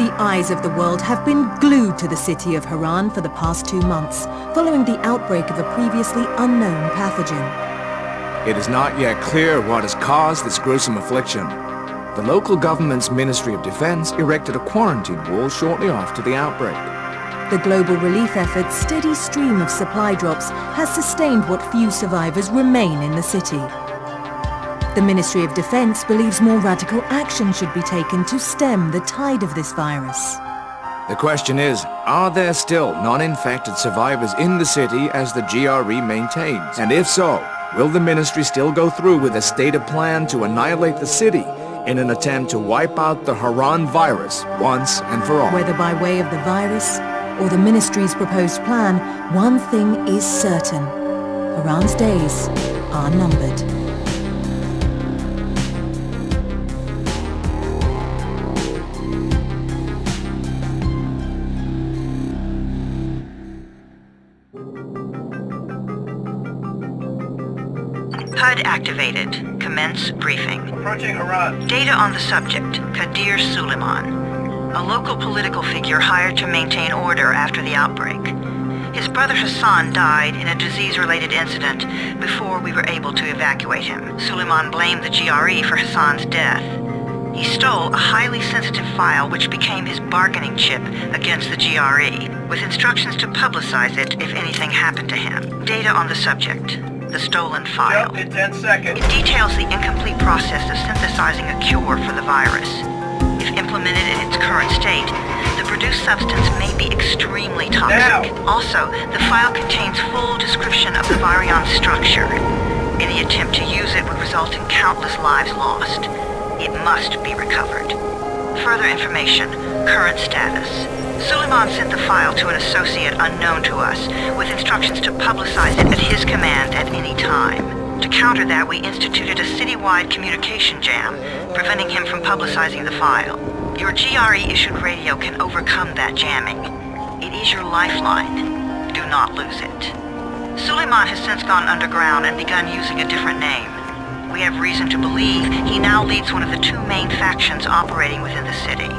The eyes of the world have been glued to the city of Haran for the past 2 months, following the outbreak of a previously unknown pathogen. It is not yet clear what has caused this gruesome affliction. The local government's Ministry of Defense erected a quarantine wall shortly after the outbreak. The global relief effort's steady stream of supply drops has sustained what few survivors remain in the city. The Ministry of Defense believes more radical action should be taken to stem the tide of this virus. The question is, are there still non-infected survivors in the city as the GRE maintains? And if so, will the ministry still go through with a stated plan to annihilate the city in an attempt to wipe out the Haran virus once and for all? Whether by way of the virus or the ministry's proposed plan, one thing is certain. Haran's days are numbered. HUD activated. Commence briefing. Approaching Haran. Data on the subject, Kadir Suleiman, a local political figure hired to maintain order after the outbreak. His brother Hassan died in a disease-related incident before we were able to evacuate him. Suleiman blamed the GRE for Hassan's death. He stole a highly sensitive file which became his bargaining chip against the GRE, with instructions to publicize it if anything happened to him. Data on the subject. The stolen file. Jump in 10 seconds. It details the incomplete process of synthesizing a cure for the virus. If implemented in its current state, the produced substance may be extremely toxic. Now. Also, the file contains full description of the virion's structure. Any attempt to use it would result in countless lives lost. It must be recovered. Further information, current status. Suleiman sent the file to an associate unknown to us, with instructions to publicize it at his command at any time. To counter that, we instituted a citywide communication jam, preventing him from publicizing the file. Your GRE-issued radio can overcome that jamming. It is your lifeline. Do not lose it. Suleiman has since gone underground and begun using a different name. We have reason to believe he now leads one of the 2 main factions operating within the city.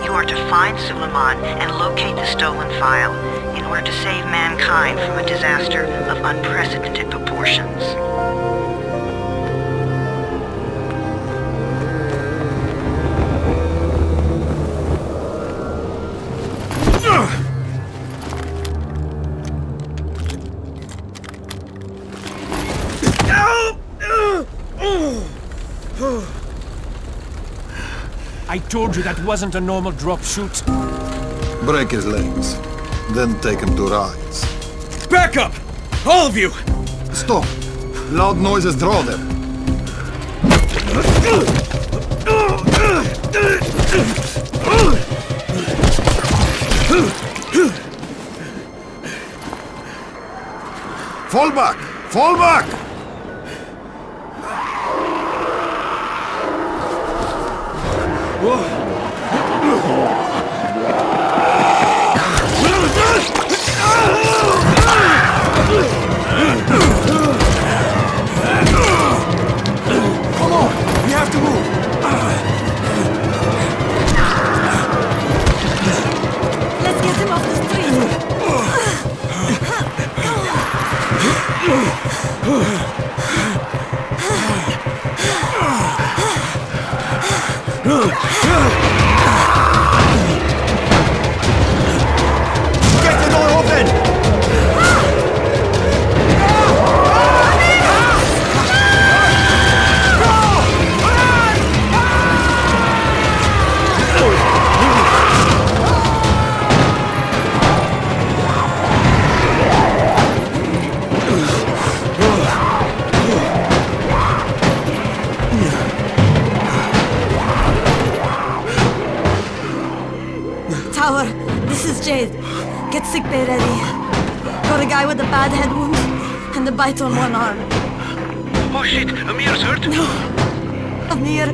You are to find Suleiman and locate the stolen file in order to save mankind from a disaster of unprecedented proportions. I told you that wasn't a normal drop shoot. Break his legs, then take him to rides. Back up! All of you! Stop! Loud noises draw them. Fall back! Fall back! Come on! We have to move! Let's get him off the street! Get the door open! Tower, this is Jade. Get sickbay ready. Got a guy with a bad head wound and a bite on one arm. Oh shit, Amir's hurt? No, Amir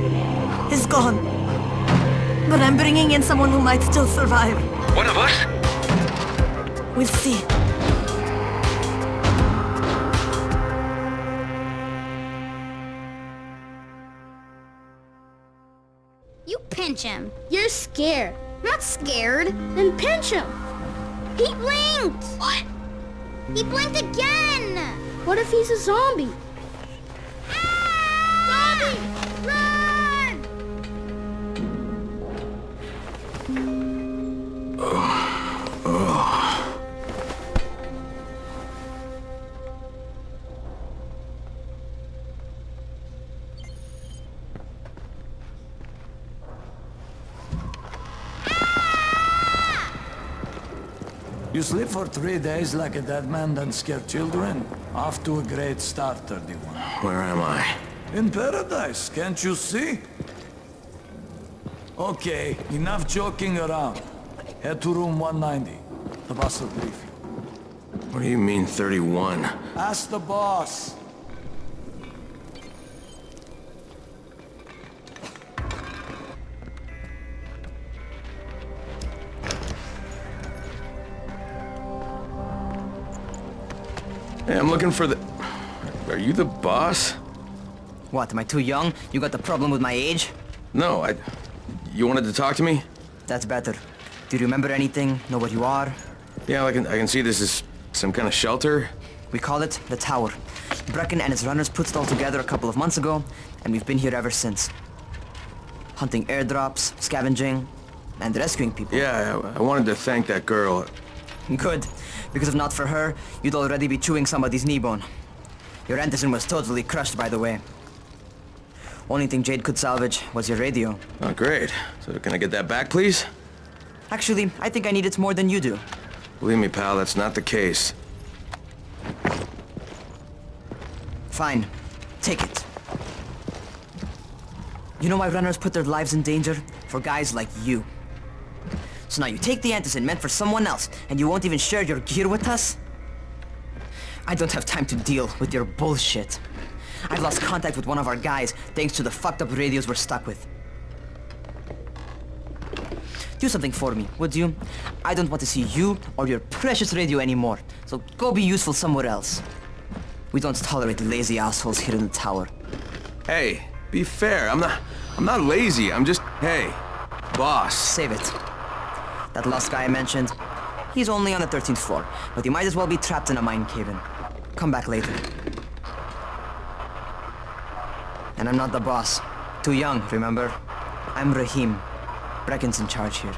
is gone. But I'm bringing in someone who might still survive. One of us? We'll see. You pinch him. You're scared. I'm not scared. Then pinch him. He blinked! What? He blinked again! What if he's a zombie? Zombie! Run! You sleep for 3 days like a dead man, then scare children? Off to a great start, 31. Where am I? In paradise, can't you see? Okay, enough joking around. Head to room 190. The boss will brief you. What do you mean, 31? Ask the boss. Hey, I'm looking for the... Are you the boss? What, am I too young? You got the problem with my age? No, You wanted to talk to me? That's better. Do you remember anything? Know what you are? Yeah, I can see this is some kind of shelter. We call it the Tower. Brecken and his runners put it all together a couple of months ago, and we've been here ever since. Hunting airdrops, scavenging, and rescuing people. Yeah, I wanted to thank that girl. Good, because if not for her, you'd already be chewing somebody's knee bone. Your Anderson was totally crushed, by the way. Only thing Jade could salvage was your radio. Oh, great. So can I get that back, please? Actually, I think I need it more than you do. Believe me, pal, that's not the case. Fine. Take it. You know why runners put their lives in danger? For guys like you. So now you take the Anderson meant for someone else, and you won't even share your gear with us? I don't have time to deal with your bullshit. I've lost contact with one of our guys thanks to the fucked up radios we're stuck with. Do something for me, would you? I don't want to see you or your precious radio anymore, so go be useful somewhere else. We don't tolerate lazy assholes here in the tower. Hey, be fair. I'm not lazy. I'm just... Hey, boss. Save it. That last guy I mentioned, he's only on the 13th floor, but he might as well be trapped in a mine cave-in. Come back later. And I'm not the boss. Too young, remember? I'm Rahim. Brecken's in charge here.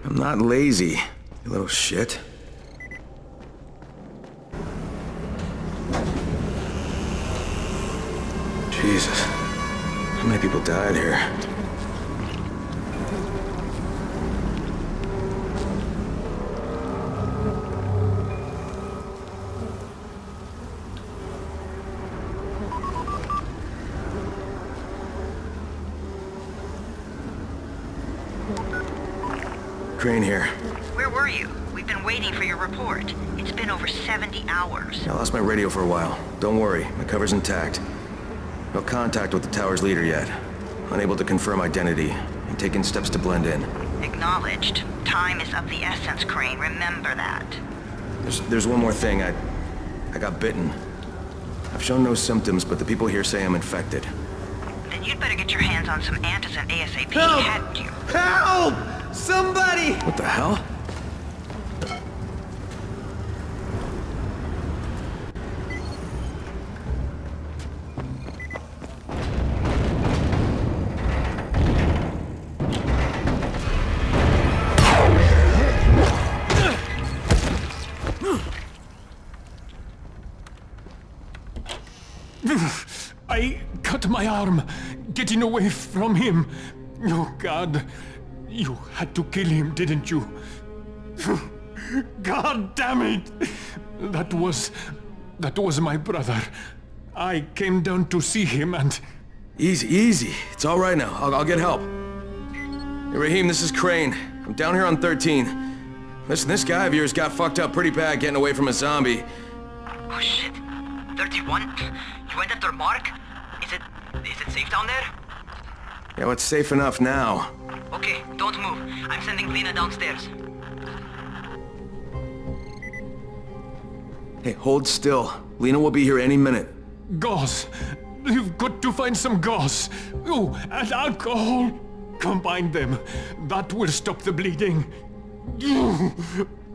I'm not lazy, you little shit. Jesus. How many people died here? Crane here. Where were you? We've been waiting for your report. It's been over 70 hours. I lost my radio for a while. Don't worry, my cover's intact. No contact with the tower's leader yet. Unable to confirm identity, and taking steps to blend in. Acknowledged. Time is of the essence, Crane. Remember that. There's one more thing. I got bitten. I've shown no symptoms, but the people here say I'm infected. Then you'd better get your hands on some antizin ASAP, Help! hadn't you? Help! Somebody! What the hell? I cut my arm, getting away from him. Oh, God. You had to kill him, didn't you? God damn it! That was my brother. I came down to see him and... Easy. It's all right now. I'll get help. Hey, Rahim, this is Crane. I'm down here on 13. Listen, this guy of yours got fucked up pretty bad getting away from a zombie. Oh shit. 31? You went after Mark? Is it safe down there? Yeah, well, it's safe enough now. Okay, don't move. I'm sending Lena downstairs. Hey, hold still. Lena will be here any minute. Gauze, You've got to find some gas. Oh, and alcohol. Combine them. That will stop the bleeding.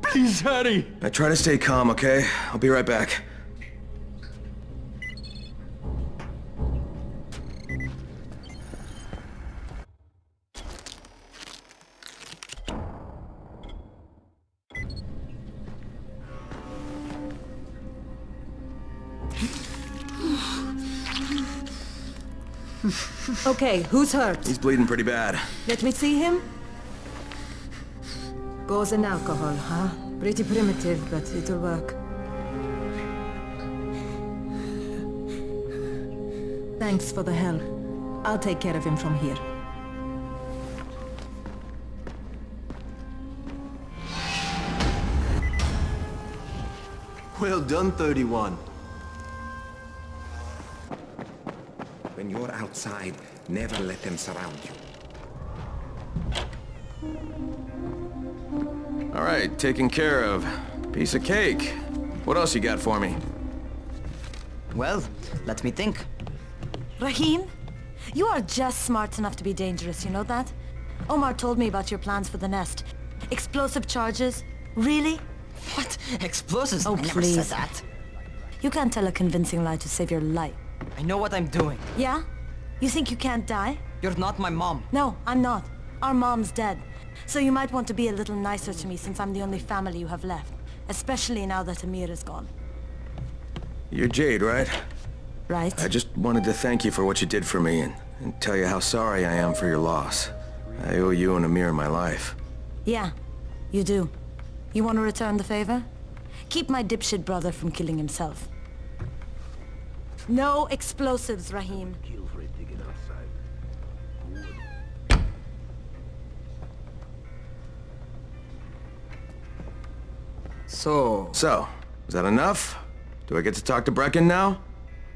Please hurry. I try to stay calm, okay? I'll be right back. Okay, who's hurt? He's bleeding pretty bad. Let me see him. Gauze and alcohol, huh? Pretty primitive, but it'll work. Thanks for the help. I'll take care of him from here. Well done, 31. When you're outside, never let them surround you. All right, taken care of. Piece of cake. What else you got for me? Well, let me think. Rahim, you are just smart enough to be dangerous, you know that? Omar told me about your plans for the nest. Explosive charges? Really? What? Explosives? Oh, I never please. said that. You can't tell a convincing lie to save your life. I know what I'm doing. Yeah? You think you can't die? You're not my mom. No, I'm not. Our mom's dead. So you might want to be a little nicer to me since I'm the only family you have left. Especially now that Amir is gone. You're Jade, right? Right. I just wanted to thank you for what you did for me and tell you how sorry I am for your loss. I owe you and Amir my life. Yeah, you do. You want to return the favor? Keep my dipshit brother from killing himself. No explosives, Rahim. So, is that enough? Do I get to talk to Brecken now?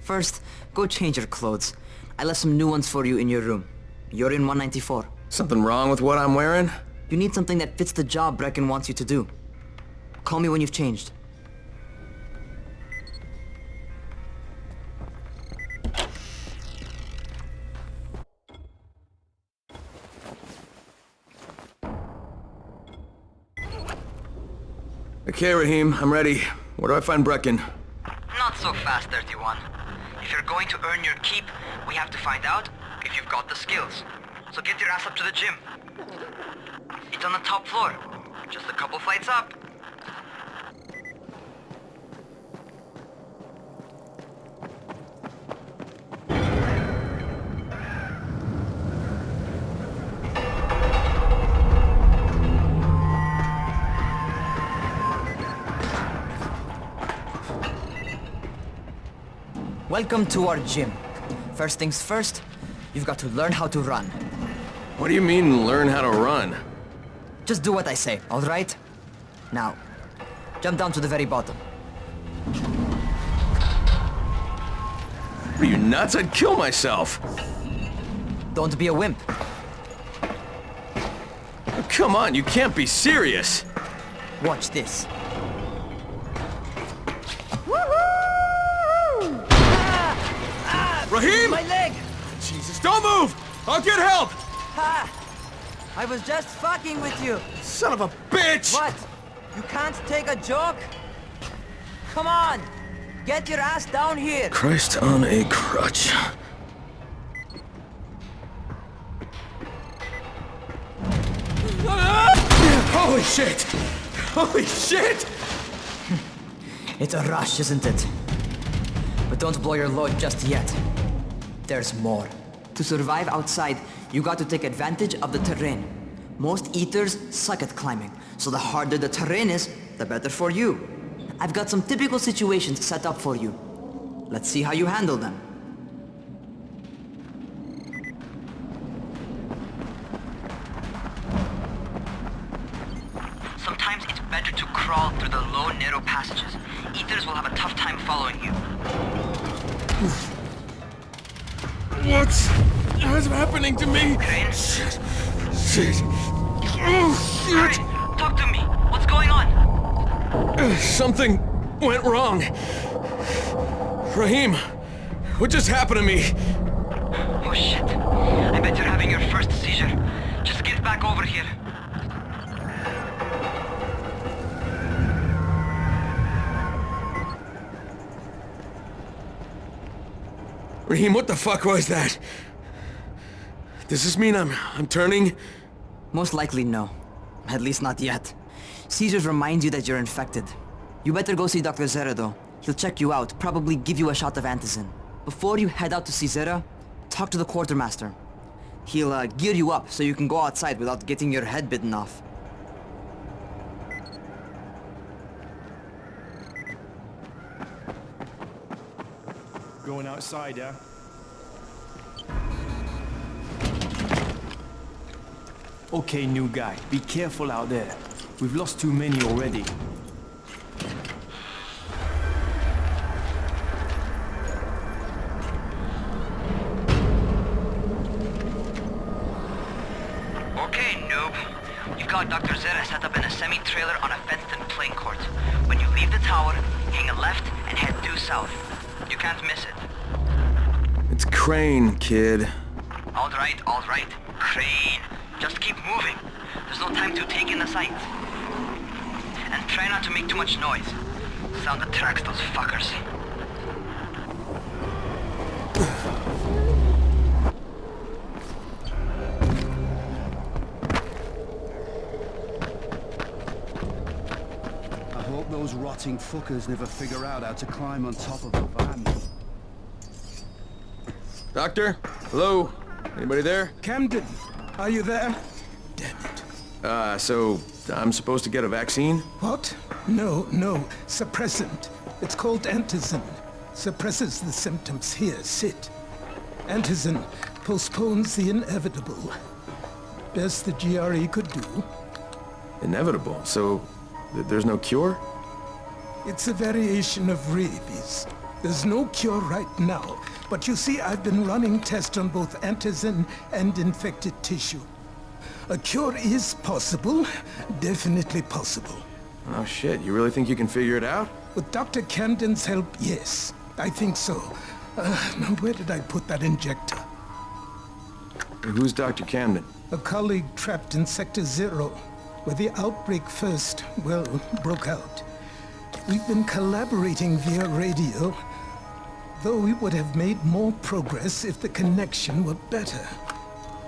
First, go change your clothes. I left some new ones for you in your room. You're in 194. Something wrong with what I'm wearing? You need something that fits the job Brecken wants you to do. Call me when you've changed. Okay, Rahim, I'm ready. Where do I find Brecken? Not so fast, 31. If you're going to earn your keep, we have to find out if you've got the skills. So get your ass up to the gym. It's on the top floor. Just a couple flights up. Welcome to our gym. First things first, you've got to learn how to run. What do you mean, learn how to run? Just do what I say, all right? Now, jump down to the very bottom. Are you nuts? I'd kill myself. Don't be a wimp. Come on, you can't be serious. Watch this. Rahim! My leg! Jesus, don't move! I'll get help! Ha! I was just fucking with you. Son of a bitch! What? You can't take a joke? Come on! Get your ass down here! Christ on a crutch. Holy shit! Holy shit! It's a rush, isn't it? But don't blow your load just yet. There's more. To survive outside, you got to take advantage of the terrain. Most eaters suck at climbing, so the harder the terrain is, the better for you. I've got some typical situations set up for you. Let's see how you handle them. Sometimes it's better to crawl through the low, narrow passages. Eaters will have a tough time following you. What's happening to me? Crane? Shit. Oh, shit. Crane, talk to me. What's going on? Something went wrong. Rahim, What just happened to me? Oh shit. I bet you're having your first seizure. Just get back over here. Raheem, what the fuck was that? Does this mean I'm turning? Most likely no. At least not yet. Seizures remind you that you're infected. You better go see Dr. Zera though. He'll check you out, probably give you a shot of antizin. Before you head out to see Zera, talk to the quartermaster. He'll gear you up so you can go outside without getting your head bitten off. Going outside, yeah? Okay, new guy. Be careful out there. We've lost too many already. Okay, noob. You've got Dr. Zera set up in a semi-trailer on a fenced-in playing court. When you leave the tower, hang a left and head due south. You can't miss it. It's Crane, kid. All right. Crane. Just keep moving. There's no time to take in the sights. And try not to make too much noise. Sound attracts those fuckers. I hope those rotting fuckers never figure out how to climb on top of a van. Doctor? Hello? Anybody there? Camden, are you there? So I'm supposed to get a vaccine? What? No, suppressant. It's called antizin. Suppresses the symptoms. Here, sit. Antizin postpones the inevitable. Best the GRE could do. Inevitable? So there's no cure? It's a variation of rabies. There's no cure right now. But you see, I've been running tests on both antizin and infected tissue. A cure is possible. Definitely possible. Oh shit, you really think you can figure it out? With Dr. Camden's help, yes. I think so. Now where did I put that injector? Who's Dr. Camden? A colleague trapped in Sector 0, where the outbreak first, broke out. We've been collaborating via radio, though we would have made more progress if the connection were better.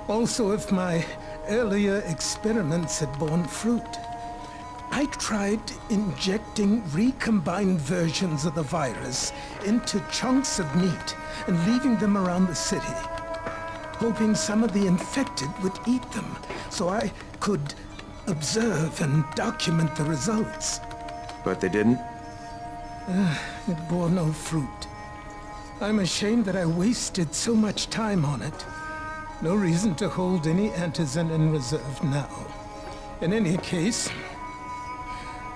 Also, if my earlier experiments had borne fruit. I tried injecting recombined versions of the virus into chunks of meat and leaving them around the city, hoping some of the infected would eat them so I could observe and document the results. But they didn't? It bore no fruit. I'm ashamed that I wasted so much time on it. No reason to hold any antizin in reserve now. In any case,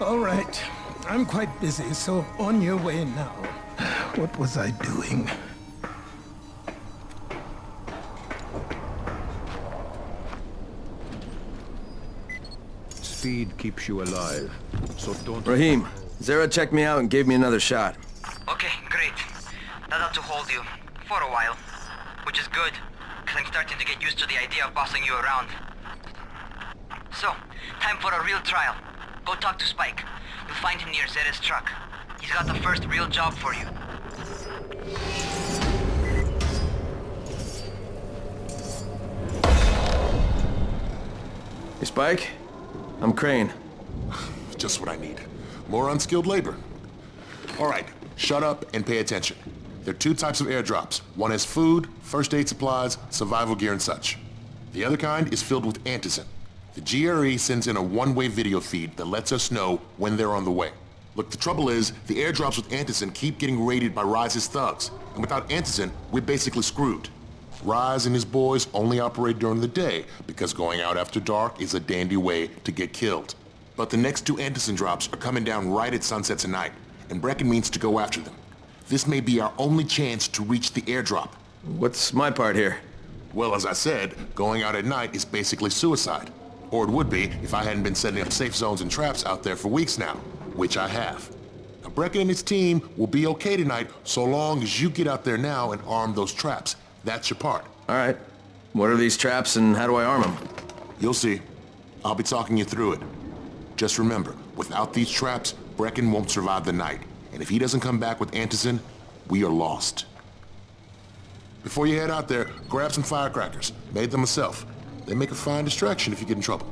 all right, I'm quite busy, so on your way now. What was I doing? Speed keeps you alive, so don't... Raheem, Zera checked me out and gave me another shot. Okay, great. That ought to hold you. For a while. Which is good. I'm starting to get used to the idea of bossing you around. So, time for a real trial. Go talk to Spike. You'll find him near Zera's truck. He's got the first real job for you. Hey, Spike. I'm Crane. Just what I need. More unskilled labor. All right, shut up and pay attention. There are two types of airdrops. One is food, first aid supplies, survival gear and such. The other kind is filled with antizin. The GRE sends in a one-way video feed that lets us know when they're on the way. Look, the trouble is, the airdrops with antizin keep getting raided by Rise's thugs. And without antizin, we're basically screwed. Rise and his boys only operate during the day because going out after dark is a dandy way to get killed. But the next two antizin drops are coming down right at sunset tonight, and Brecken means to go after them. This may be our only chance to reach the airdrop. What's my part here? Well, as I said, going out at night is basically suicide. Or it would be if I hadn't been setting up safe zones and traps out there for weeks now, which I have. Now Brecken and his team will be okay tonight so long as you get out there now and arm those traps. That's your part. All right. What are these traps and how do I arm them? You'll see. I'll be talking you through it. Just remember, without these traps, Brecken won't survive the night. And if he doesn't come back with Antizin, we are lost. Before you head out there, grab some firecrackers. Made them myself. They make a fine distraction if you get in trouble.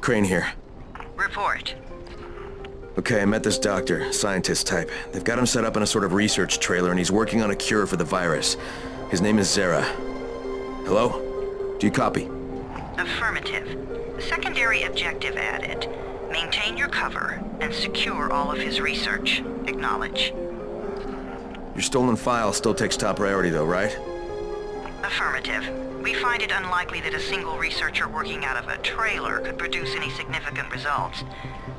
Crane here. Report. Okay, I met this doctor, scientist type. They've got him set up in a sort of research trailer and he's working on a cure for the virus. His name is Zera. Hello? Do you copy? Affirmative. Secondary objective added. Maintain your cover and secure all of his research. Acknowledge. Your stolen file still takes top priority though, right? Affirmative. We find it unlikely that a single researcher working out of a trailer could produce any significant results.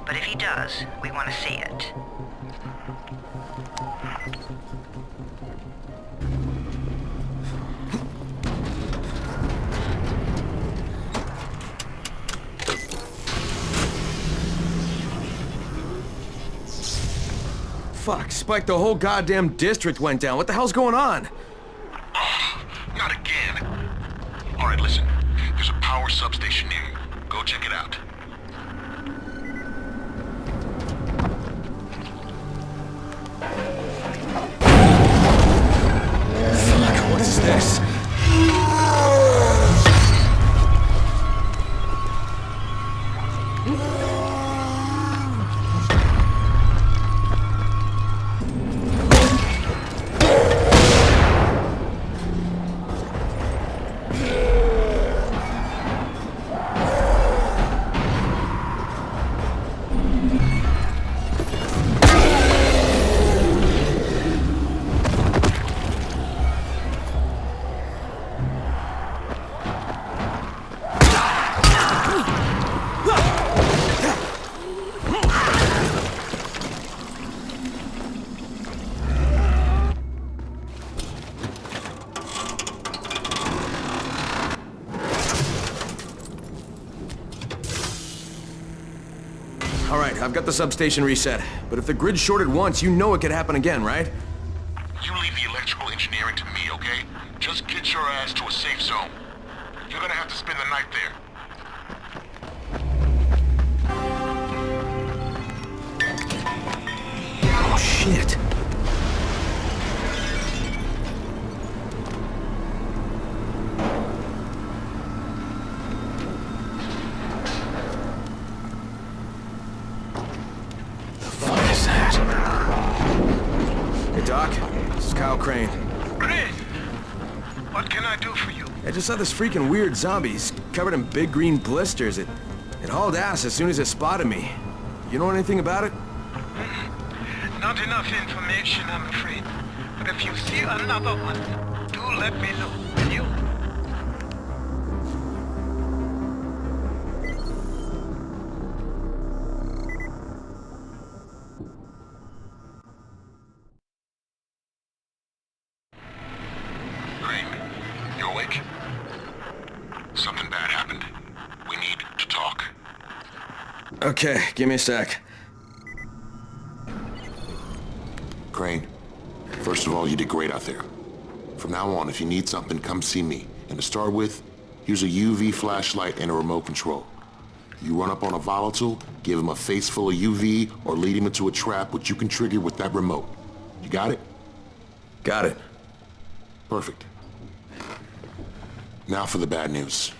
But if he does, we want to see it. Fuck, Spike, the whole goddamn district went down. What the hell's going on? Not again. All right, listen. There's a power substation near you. Go check it out. Fuck, what is this? Alright, I've got the substation reset. But if the grid shorted once, you know it could happen again, right? You leave the electrical engineering to me, okay? Just get your ass to a safe zone. You're gonna have to spend the night there. Oh, shit. Crane. Crane! What can I do for you? I just saw this freaking weird zombie. He's covered in big green blisters. It hauled ass as soon as it spotted me. You know anything about it? Not enough information, I'm afraid. But if you see another one, do let me know, will you? Something bad happened. We need to talk. Okay, give me a sec. Crane, first of all, you did great out there. From now on, if you need something, come see me. And to start with, here's a UV flashlight and a remote control. You run up on a volatile, give him a face full of UV, or lead him into a trap which you can trigger with that remote. You got it? Got it. Perfect. Now for the bad news.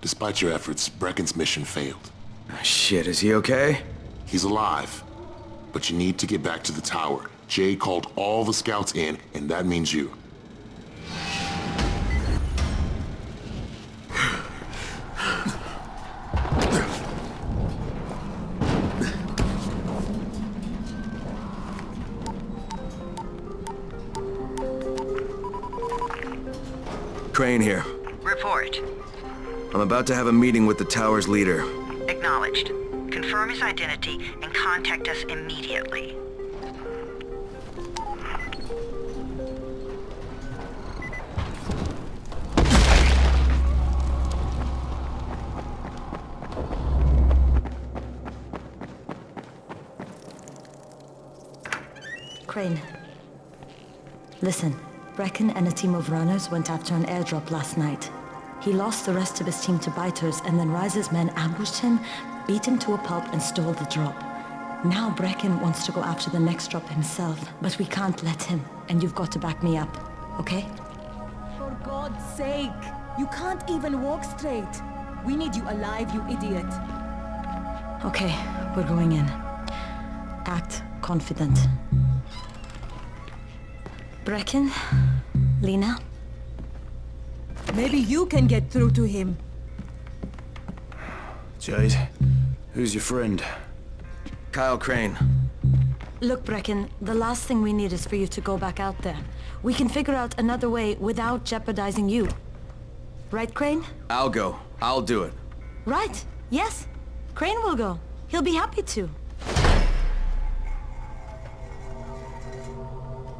Despite your efforts, Brecken's mission failed. Shit, is he okay? He's alive. But you need to get back to the tower. Jay called all the scouts in, and that means you. Crane here. Report. I'm about to have a meeting with the tower's leader. Acknowledged. Confirm his identity and contact us immediately. Crane. Listen, Brecken and a team of runners went after an airdrop last night. He lost the rest of his team to biters, and then Rise's men ambushed him, beat him to a pulp, and stole the drop. Now Brecken wants to go after the next drop himself, but we can't let him, and you've got to back me up, okay? For God's sake! You can't even walk straight! We need you alive, you idiot! Okay, we're going in. Act confident. Brecken? Lena? Maybe you can get through to him. Jade, who's your friend? Kyle Crane. Look, Brecken, the last thing we need is for you to go back out there. We can figure out another way without jeopardizing you. Right, Crane? I'll go. I'll do it. Right. Yes. Crane will go. He'll be happy to.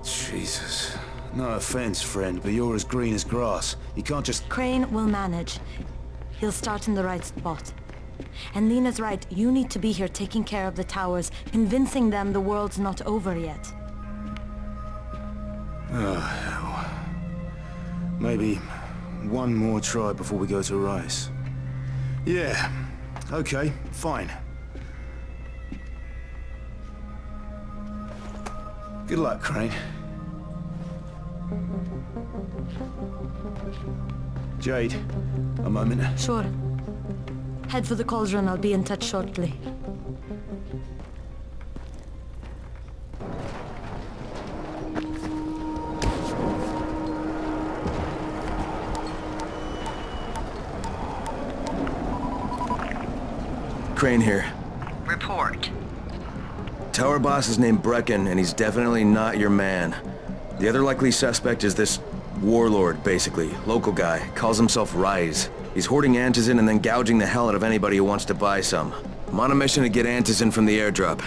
Jesus. No offense, friend, but you're as green as grass. You can't just... Crane will manage. He'll start in the right spot. And Lena's right, you need to be here taking care of the towers, convincing them the world's not over yet. Oh, hell. Maybe one more try before we go to Rice. Yeah, okay, fine. Good luck, Crane. Jade, a moment. Sure. Head for the cauldron, I'll be in touch shortly. Crane here. Report. Tower boss is named Brecken, and he's definitely not your man. The other likely suspect is this warlord, basically. Local guy. Calls himself Rise. He's hoarding antizin and then gouging the hell out of anybody who wants to buy some. I'm on a mission to get antizin from the airdrop.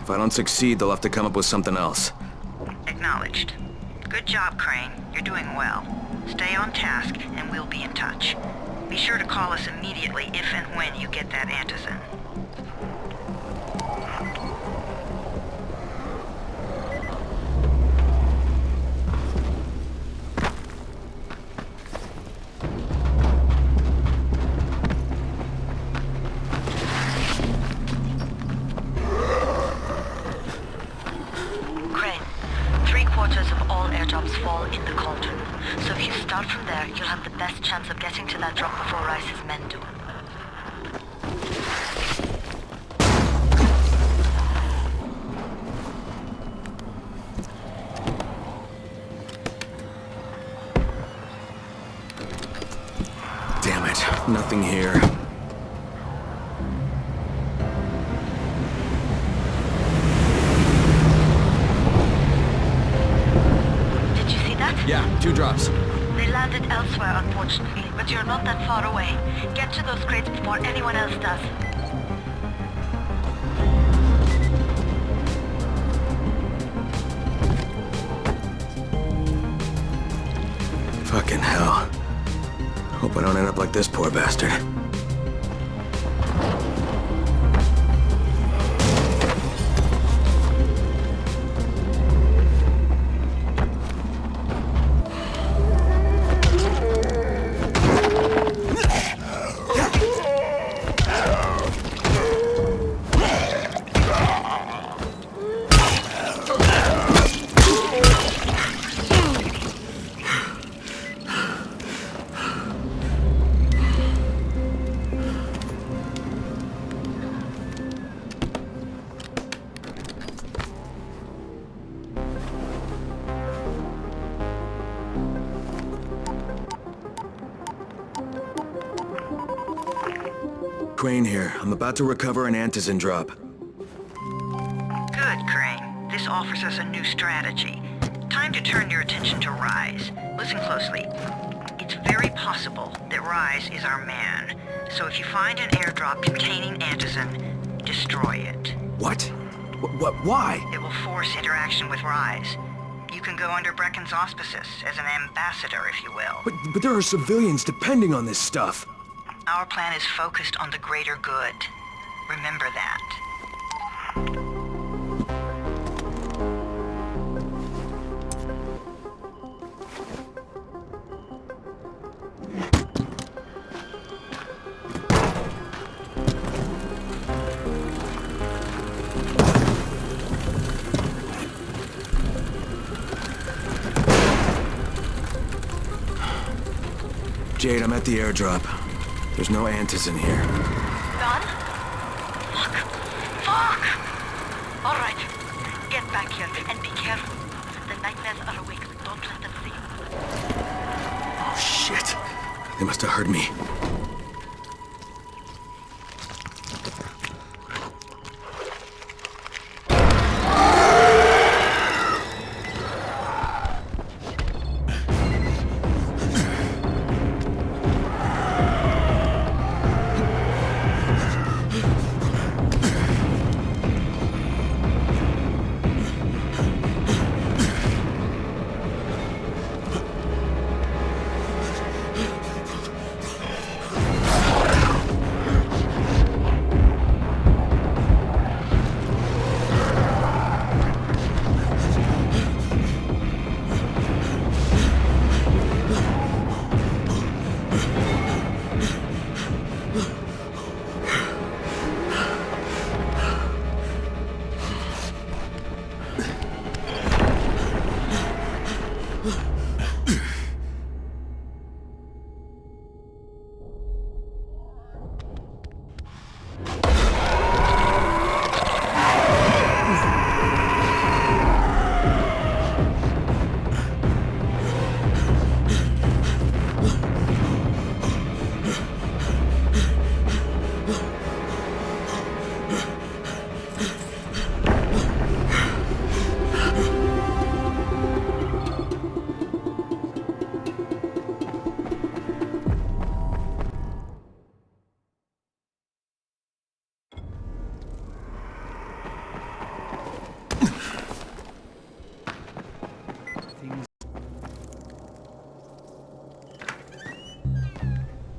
If I don't succeed, they'll have to come up with something else. Acknowledged. Good job, Crane. You're doing well. Stay on task, and we'll be in touch. Be sure to call us immediately if and when you get that antizin. Chance of getting to that drop before Rice's men do. Damn it, nothing here. Did you see that? Yeah, 2 drops. They landed elsewhere, unfortunately, but you're not that far away. Get to those crates before anyone else does. Fucking hell. Hope I don't end up like this poor bastard. Crane here. I'm about to recover an antizin drop. Good, Crane. This offers us a new strategy. Time to turn your attention to Rise. Listen closely. It's very possible that Rise is our man. So if you find an airdrop containing antizin, destroy it. What? Why? It will force interaction with Rise. You can go under Brecken's auspices as an ambassador, if you will. But there are civilians depending on this stuff. Our plan is focused on the greater good. Remember that. Jade, I'm at the airdrop. There's no Antis in here. Done? Fuck! All right. Get back here and be careful. The nightmares are awake. Don't let them see you. Oh, shit. They must have heard me.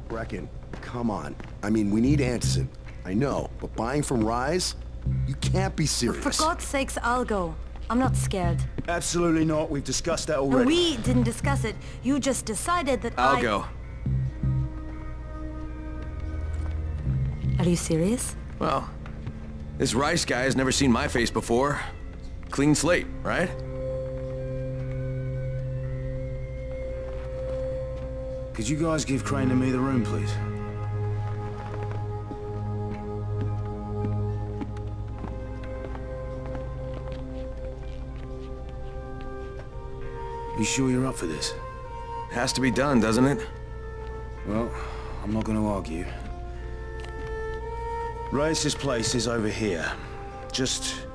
Brecken, come on. I mean, we need Anderson. I know, but buying from Rise? You can't be serious. For God's sakes, I'll go. I'm not scared. Absolutely not. We've discussed that already. And we didn't discuss it. You just decided that I'll go. Are you serious? Well, this Rice guy has never seen my face before. Clean slate, right? Could you guys give Crane and me the room, please? You sure you're up for this? Has to be done, doesn't it? Well, I'm not going to argue. Race's place is over here. Just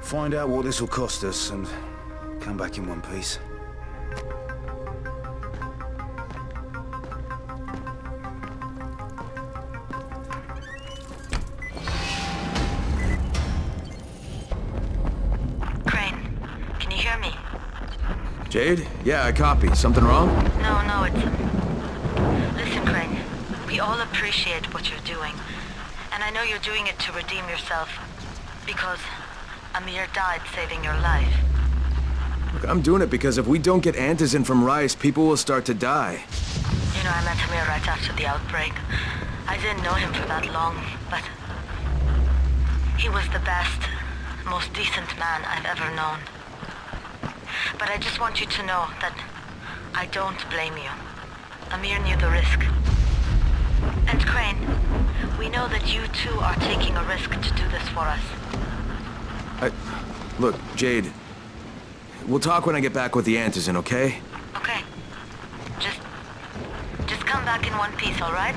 find out what this will cost us and come back in one piece. Jade? Yeah, I copy. Something wrong? No, it's... Listen, Crane. We all appreciate what you're doing. And I know you're doing it to redeem yourself. Because Amir died saving your life. Look, I'm doing it because if we don't get Antizin from Rice, people will start to die. You know, I met Amir right after the outbreak. I didn't know him for that long, but... he was the best, most decent man I've ever known. But I just want you to know that I don't blame you. Amir knew the risk. And Crane, we know that you too are taking a risk to do this for us. Look, Jade, we'll talk when I get back with the Antizin, okay? Okay. Just come back in one piece, all right?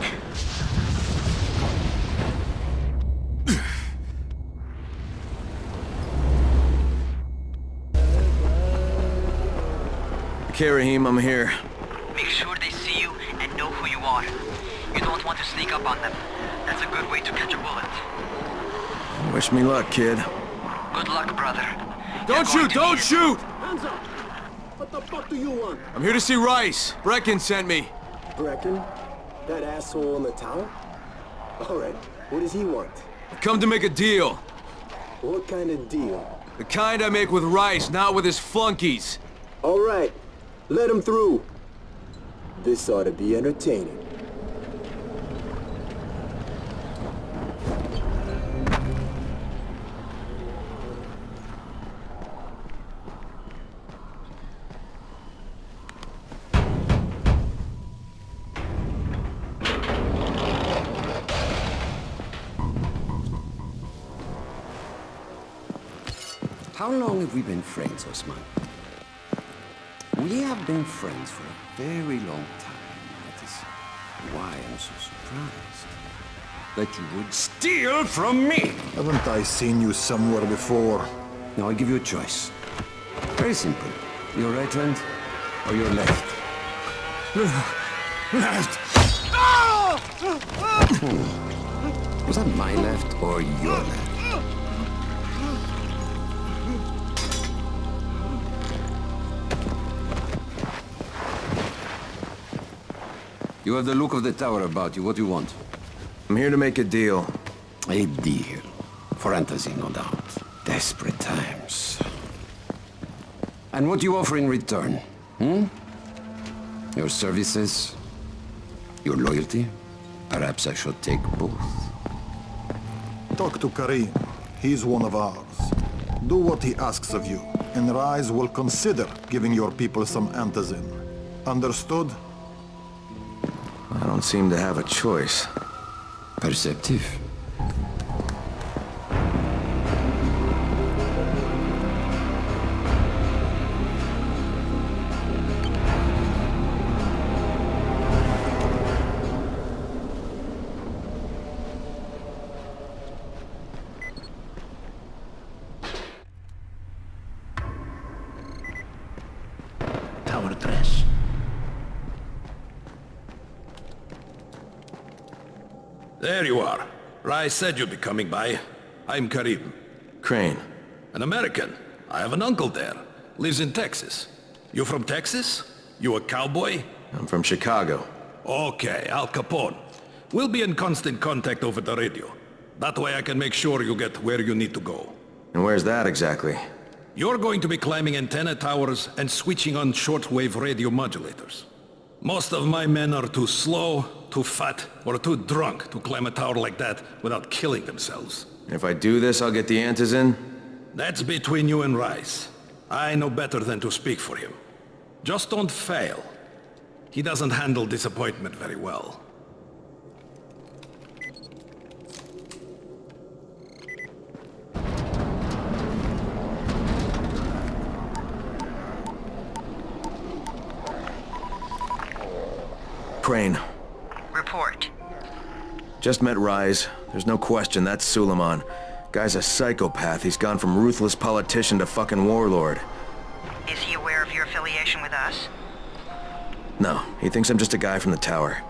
Okay, Raheem, I'm here. Make sure they see you and know who you are. You don't want to sneak up on them. That's a good way to catch a bullet. Wish me luck, kid. Good luck, brother. Don't shoot! Don't shoot! Hands up! What the fuck do you want? I'm here to see Rice. Brecken sent me. Brecken? That asshole in the tower? Alright, what does he want? I've come to make a deal. What kind of deal? The kind I make with Rice, not with his flunkies. Alright, let him through. This ought to be entertaining. How long have we been friends, Osman? We have been friends for a very long time. That is why I'm so surprised that you would steal from me. Haven't I seen you somewhere before? Now I give you a choice. Very simple. Your right hand or your left? Left! Was that my left or your left? You have the look of the tower about you. What do you want? I'm here to make a deal. A deal. For Antazin, no doubt. Desperate times. And what do you offer in return? Your services? Your loyalty? Perhaps I should take both. Talk to Karim. He's one of ours. Do what he asks of you, and Rise will consider giving your people some Antazin. Understood? I don't seem to have a choice. Perceptive. Tower 3. There you are. Rice said you'd be coming by. I'm Karim. Crane. An American. I have an uncle there. Lives in Texas. You from Texas? You a cowboy? I'm from Chicago. Okay, Al Capone. We'll be in constant contact over the radio. That way I can make sure you get where you need to go. And where's that exactly? You're going to be climbing antenna towers and switching on shortwave radio modulators. Most of my men are too slow, too fat, or too drunk to climb a tower like that without killing themselves. If I do this, I'll get the Antazin? That's between you and Rice. I know better than to speak for him. Just don't fail. He doesn't handle disappointment very well. Crane. Report. Just met Rise. There's no question that's Suleiman. Guy's a psychopath. He's gone from ruthless politician to fucking warlord. Is he aware of your affiliation with us? No, he thinks I'm just a guy from the tower.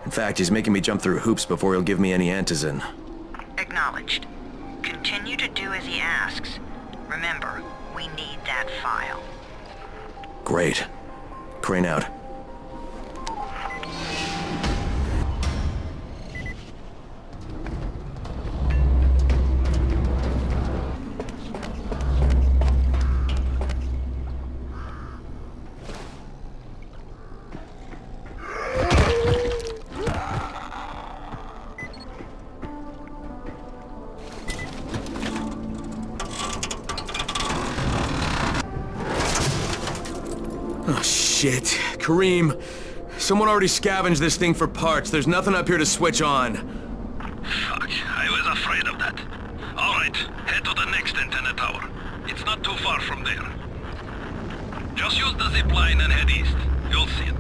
In fact, he's making me jump through hoops before he'll give me any Antazin. Acknowledged. Continue to do as he asks. Remember, we need that file. Great. Crane out. Oh, shit. Karim, someone already scavenged this thing for parts. There's nothing up here to switch on. Fuck, I was afraid of that. Alright, head to the next antenna tower. It's not too far from there. Just use the zip line and head east. You'll see it.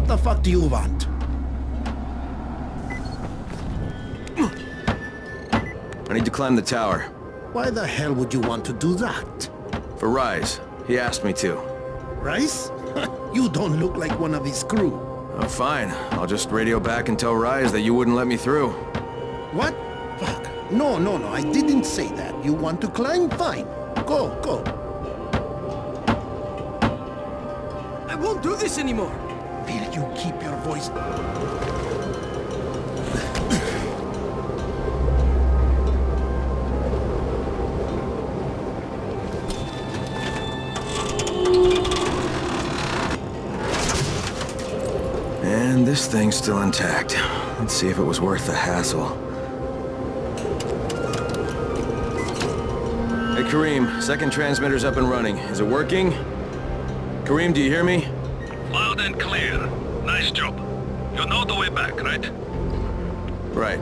What the fuck do you want? I need to climb the tower. Why the hell would you want to do that? For Rise. He asked me to. Rice? You don't look like one of his crew. Oh, fine. I'll just radio back and tell Rise that you wouldn't let me through. What? Fuck. No, I didn't say that. You want to climb? Fine. Go. I won't do this anymore. Will you keep your voice? And this thing's still intact. Let's see if it was worth the hassle. Hey, Kareem, second transmitter's up and running. Is it working? Kareem, do you hear me? Loud and clear. Nice job. You know the way back, right? Right.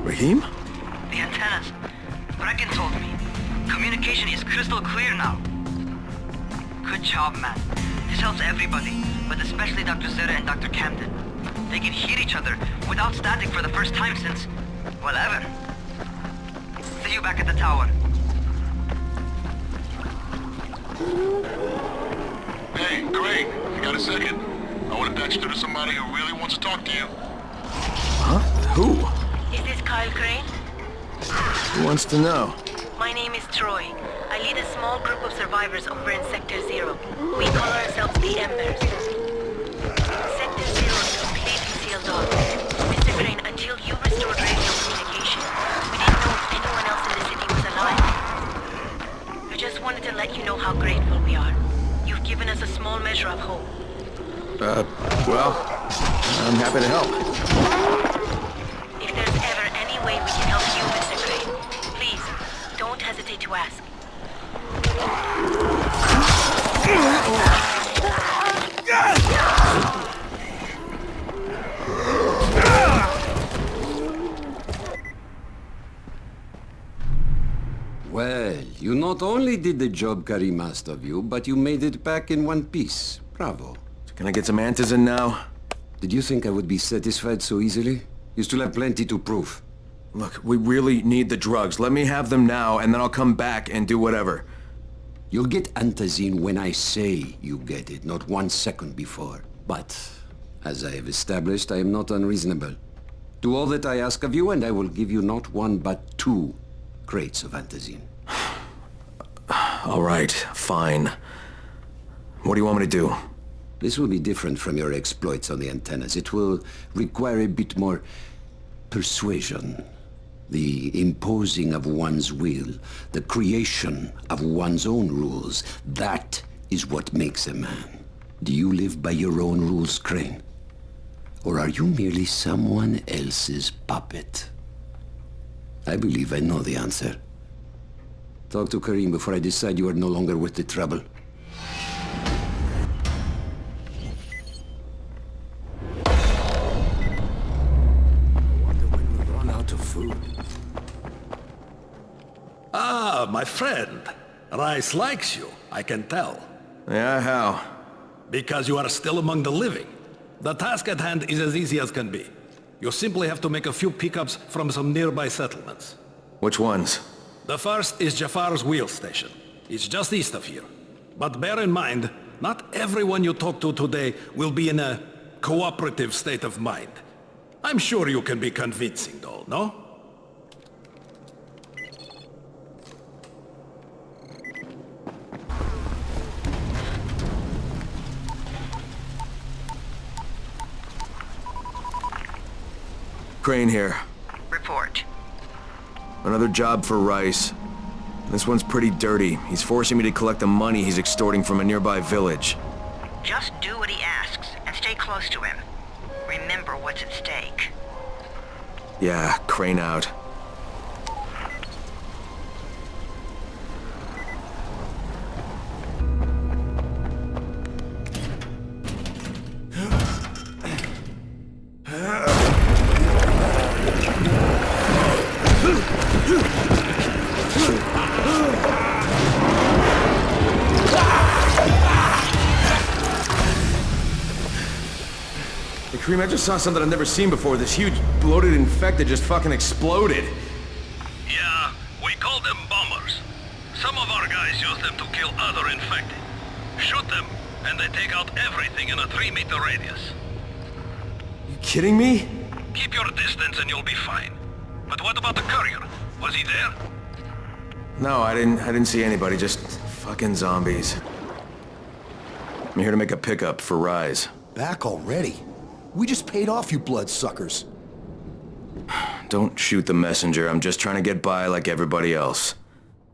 Rahim? The antennas. Brecken told me. Communication is crystal clear now. Good job, man. This helps everybody, but especially Dr. Zera and Dr. Camden. They can hear each other without static for the first time since, well, ever. See you back at the tower. Hey, great. You got a second? I want to patch you through to somebody who really wants to talk to you. Huh? Who? Is this Kyle Crane? Who wants to know? My name is Troy. I lead a small group of survivors over in Sector 0. We call ourselves the Embers. Sector 0 is completely sealed off. Mr. Crane, until you restored radio communication, we didn't know if anyone else in the city was alive. I just wanted to let you know how grateful we are. You've given us a small measure of hope. Well, I'm happy to help. If there's ever any way we can help you, Mr. Crane, please, don't hesitate to ask. Well, you not only did the job Karim asked of you, but you made it back in one piece. Bravo. Can I get some antizin now? Did you think I would be satisfied so easily? You still have plenty to prove. Look, we really need the drugs. Let me have them now, and then I'll come back and do whatever. You'll get antizin when I say you get it, not 1 second before. But, as I have established, I am not unreasonable. Do all that I ask of you, and I will give you not 1 but 2 crates of antizin. All right, fine. What do you want me to do? This will be different from your exploits on the antennas. It will require a bit more persuasion. The imposing of one's will, the creation of one's own rules. That is what makes a man. Do you live by your own rules, Crane? Or are you merely someone else's puppet? I believe I know the answer. Talk to Karim before I decide you are no longer worth the trouble. Ah, my friend. Rice likes you, I can tell. Yeah, how? Because you are still among the living. The task at hand is as easy as can be. You simply have to make a few pickups from some nearby settlements. Which ones? The first is Jafar's wheel station. It's just east of here. But bear in mind, not everyone you talk to today will be in a cooperative state of mind. I'm sure you can be convincing though, no? Crane here. Report. Another job for Rice. This one's pretty dirty. He's forcing me to collect the money he's extorting from a nearby village. Just do what he asks, and stay close to him. Remember what's at stake. Yeah, Crane out. Kareem, I just saw something I've never seen before. This huge, bloated infected just fucking exploded. Yeah, we call them bombers. Some of our guys use them to kill other infected. Shoot them, and they take out everything in a 3-meter radius. You kidding me? Keep your distance and you'll be fine. But what about the courier? Was he there? No, I didn't see anybody, just fucking zombies. I'm here to make a pickup for Rise. Back already? We just paid off, you bloodsuckers. Don't shoot the messenger. I'm just trying to get by like everybody else.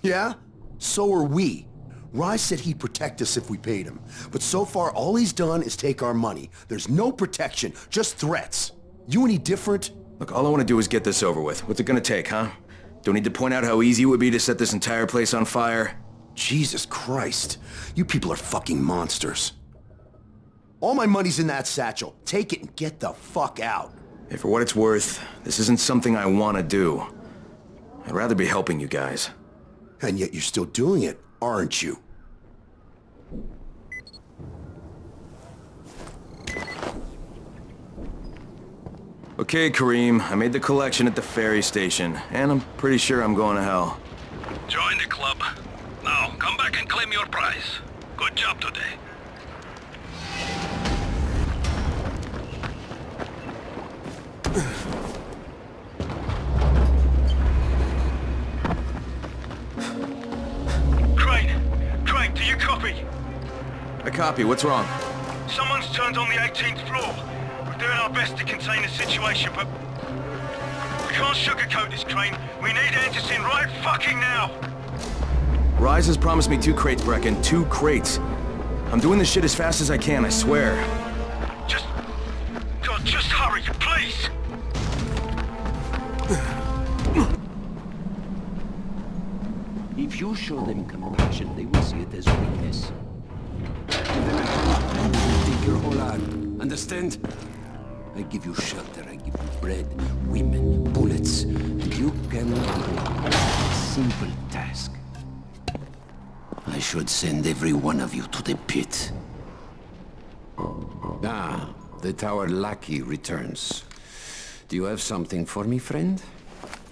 Yeah? So are we. Rise said he'd protect us if we paid him. But so far, all he's done is take our money. There's no protection, just threats. You any different? Look, all I want to do is get this over with. What's it gonna take, huh? Don't need to point out how easy it would be to set this entire place on fire. Jesus Christ. You people are fucking monsters. All my money's in that satchel. Take it and get the fuck out. Hey, for what it's worth, this isn't something I want to do. I'd rather be helping you guys. And yet you're still doing it, aren't you? Okay, Kareem, I made the collection at the ferry station, and I'm pretty sure I'm going to hell. Join the club. Now, come back and claim your prize. Good job today. Crane, do you copy? I copy. What's wrong? Someone's turned on the 18th floor. We're doing our best to contain the situation, but we can't sugarcoat this, Crane. We need Anderson right fucking now. Rise has promised me 2 crates, Brecken. 2 crates. I'm doing this shit as fast as I can, I swear. Just hurry, please. If you show them compassion, they will see it as weakness. Give them a hand, and they will take your whole arm. Understand? I give you shelter, I give you bread, women, bullets, and you can do a simple task. I should send every one of you to the pit. Ah, the tower lackey returns. Do you have something for me, friend?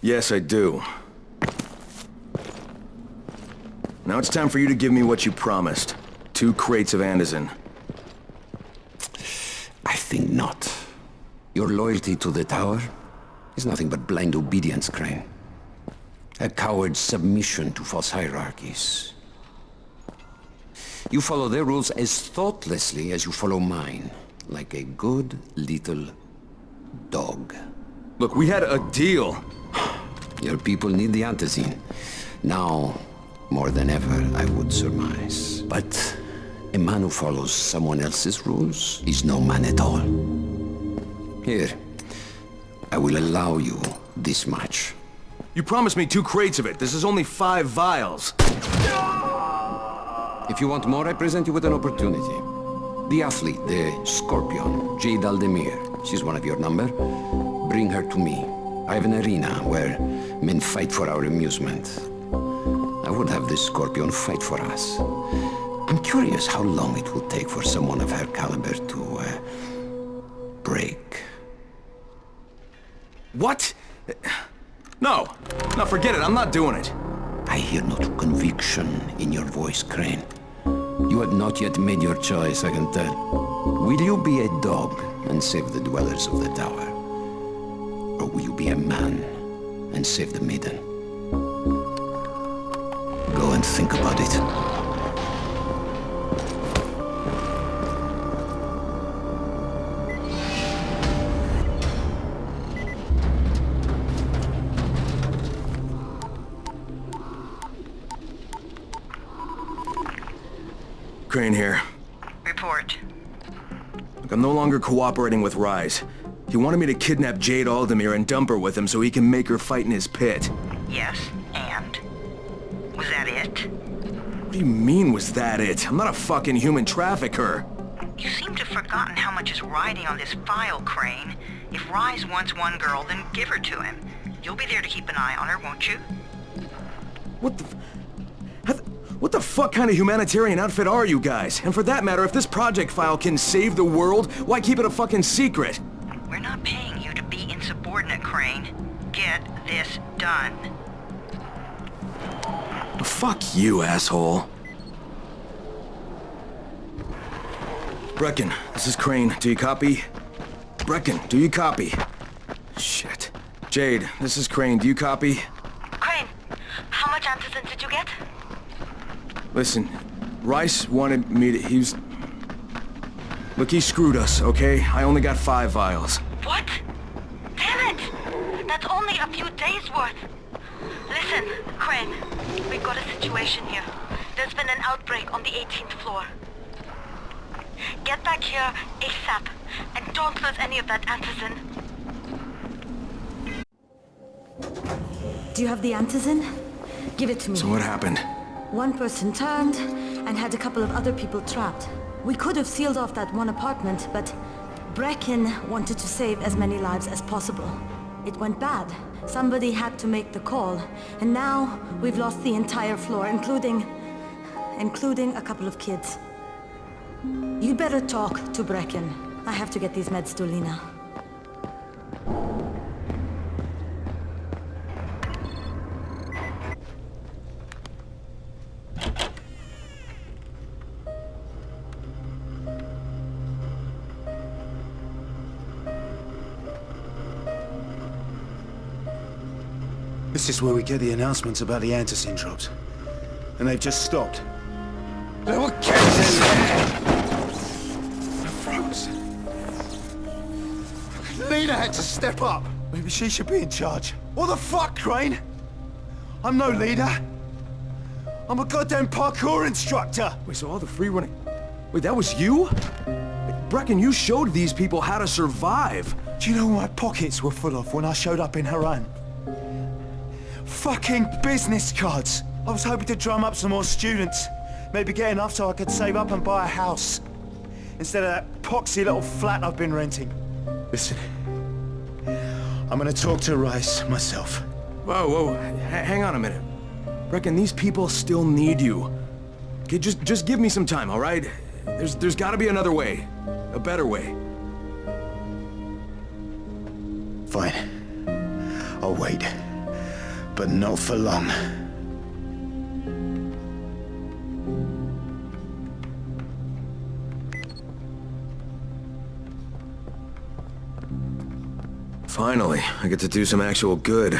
Yes, I do. Now it's time for you to give me what you promised. 2 crates of Anderson. I think not. Your loyalty to the tower is nothing but blind obedience, Crane. A coward's submission to false hierarchies. You follow their rules as thoughtlessly as you follow mine. Like a good little dog. Look, we had a deal. Your people need the antizin. Now, more than ever, I would surmise. But a man who follows someone else's rules is no man at all. Here, I will allow you this much. You promised me 2 crates of it. This is only 5 vials. If you want more, I present you with an opportunity. The athlete, the Scorpion, Jade Aldemir. She's one of your number. Bring her to me. I have an arena where men fight for our amusement. I would have this Scorpion fight for us. I'm curious how long it will take for someone of her caliber to, break. What? No. No, forget it. I'm not doing it. I hear no true conviction in your voice, Crane. You have not yet made your choice, I can tell. Will you be a dog and save the dwellers of the tower? Or will you be a man and save the maiden? Go and think about it. Crane here. Report. I'm no longer cooperating with Rise. He wanted me to kidnap Jade Aldemir and dump her with him so he can make her fight in his pit. Yes, and? Was that it? What do you mean, was that it? I'm not a fucking human trafficker. You seem to have forgotten how much is riding on this file, Crane. If Rise wants one girl, then give her to him. You'll be there to keep an eye on her, won't you? What the fuck kind of humanitarian outfit are you guys? And for that matter, if this project file can save the world, why keep it a fucking secret? We're not paying you to be insubordinate, Crane. Get this done. Fuck you, asshole. Brecken, this is Crane. Do you copy? Brecken, do you copy? Shit. Jade, this is Crane. Do you copy? Crane, how much antizin did you get? Listen, Rice wanted me to... Look, he screwed us, okay? I only got 5 vials. What? Damn it! That's only a few days' worth. Listen, Crane, we've got a situation here. There's been an outbreak on the 18th floor. Get back here ASAP, and don't lose any of that antizin. Do you have the antizin? Give it to me. So what happened? One person turned and had a couple of other people trapped. We could have sealed off that one apartment, but Brecken wanted to save as many lives as possible. It went bad. Somebody had to make the call, and now we've lost the entire floor, including a couple of kids. You better talk to Brecken. I have to get these meds to Lena. This is where we get the announcements about the antizin drops. And they've just stopped. There were kids in there! I froze. Lena had to step up. Maybe she should be in charge. What the fuck, Crane? I'm no leader. I'm a goddamn parkour instructor. Wait, so all the free running... Wait, that was you? Brecken, you showed these people how to survive. Do you know what my pockets were full of when I showed up in Haran? Fucking business cards. I was hoping to drum up some more students. Maybe get enough so I could save up and buy a house. Instead of that poxy little flat I've been renting. Listen, I'm gonna talk to Rice myself. Whoa, hang on a minute. Brecken, these people still need you. Okay, just give me some time, all right? There's gotta be another way. A better way. Fine. I'll wait. But not for long. Finally, I get to do some actual good.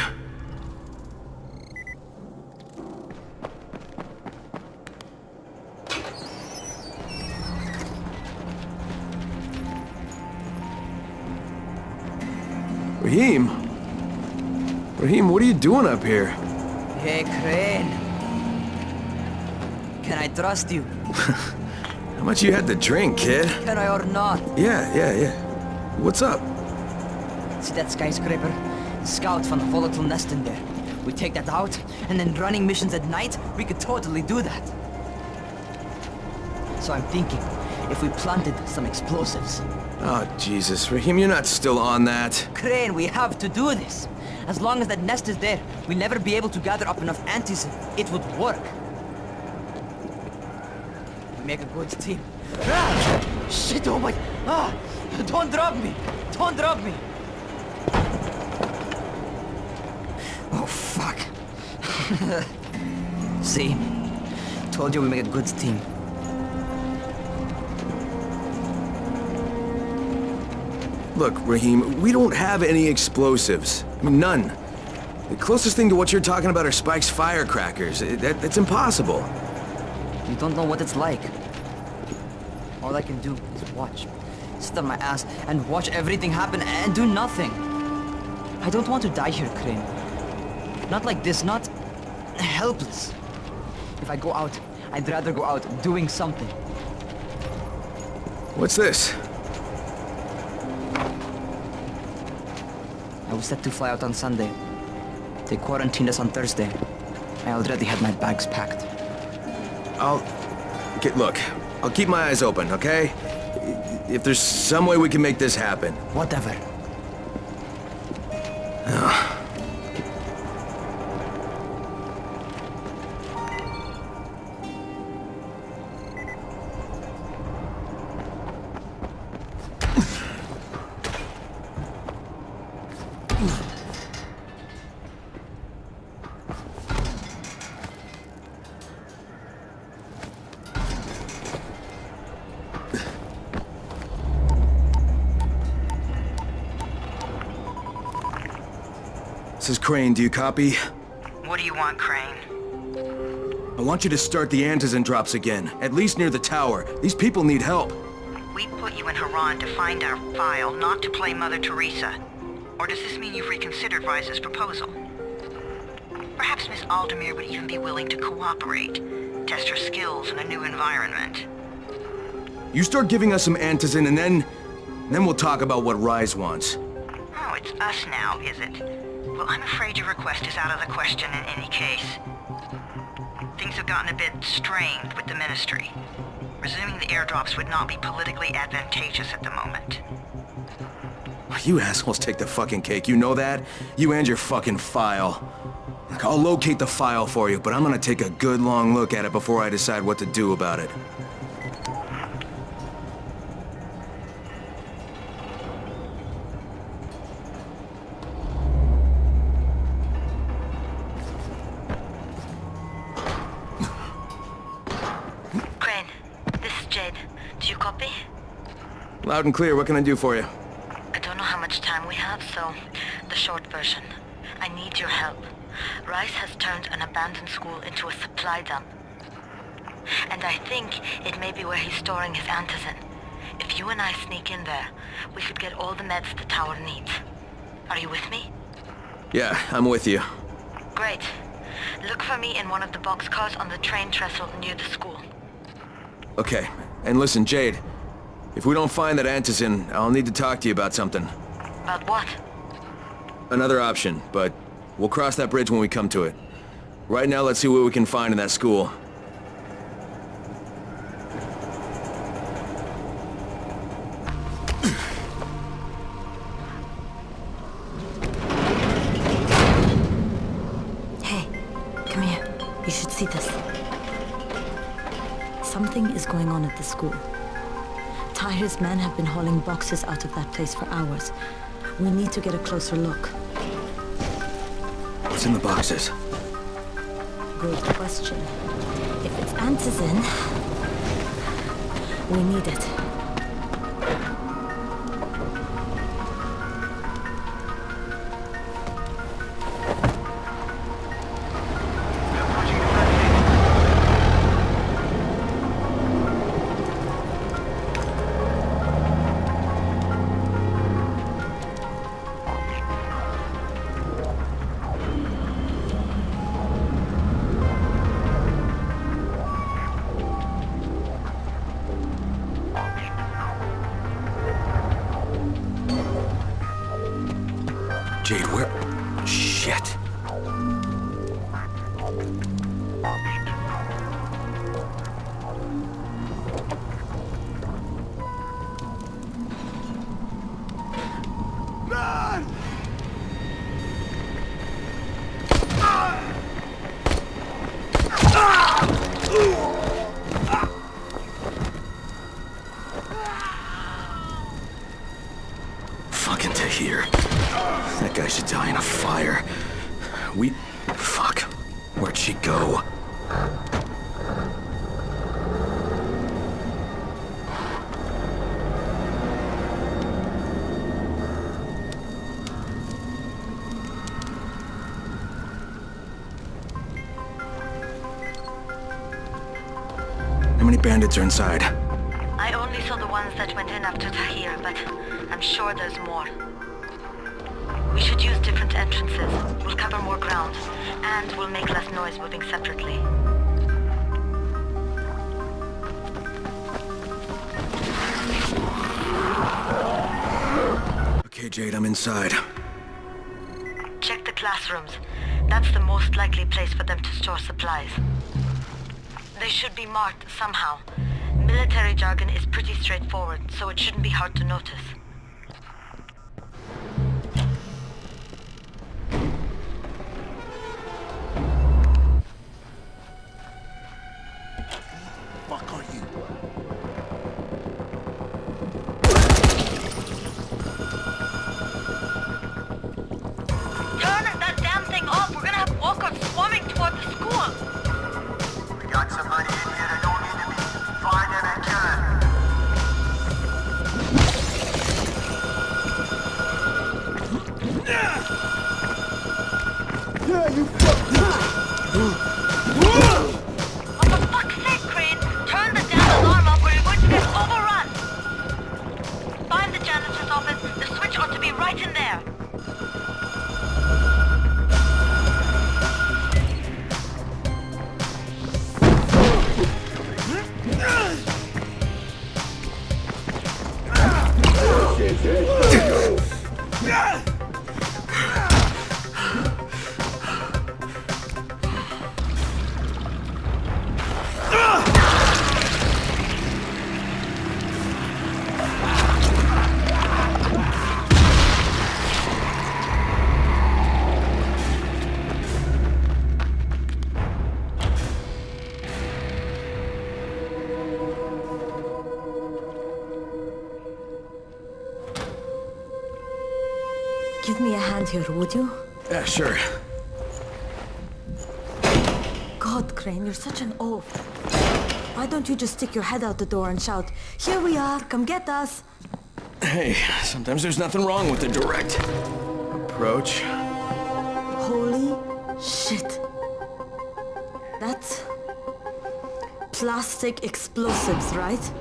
Raheem, what are you doing up here? Hey, Crane. Can I trust you? How much you had to drink, kid? Can I or not? Yeah. What's up? See that skyscraper? Scouts found a volatile nest in there. We take that out, and then running missions at night, we could totally do that. So I'm thinking, if we planted some explosives. Oh, Jesus, Raheem, you're not still on that. Crane, we have to do this. As long as that nest is there, we'll never be able to gather up enough antizin. It would work. We make a good team. Ah! Shit, oh my... Ah! Don't drop me! Don't drop me! Oh, fuck. See? Told you we make a good team. Look, Raheem, we don't have any explosives. I mean, none. The closest thing to what you're talking about are Spike's firecrackers. That's impossible. You don't know what it's like. All I can do is watch. Sit on my ass and watch everything happen and do nothing. I don't want to die here, Crane. Not like this, not helpless. If I go out, I'd rather go out doing something. What's this? I was set to fly out on Sunday. They quarantined us on Thursday. I already had my bags packed. Look, I'll keep my eyes open, okay? If there's some way we can make this happen. Whatever. This is Crane, do you copy? What do you want, Crane? I want you to start the antizin drops again, at least near the tower. These people need help. We put you in Haran to find our file, not to play Mother Teresa. Or does this mean you've reconsidered Rice's proposal? Perhaps Miss Aldemir would even be willing to cooperate, test her skills in a new environment. You start giving us some antizin and then we'll talk about what Rise wants. Oh, it's us now, is it? Well, I'm afraid your request is out of the question in any case. Things have gotten a bit strained with the Ministry. Resuming the airdrops would not be politically advantageous at the moment. You assholes take the fucking cake, you know that? You and your fucking file. Look, I'll locate the file for you, but I'm gonna take a good long look at it before I decide what to do about it. Loud and clear, what can I do for you? I don't know how much time we have, so the short version. I need your help. Rice has turned an abandoned school into a supply dump. And I think it may be where he's storing his antizin. If you and I sneak in there, we could get all the meds the tower needs. Are you with me? Yeah, I'm with you. Great. Look for me in one of the boxcars on the train trestle near the school. Okay, and listen, Jade. If we don't find that antizin, I'll need to talk to you about something. About what? Another option, but we'll cross that bridge when we come to it. Right now, let's see what we can find in that school. Hey, come here. You should see this. Something is going on at the school. Tahir's men have been hauling boxes out of that place for hours. We need to get a closer look. What's in the boxes? Good question. If it's antizin, we need it. Jade, where? Shit. Run! Fucking Tahir. That guy should die in a fire. Fuck. Where'd she go? How many bandits are inside? I only saw the ones that went in after Tahir, but I'm sure there's more. We should use different entrances. We'll cover more ground, and we'll make less noise moving separately. Okay, Jade, I'm inside. Check the classrooms. That's the most likely place for them to store supplies. They should be marked somehow. Military jargon is pretty straightforward, so it shouldn't be hard to notice. Fuck are you? Turn that damn thing off! We're gonna have walkers swarming toward the school! We got somebody in here that don't need to be. Find them and kill him. Yeah, you fuck! Oh, for fuck's sake, Crane! Turn the damn alarm off or you're going to get overrun! Find the janitor's office. The switch ought to be right in there. Give me a hand here, would you? Yeah, sure. God, Crane, you're such an oaf. Why don't you just stick your head out the door and shout, "Here we are, come get us"? Hey, sometimes there's nothing wrong with the direct approach. Holy shit. That's plastic explosives, right?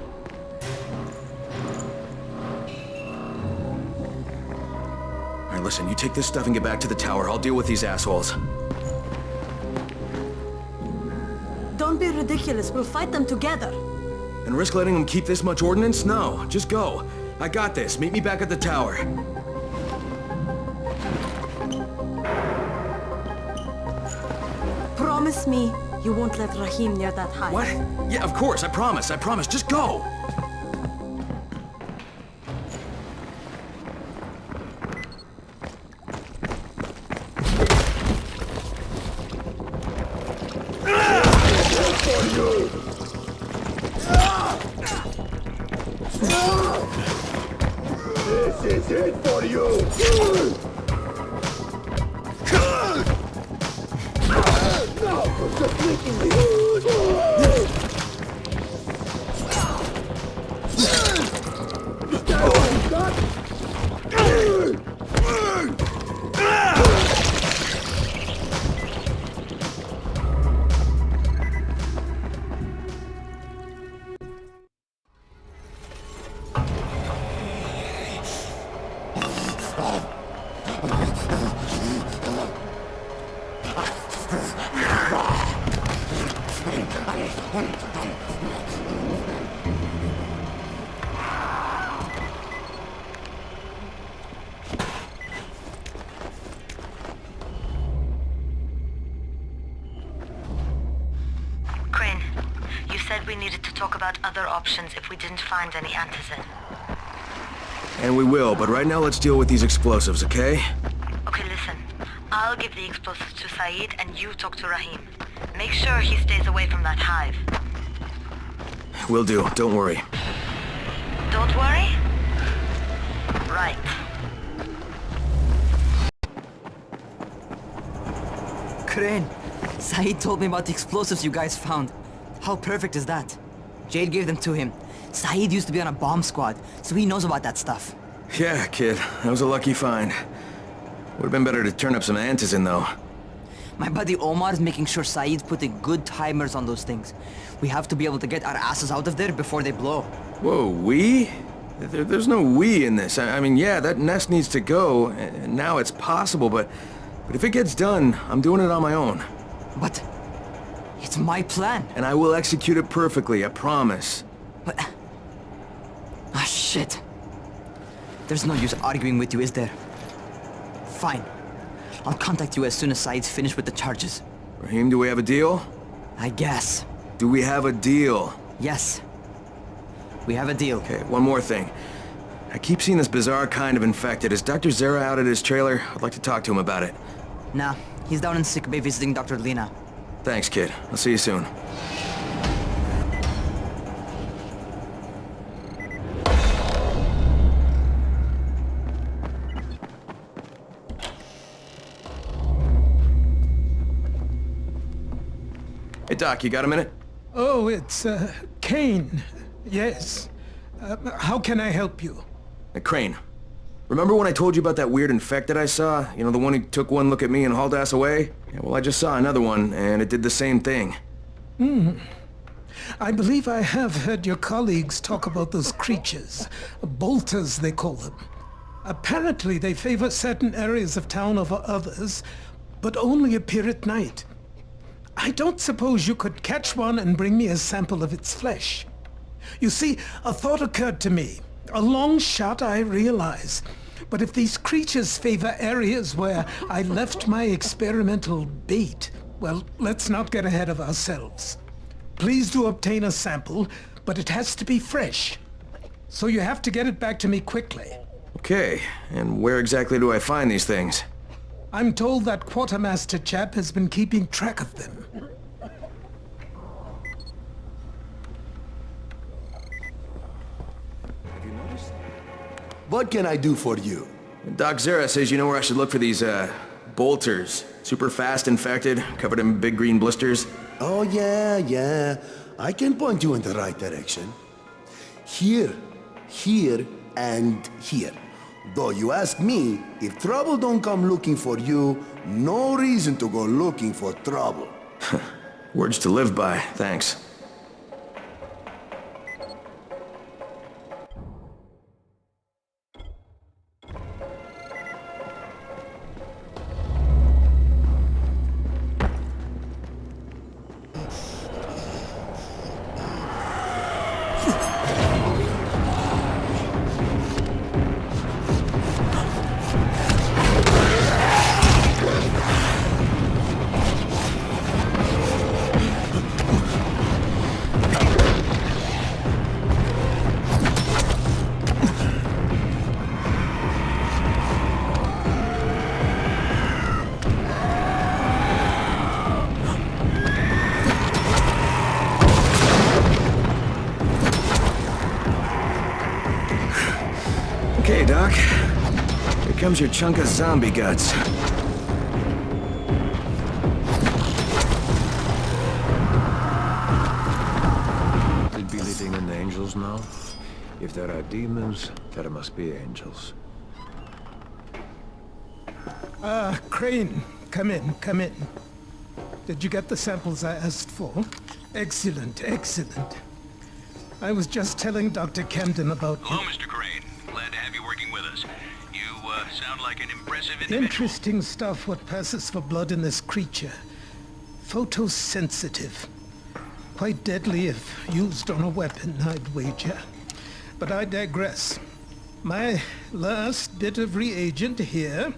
Alright, listen, you take this stuff and get back to the tower. I'll deal with these assholes. Don't be ridiculous. We'll fight them together. And risk letting them keep this much ordnance? No, just go. I got this. Meet me back at the tower. Promise me you won't let Rahim near that hive. What? Yeah, of course. I promise. I promise. Just go. This is it for you! No, I'm just licking me! Crane, you said we needed to talk about other options if we didn't find any antizin. And we will, but right now let's deal with these explosives, okay? Okay, listen. I'll give the explosives to Saeed and you talk to Rahim. Make sure he stays away from that hive. Will do. Don't worry. Don't worry? Right. Crane, Saeed told me about the explosives you guys found. How perfect is that? Jade gave them to him. Saeed used to be on a bomb squad, so he knows about that stuff. Yeah, kid. That was a lucky find. Would've been better to turn up some antizin, though. My buddy Omar is making sure Saeed's putting good timers on those things. We have to be able to get our asses out of there before they blow. Whoa, we? There's no we in this. I mean, yeah, that nest needs to go, and now it's possible, but if it gets done, I'm doing it on my own. But it's my plan. And I will execute it perfectly, I promise. But... ah, shit. There's no use arguing with you, is there? Fine. I'll contact you as soon as Saeed's finished with the charges. Raheem, do we have a deal? I guess. Do we have a deal? Yes. We have a deal. Okay, one more thing. I keep seeing this bizarre kind of infected. Is Dr. Zera out at his trailer? I'd like to talk to him about it. Nah, he's down in sickbay visiting Dr. Lena. Thanks, kid. I'll see you soon. Hey, Doc, you got a minute? Oh, it's, Kane. Yes. How can I help you? Crane. Remember when I told you about that weird infected I saw? You know, the one who took one look at me and hauled ass away? Yeah, well, I just saw another one, and it did the same thing. I believe I have heard your colleagues talk about those creatures. Bolters, they call them. Apparently, they favor certain areas of town over others, but only appear at night. I don't suppose you could catch one and bring me a sample of its flesh. You see, a thought occurred to me. A long shot, I realize. But if these creatures favor areas where I left my experimental bait, well, let's not get ahead of ourselves. Please do obtain a sample, but it has to be fresh. So you have to get it back to me quickly. Okay, and where exactly do I find these things? I'm told that quartermaster chap has been keeping track of them. What can I do for you? Doc Zera says you know where I should look for these, bolters. Super fast infected, covered in big green blisters. Oh, yeah. I can point you in the right direction. Here, and here. Though you ask me, if trouble don't come looking for you, no reason to go looking for trouble. Words to live by, thanks. Okay, Doc. Here comes your chunk of zombie guts. They'd be living in the angels now. If there are demons, there must be angels. Crane, come in. Did you get the samples I asked for? Excellent. I was just telling Dr. Camden about... Hello, Mr. Crane. Glad to have you working with us. You, sound like an impressive individual. Interesting stuff what passes for blood in this creature. Photosensitive. Quite deadly if used on a weapon, I'd wager. But I digress. My last bit of reagent here,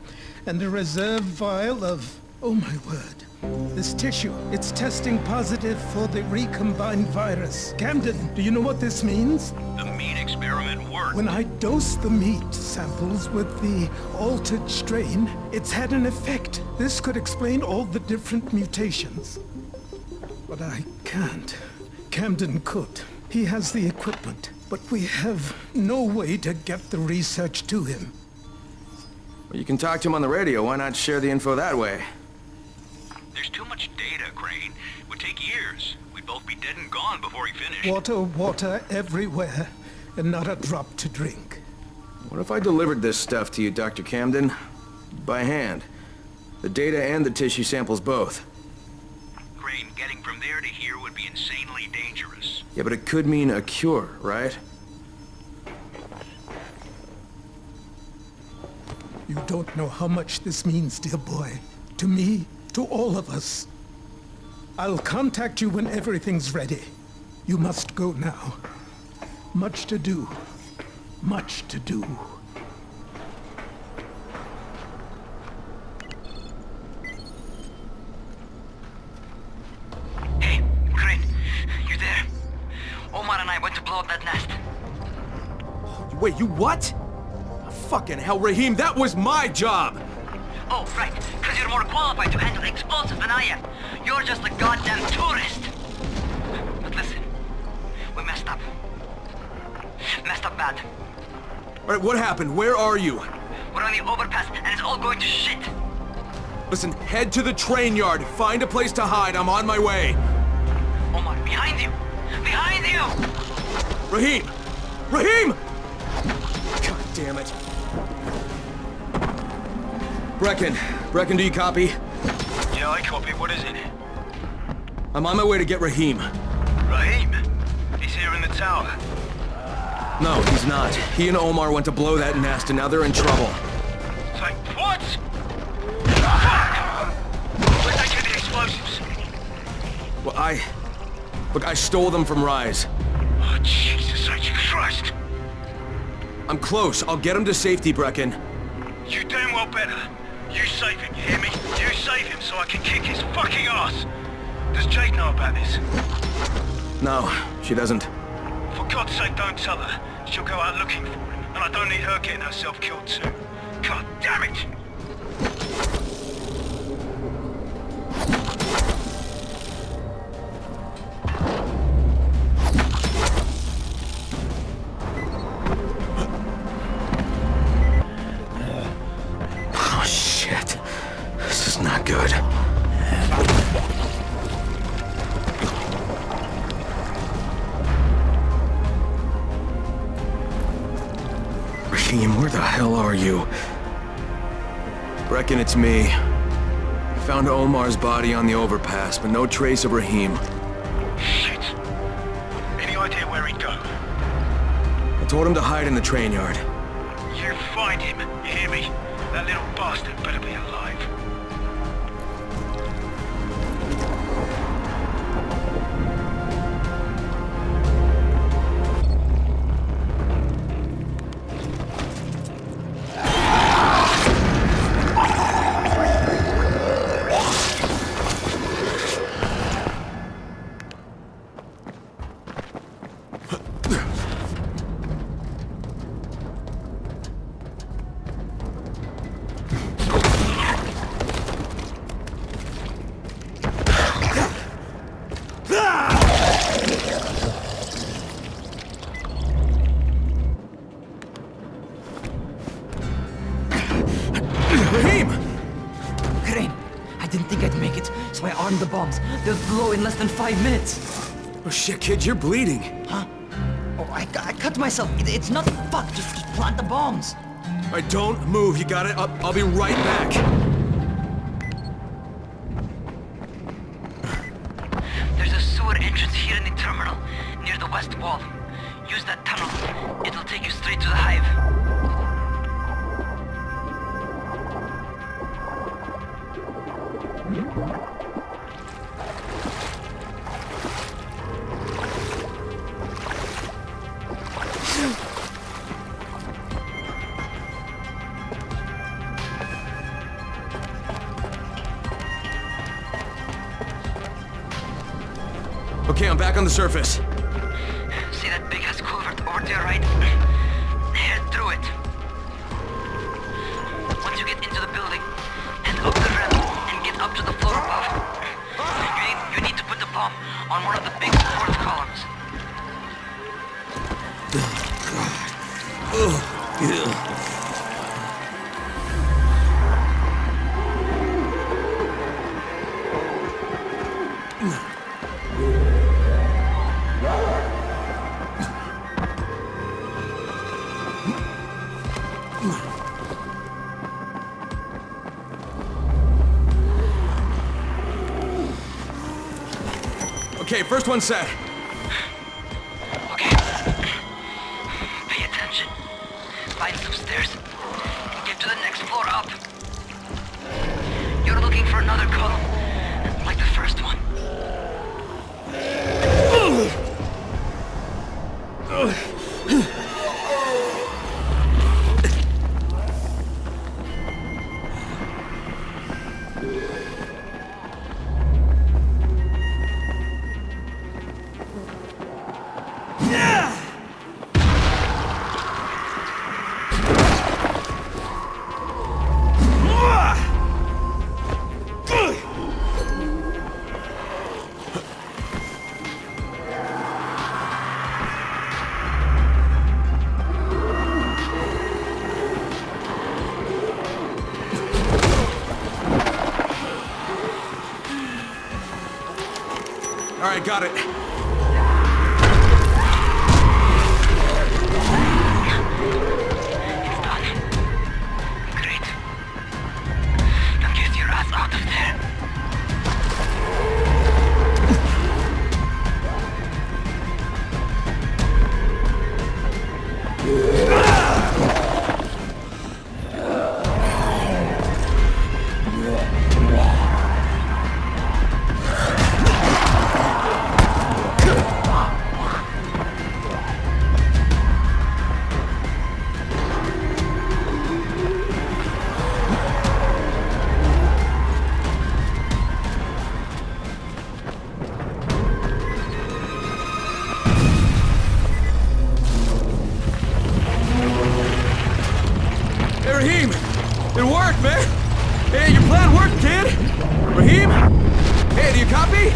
and a reserve vial of... oh my word. This tissue, it's testing positive for the recombined virus. Camden, do you know what this means? The meat experiment worked. When I dose the meat samples with the altered strain, it's had an effect. This could explain all the different mutations. But I can't. Camden could. He has the equipment, but we have no way to get the research to him. Well, you can talk to him on the radio. Why not share the info that way? There's too much data, Crane. It would take years. We'd both be dead and gone before he finished. Water everywhere, and not a drop to drink. What if I delivered this stuff to you, Dr. Camden? By hand. The data and the tissue samples both. Crane, getting from there to here would be insanely dangerous. Yeah, but it could mean a cure, right? You don't know how much this means, dear boy. To me, to all of us. I'll contact you when everything's ready. You must go now. Much to do. Wait, you what? Oh, fucking hell, Raheem, that was my job! Oh, right, because you're more qualified to handle explosives than I am. You're just a goddamn tourist. But listen, we messed up. Messed up bad. Alright, what happened? Where are you? We're on the overpass, and it's all going to shit. Listen, head to the train yard. Find a place to hide. I'm on my way. Omar, behind you! Behind you! Raheem! Raheem! God damn it. Brecken, do you copy? Yeah, I copy. What is it? I'm on my way to get Raheem. Raheem? He's here in the tower. No, he's not. He and Omar went to blow that nest, and now they're in trouble. Like, what? Fuck! Where'd they get the explosives? Well, Look, I stole them from Rise. Oh, Jesus H. Christ! I'm close. I'll get him to safety, Brecken. You damn well better. You save him, you hear me? You save him so I can kick his fucking ass! Does Jade know about this? No, she doesn't. For God's sake, don't tell her. She'll go out looking for him, and I don't need her getting herself killed too. God damn it! Oh, shit. This is not good. Raheem, where the hell are you? Brecken, it's me. Found Omar's body on the overpass, but no trace of Raheem. Shit. Any idea where he'd go? I told him to hide in the train yard. You find him, you hear me? That little bastard better be alive. So I armed the bombs. They'll blow in less than 5 minutes. Oh shit, kid, you're bleeding. Huh? Oh, I cut myself. It's not fuck. Just plant the bombs. All right, don't move. You got it? I'll be right back. There's a sewer entrance here in the terminal, near the west wall. Use that tunnel. It'll take you straight to the hive. Okay, I'm back on the surface. See that big-ass culvert over to your right? Head through it. Once you get into the building, head up the ramp and get up to the floor above. You need to put the bomb on one of the big fourth columns. Okay, first one set. Okay. Pay attention. Find some stairs. Get to the next floor up. You're looking for another column, like the first one. Alright, got it. It worked, man! Hey, your plan worked, kid! Raheem? Hey, do you copy?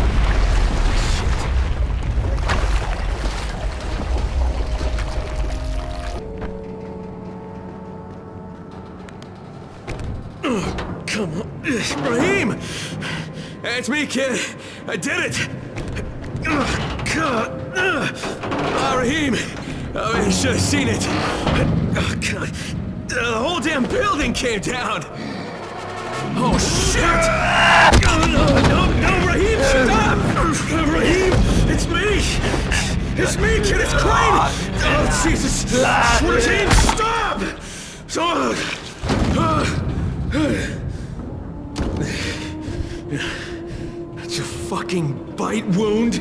Come on. Raheem! Hey, it's me, kid. I did it! Raheem! Oh, you should have seen it. Oh, God. The whole damn building came down! Oh, shit! No, Raheem, stop! Raheem, it's me! It's me, kid, it's Crane! Oh, Jesus! Raheem, stop! That's a fucking bite wound.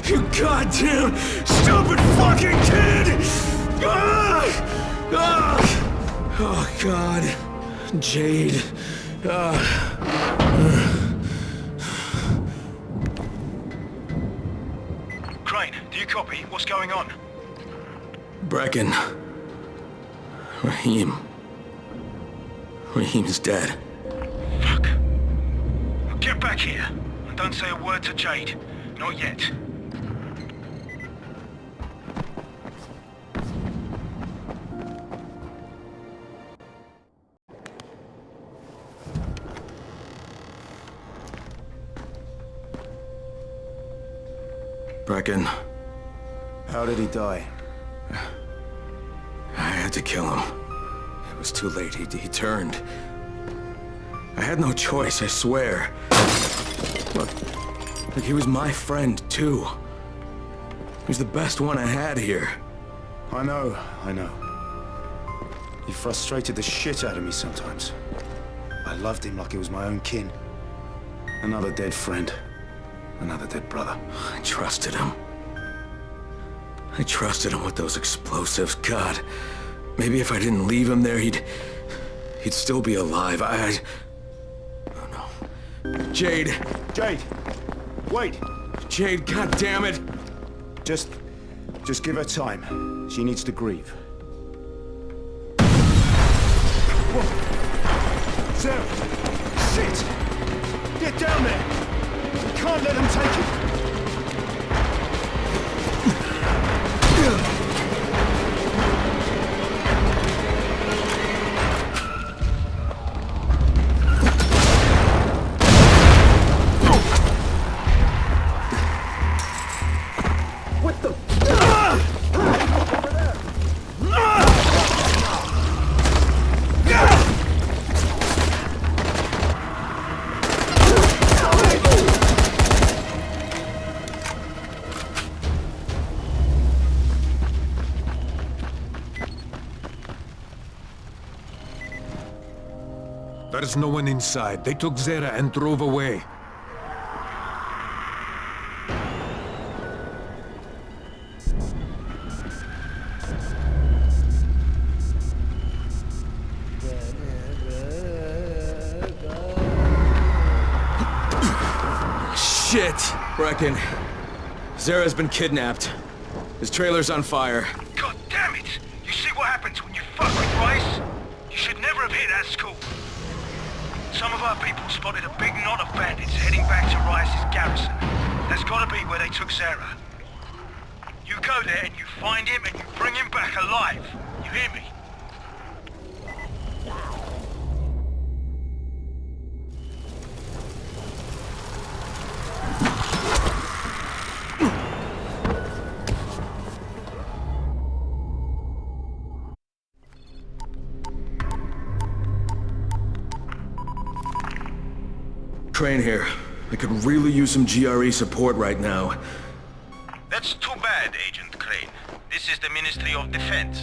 You goddamn stupid fucking kid! Oh, God. Jade. Crane, do you copy? What's going on? Brecken. Raheem's dead. Fuck. Well, get back here. And don't say a word to Jade. Not yet. Brecken. How did he die? I had to kill him. It was too late. He turned. I had no choice, I swear. Look, he was my friend, too. He was the best one I had here. I know. He frustrated the shit out of me sometimes. I loved him like he was my own kin. Another dead friend. Another dead brother. I trusted him. I trusted him with those explosives. God, maybe if I didn't leave him there, he'd still be alive. Oh no. Jade! Wait! Jade, god damn it! Just give her time. She needs to grieve. Whoa! Sarah! Shit! Get down there! We can't let them take it! There's no one inside. They took Zera and drove away. Shit! Brecken. Zera's been kidnapped. His trailer's on fire. God damn it! You see what happens when you fuck with Rice? You should never have hit that school. Some of our people spotted a big knot of bandits heading back to Rice's garrison. That's gotta be where they took Zera. You go there and you find him and you bring him back alive. You hear me? Crane here. I could really use some GRE support right now. That's too bad, Agent Crane. This is the Ministry of Defense.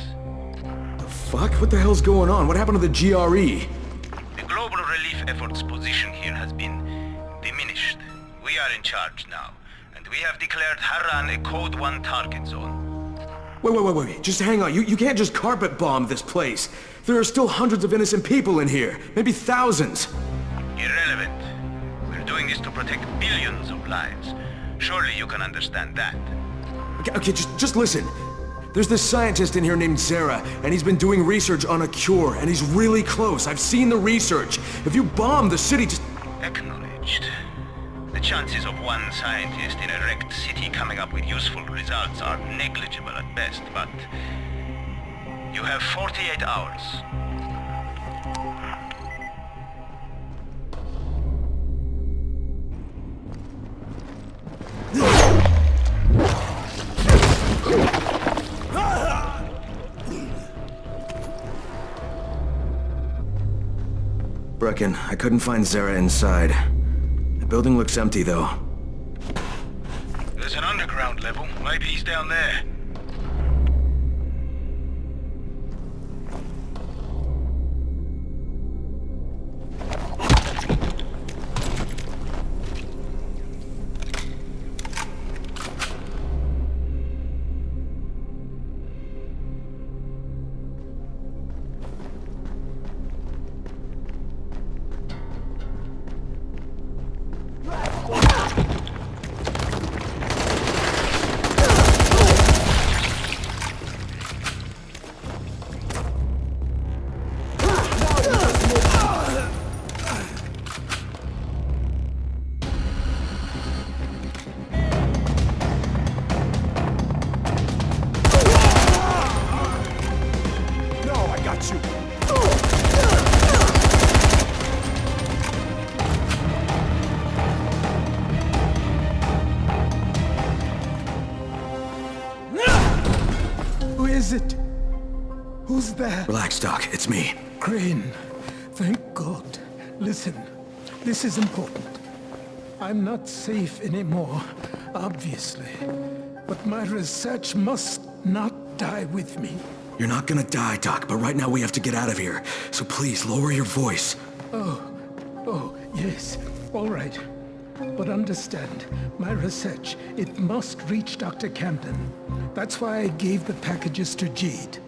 Fuck? What the hell's going on? What happened to the GRE? The global relief effort's position here has been diminished. We are in charge now, and we have declared Harran a Code 1 target zone. Wait. Just hang on. You can't just carpet bomb this place. There are still hundreds of innocent people in here. Maybe thousands. Irrelevant. We're doing this to protect billions of lives. Surely you can understand that. Okay, just listen. There's this scientist in here named Zara, and he's been doing research on a cure, and he's really close. I've seen the research. If you bomb the city, just... Acknowledged. The chances of one scientist in a wrecked city coming up with useful results are negligible at best, but... You have 48 hours. Brecken, I couldn't find Zara inside. The building looks empty, though. There's an underground level. Maybe he's down there. Who's there? Relax, Doc. It's me. Crane. Thank God. Listen, this is important. I'm not safe anymore, obviously. But my research must not die with me. You're not gonna die, Doc, but right now we have to get out of here. So please, lower your voice. Oh, yes. All right. But understand, my research, it must reach Dr. Camden. That's why I gave the packages to Jade.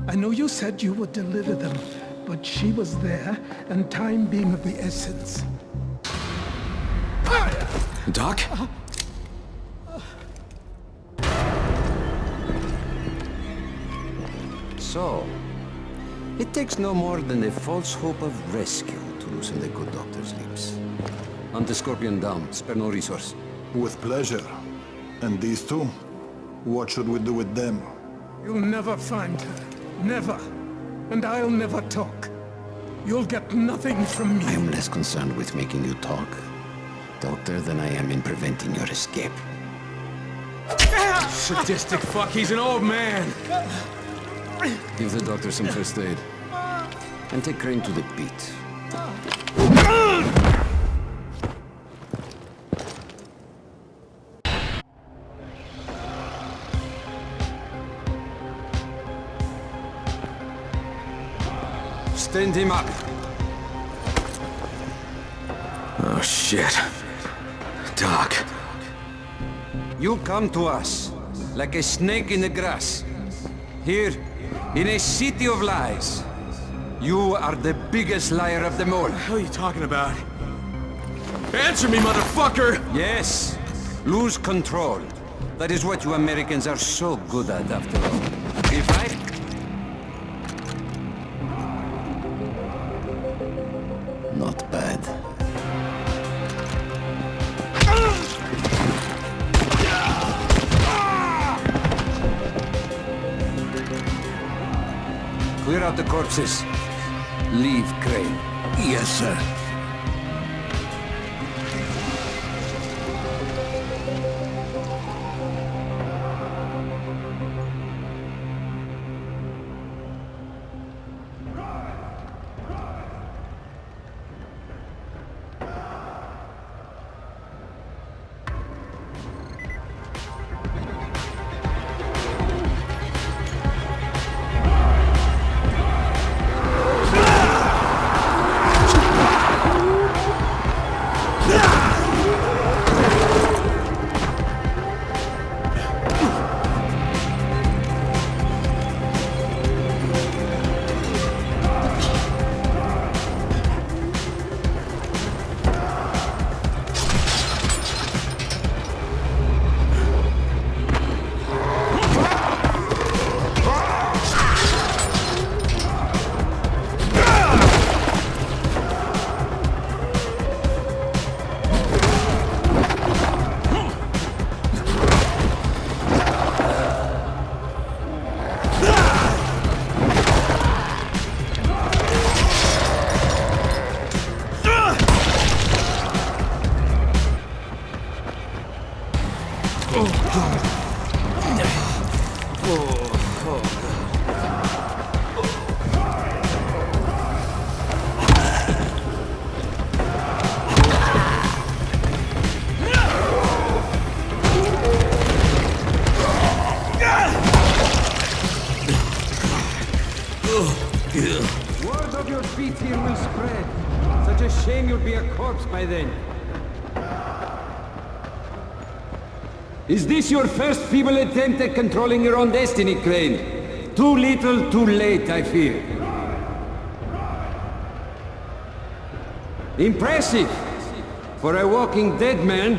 I know you said you would deliver them, but she was there, and time being of the essence. Doc? So, it takes no more than a false hope of rescue to loosen the good doctor's lips. Hunt the Scorpion down. Spare no resource. With pleasure. And these two? What should we do with them? You'll never find her. Never. And I'll never talk. You'll get nothing from me. I am less concerned with making you talk, Doctor, than I am in preventing your escape. Sadistic fuck, he's an old man! Give the doctor some first aid. And take Crane to the beat. Stand him up. Oh, shit. Doc. You come to us like a snake in the grass. Here, in a city of lies. You are the biggest liar of them all. What the hell are you talking about? Answer me, motherfucker! Yes. Lose control. That is what you Americans are so good at, after all. If I... Not bad. Clear out the corpses. Leave Crane. Yes, sir. Word of your feet here will spread. Such a shame you'll be a corpse by then. Is this your first feeble attempt at controlling your own destiny, Crane? Too little, too late, I fear. Impressive! For a walking dead man.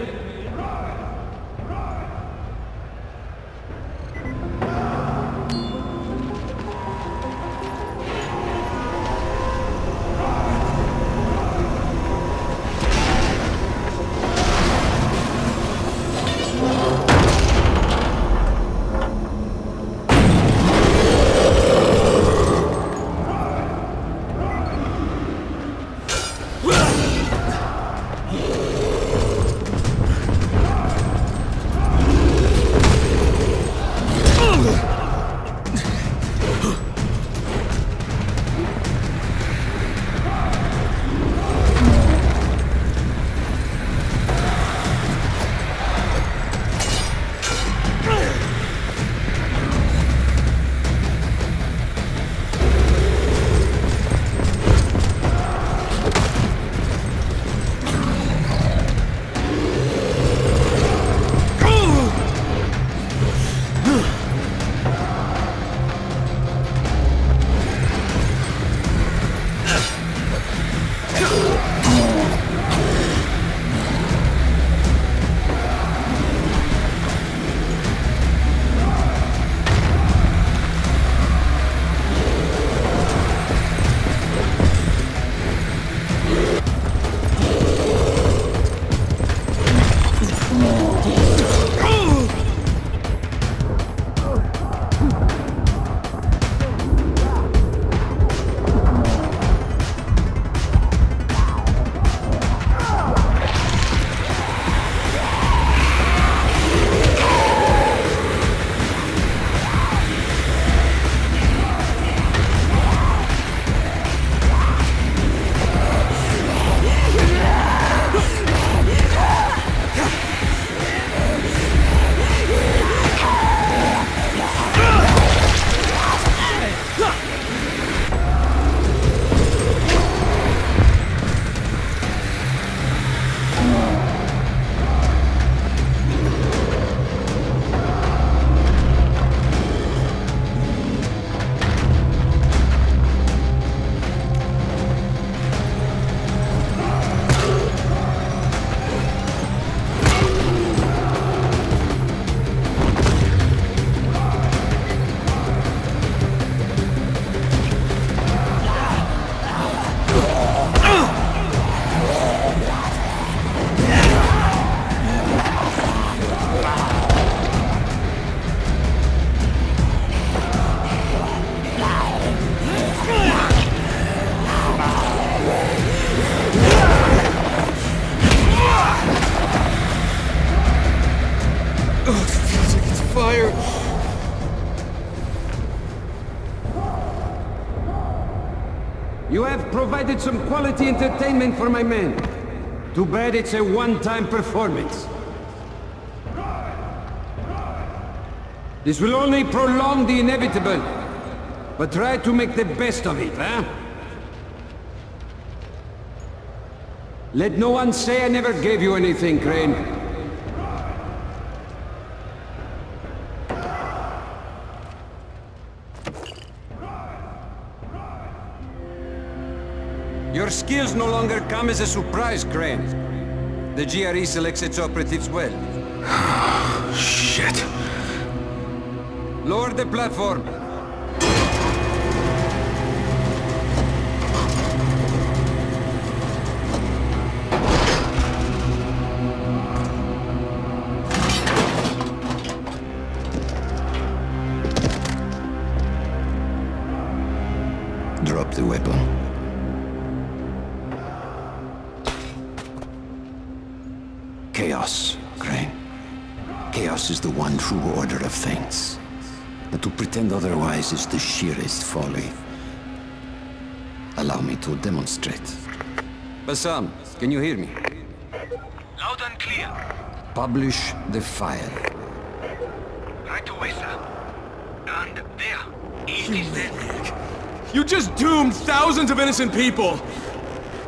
You have provided some quality entertainment for my men. Too bad it's a one-time performance. This will only prolong the inevitable. But try to make the best of it, huh? Let no one say I never gave you anything, Crane. Your skills no longer come as a surprise, Crane. The GRE selects its operatives well. Shit. Lower the platform. Drop the weapon. Chaos, Crane. Chaos is the one true order of things. But to pretend otherwise is the sheerest folly. Allow me to demonstrate. Bassam, can you hear me? Loud and clear. Publish the file. Right away, sir. And there, it is there. You just doomed thousands of innocent people!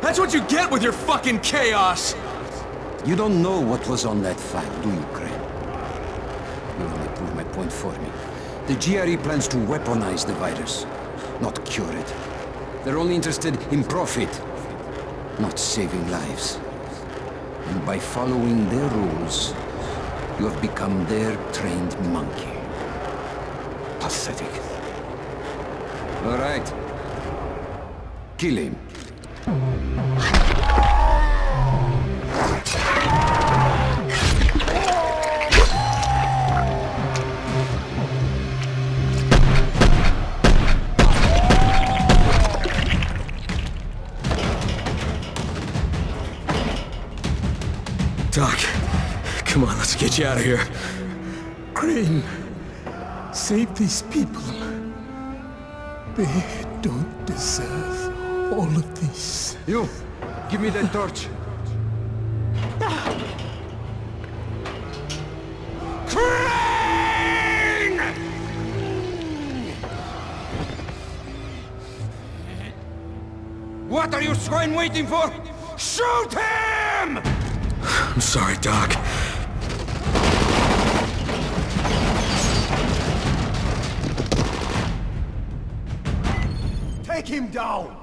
That's what you get with your fucking chaos! You don't know what was on that file, do you, Crane? You only prove my point for me. The GRE plans to weaponize the virus, not cure it. They're only interested in profit, not saving lives. And by following their rules, you have become their trained monkey. Pathetic. All right. Kill him. Doc, come on, let's get you out of here. Crane, save these people. They don't deserve all of this. You, give me that torch. Crane! What are you swine waiting for? Shoot him! I'm sorry, Doc. Take him down!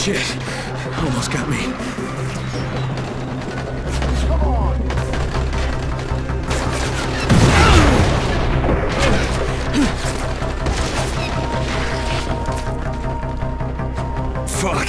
Shit, almost got me. Fuck.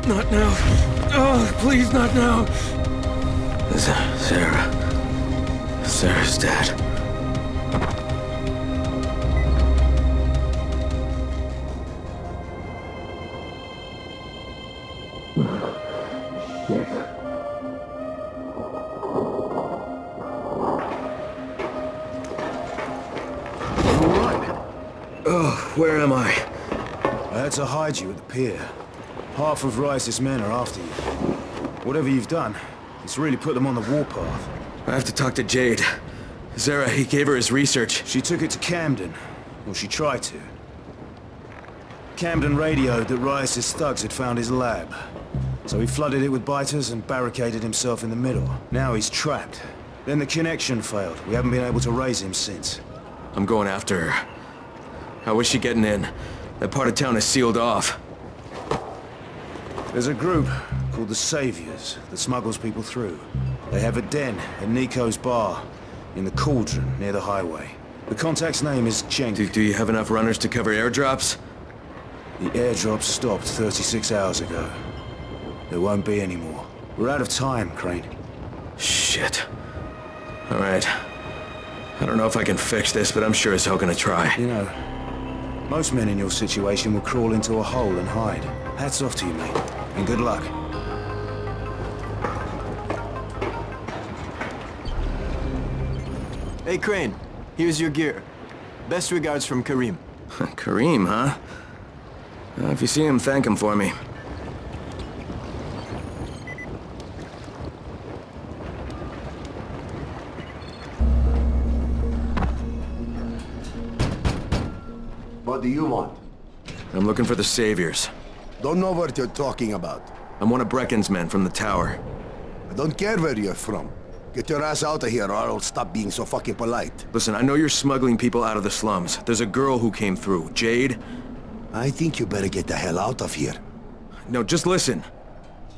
Not now. Oh, please, not now. Sarah. Sarah's dead. Oh, where am I? I had to hide you at the pier. Half of Rice's men are after you. Whatever you've done, it's really put them on the warpath. I have to talk to Jade. Zara, he gave her his research. She took it to Camden. Well, she tried to. Camden radioed that Rice's thugs had found his lab. So he flooded it with biters and barricaded himself in the middle. Now he's trapped. Then the connection failed. We haven't been able to raise him since. I'm going after her. How is she getting in? That part of town is sealed off. There's a group called the Saviors that smuggles people through. They have a den at Nico's bar in the Cauldron near the highway. The contact's name is Cenk. Do you have enough runners to cover airdrops? The airdrop stopped 36 hours ago. There won't be any more. We're out of time, Crane. Shit. All right. I don't know if I can fix this, but I'm sure as hell gonna try. You know, most men in your situation will crawl into a hole and hide. Hats off to you, mate, and good luck. Hey, Crane. Here's your gear. Best regards from Karim. Kareem, huh? If you see him, thank him for me. What do you want? I'm looking for the Saviors. Don't know what you're talking about. I'm one of Brecken's men from the tower. I don't care where you're from. Get your ass out of here or I'll stop being so fucking polite. Listen, I know you're smuggling people out of the slums. There's a girl who came through, Jade. I think you better get the hell out of here. No, just listen.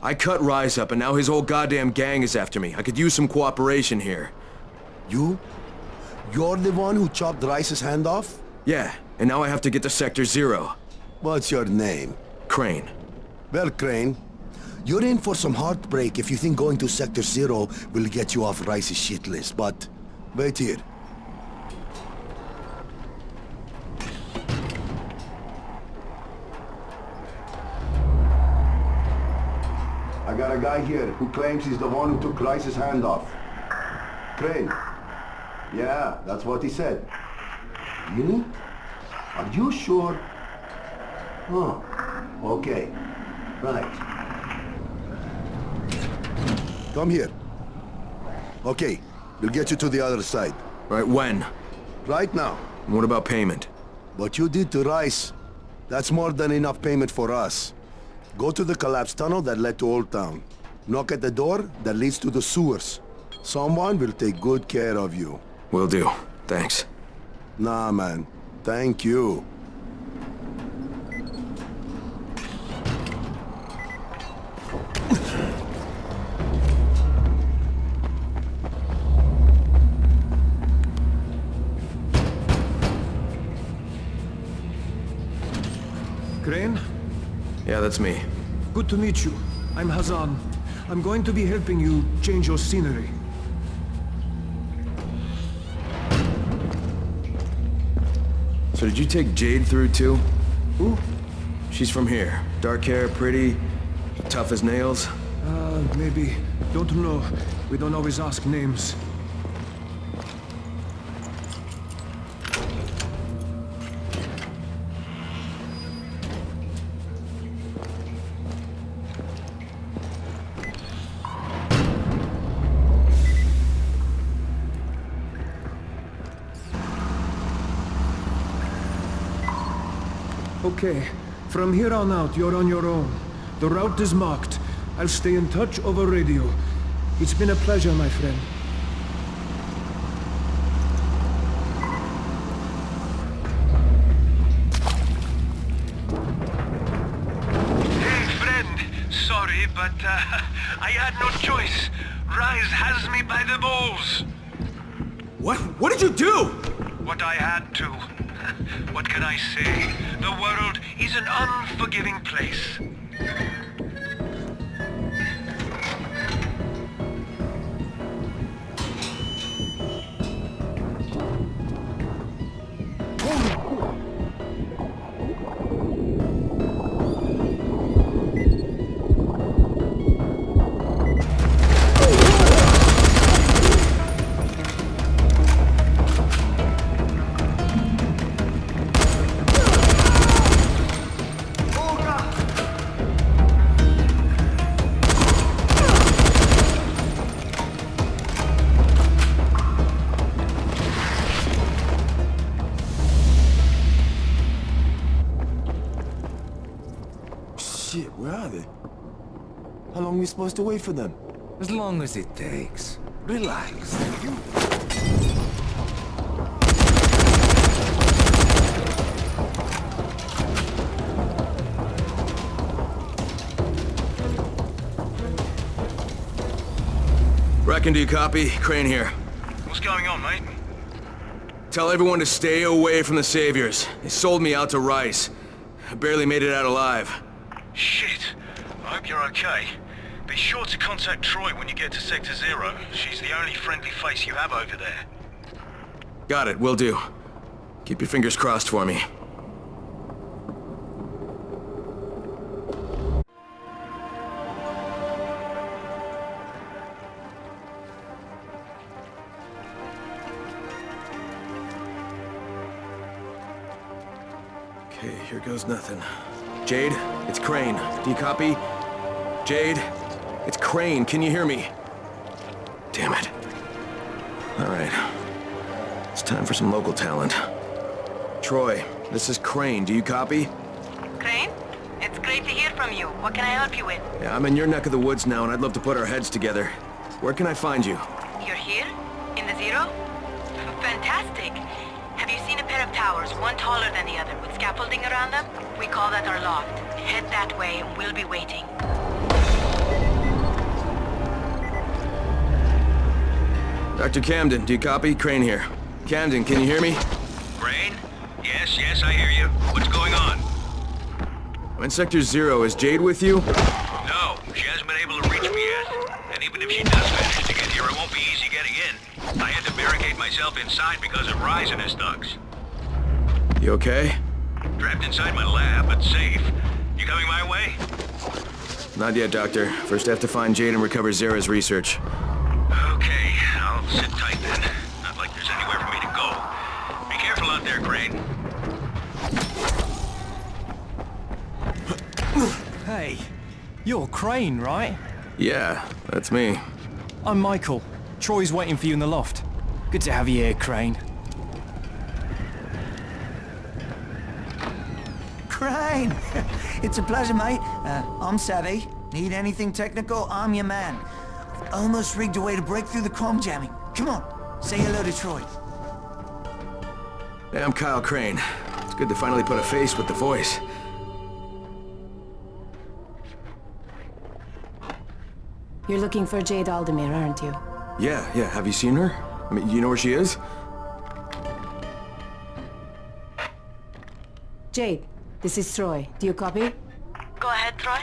I cut Rise up and now his whole goddamn gang is after me. I could use some cooperation here. You? You're the one who chopped Rice's hand off? Yeah, and now I have to get to Sector 0. What's your name? Crane. Well, Crane, you're in for some heartbreak if you think going to Sector 0 will get you off Rice's shit list, but wait here. I got a guy here who claims he's the one who took Rice's hand off. Crane. Yeah, that's what he said. Really? Are you sure? Oh, okay. Right. Come here. Okay, we'll get you to the other side. Right, when? Right now. And what about payment? What you did to Rice, that's more than enough payment for us. Go to the collapsed tunnel that led to Old Town. Knock at the door that leads to the sewers. Someone will take good care of you. Will do. Thanks. Nah, man. Thank you. Crane? Yeah, that's me. Good to meet you. I'm Hazan. I'm going to be helping you change your scenery. So did you take Jade through too? Who? She's from here. Dark hair, pretty, tough as nails. Maybe. Don't know. We don't always ask names. Okay. From here on out, you're on your own. The route is marked. I'll stay in touch over radio. It's been a pleasure, my friend. Hey, friend. Sorry, but I had no choice. Rise has me by the balls. What? What did you do? What I had to. What can I say? The world is an unforgiving place. Shit, where are they? How long are we supposed to wait for them? As long as it takes. Relax. Brecken, do you copy? Crane here. What's going on, mate? Tell everyone to stay away from the Saviors. They sold me out to Rice. I barely made it out alive. Shit. I hope you're okay. Be sure to contact Troy when you get to Sector 0. She's the only friendly face you have over there. Got it, will do. Keep your fingers crossed for me. here goes nothing. Jade, it's Crane. Do you copy? Jade, it's Crane. Can you hear me? Damn it. All right. It's time for some local talent. Troy, this is Crane. Do you copy? Crane? It's great to hear from you. What can I help you with? Yeah, I'm in your neck of the woods now, and I'd love to put our heads together. Where can I find you? You're here? In the Zero? Fantastic. Have you seen a pair of towers, one taller than the other, with scaffolding around them? We call that our loft. Head that way, and we'll be waiting. Dr. Camden, do you copy? Crane here. Camden, can you hear me? Crane? Yes, I hear you. What's going on? I'm in Sector 0. Is Jade with you? No, she hasn't been able to reach me yet. And even if she does manage to get here, it won't be easy getting in. I had to barricade myself inside because of Rise and his thugs. You okay? Trapped inside my lab, but safe. You coming my way? Not yet, Doctor. First I have to find Jade and recover Zara's research. Okay, I'll sit tight then. Not like there's anywhere for me to go. Be careful out there, Crane. Hey, you're Crane, right? Yeah, that's me. I'm Michael. Troy's waiting for you in the loft. Good to have you here, Crane. Crane! It's a pleasure, mate. I'm Savvy. Need anything technical, I'm your man. Almost rigged a way to break through the comm jamming. Come on, say hello to Troy. Hey, I'm Kyle Crane. It's good to finally put a face with the voice. You're looking for Jade Aldemir, aren't you? Yeah. Have you seen her? I mean, you know where she is? Jade, this is Troy. Do you copy? Go ahead, Troy.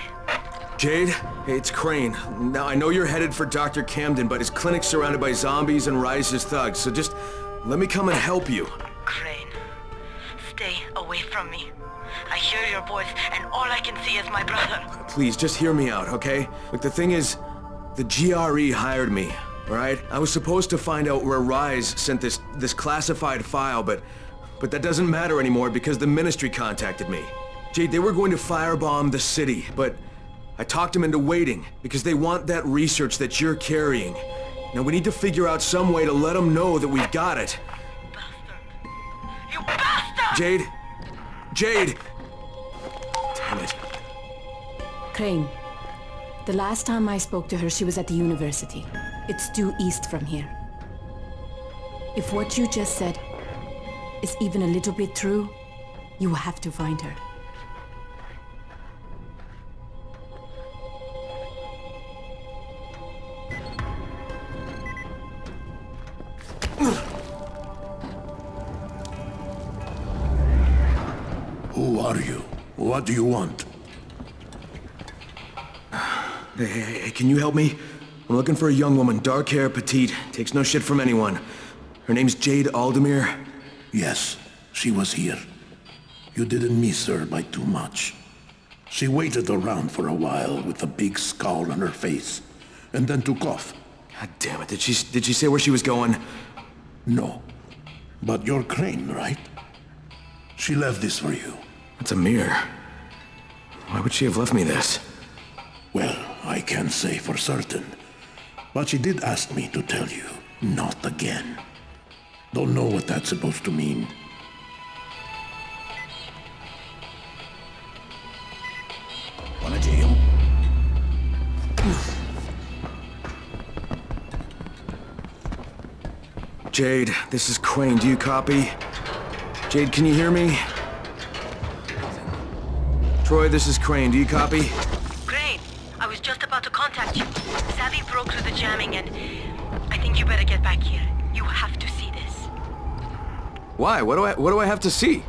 Jade, hey, it's Crane. Now, I know you're headed for Dr. Camden, but his clinic's surrounded by zombies and Rise's thugs, so just let me come and help you. Crane, stay away from me. I hear your voice, and all I can see is my brother. Please, just hear me out, okay? Look, the thing is, the GRE hired me, all right? I was supposed to find out where Rise sent this classified file, but that doesn't matter anymore because the Ministry contacted me. Jade, they were going to firebomb the city, but I talked them into waiting because they want that research that you're carrying. Now we need to figure out some way to let them know that we've got it. Bastard! You bastard! Jade! Damn it. Crane. The last time I spoke to her, she was at the university. It's due east from here. If what you just said is even a little bit true, you have to find her. Who are you? What do you want? Hey, can you help me? I'm looking for a young woman, dark hair, petite, takes no shit from anyone. Her name's Jade Aldemir. Yes, she was here. You didn't miss her by too much. She waited around for a while with a big scowl on her face, and then took off. God damn it, did she say where she was going? No. But you're Crane, right? She left this for you. It's a mirror. Why would she have left me this? Well, I can't say for certain. But she did ask me to tell you, not again. Don't know what that's supposed to mean. Wanna jail? Jade, this is Crane. Do you copy? Jade, can you hear me? Troy, this is Crane. Do you copy? Crane, I was just about to contact you. Savvy broke through the jamming, and I think you better get back here. You have to see this. Why? What do I have to see?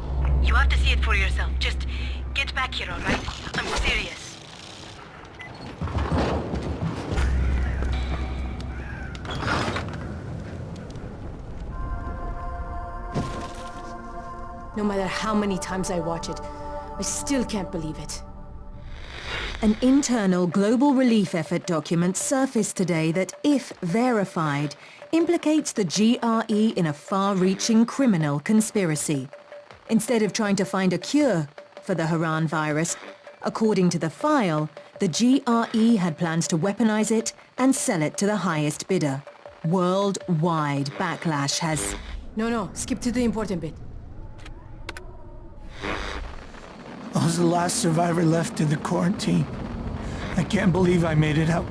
You have to see it for yourself. Just get back here, all right? I'm serious. No matter how many times I watch it, I still can't believe it. An internal global relief effort document surfaced today that, if verified, implicates the GRE in a far-reaching criminal conspiracy. Instead of trying to find a cure, for the Haran virus. According to the file, the GRE had plans to weaponize it and sell it to the highest bidder. Worldwide backlash has... No, skip to the important bit. I was the last survivor left in the quarantine. I can't believe I made it out.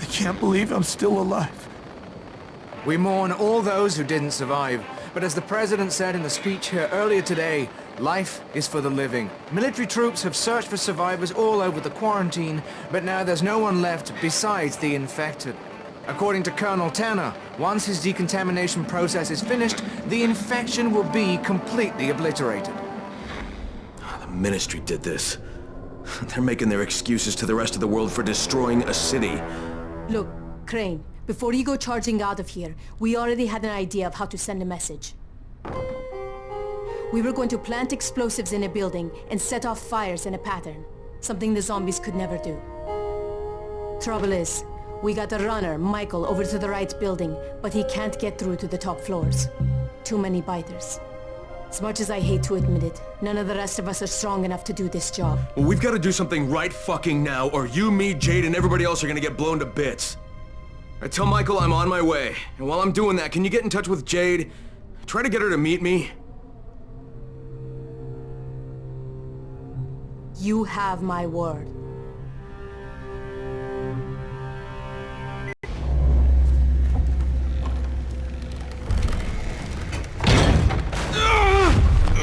I can't believe I'm still alive. We mourn all those who didn't survive, but as the President said in the speech here earlier today, life is for the living. Military troops have searched for survivors all over the quarantine, but now there's no one left besides the infected. According to Colonel Tanner, once his decontamination process is finished, the infection will be completely obliterated. The Ministry did this. They're making their excuses to the rest of the world for destroying a city. Look, Crane, before you go charging out of here, we already had an idea of how to send a message. We were going to plant explosives in a building and set off fires in a pattern. Something the zombies could never do. Trouble is, we got a runner, Michael, over to the right building, but he can't get through to the top floors. Too many biters. As much as I hate to admit it, none of the rest of us are strong enough to do this job. Well, we've got to do something right fucking now, or you, me, Jade, and everybody else are gonna get blown to bits. I tell Michael I'm on my way, and while I'm doing that, can you get in touch with Jade? Try to get her to meet me. You have my word.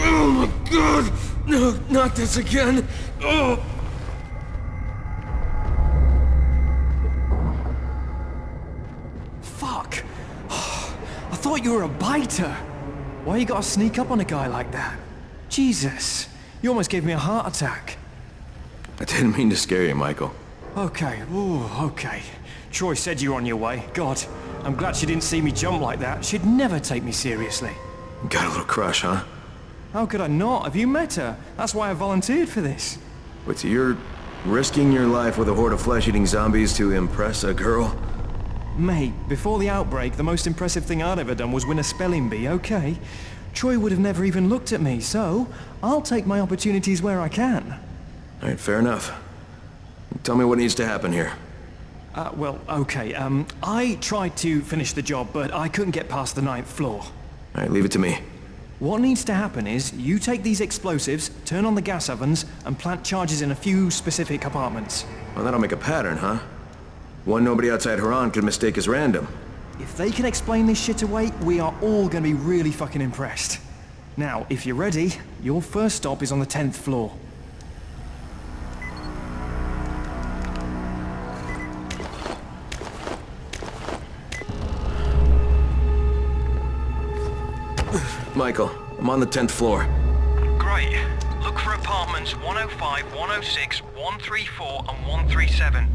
Oh my god! No, not this again! Oh! Fuck! I thought you were a biter! Why you gotta sneak up on a guy like that? Jesus! You almost gave me a heart attack. I didn't mean to scare you, Michael. Okay, ooh, okay. Troy said you were on your way. God, I'm glad she didn't see me jump like that. She'd never take me seriously. Got a little crush, huh? How could I not? Have you met her? That's why I volunteered for this. Wait, so you're risking your life with a horde of flesh-eating zombies to impress a girl? Mate, before the outbreak, the most impressive thing I'd ever done was win a spelling bee, okay? Troy would have never even looked at me, so I'll take my opportunities where I can. All right, fair enough. Tell me what needs to happen here. Well, okay, I tried to finish the job, but I couldn't get past the 9th floor. All right, leave it to me. What needs to happen is, you take these explosives, turn on the gas ovens, and plant charges in a few specific apartments. Well, that'll make a pattern, huh? One nobody outside Haran could mistake as random. If they can explain this shit away, we are all gonna be really fucking impressed. Now, if you're ready, your first stop is on the 10th floor. Michael, I'm on the 10th floor. Great. Look for apartments 105, 106, 134, and 137.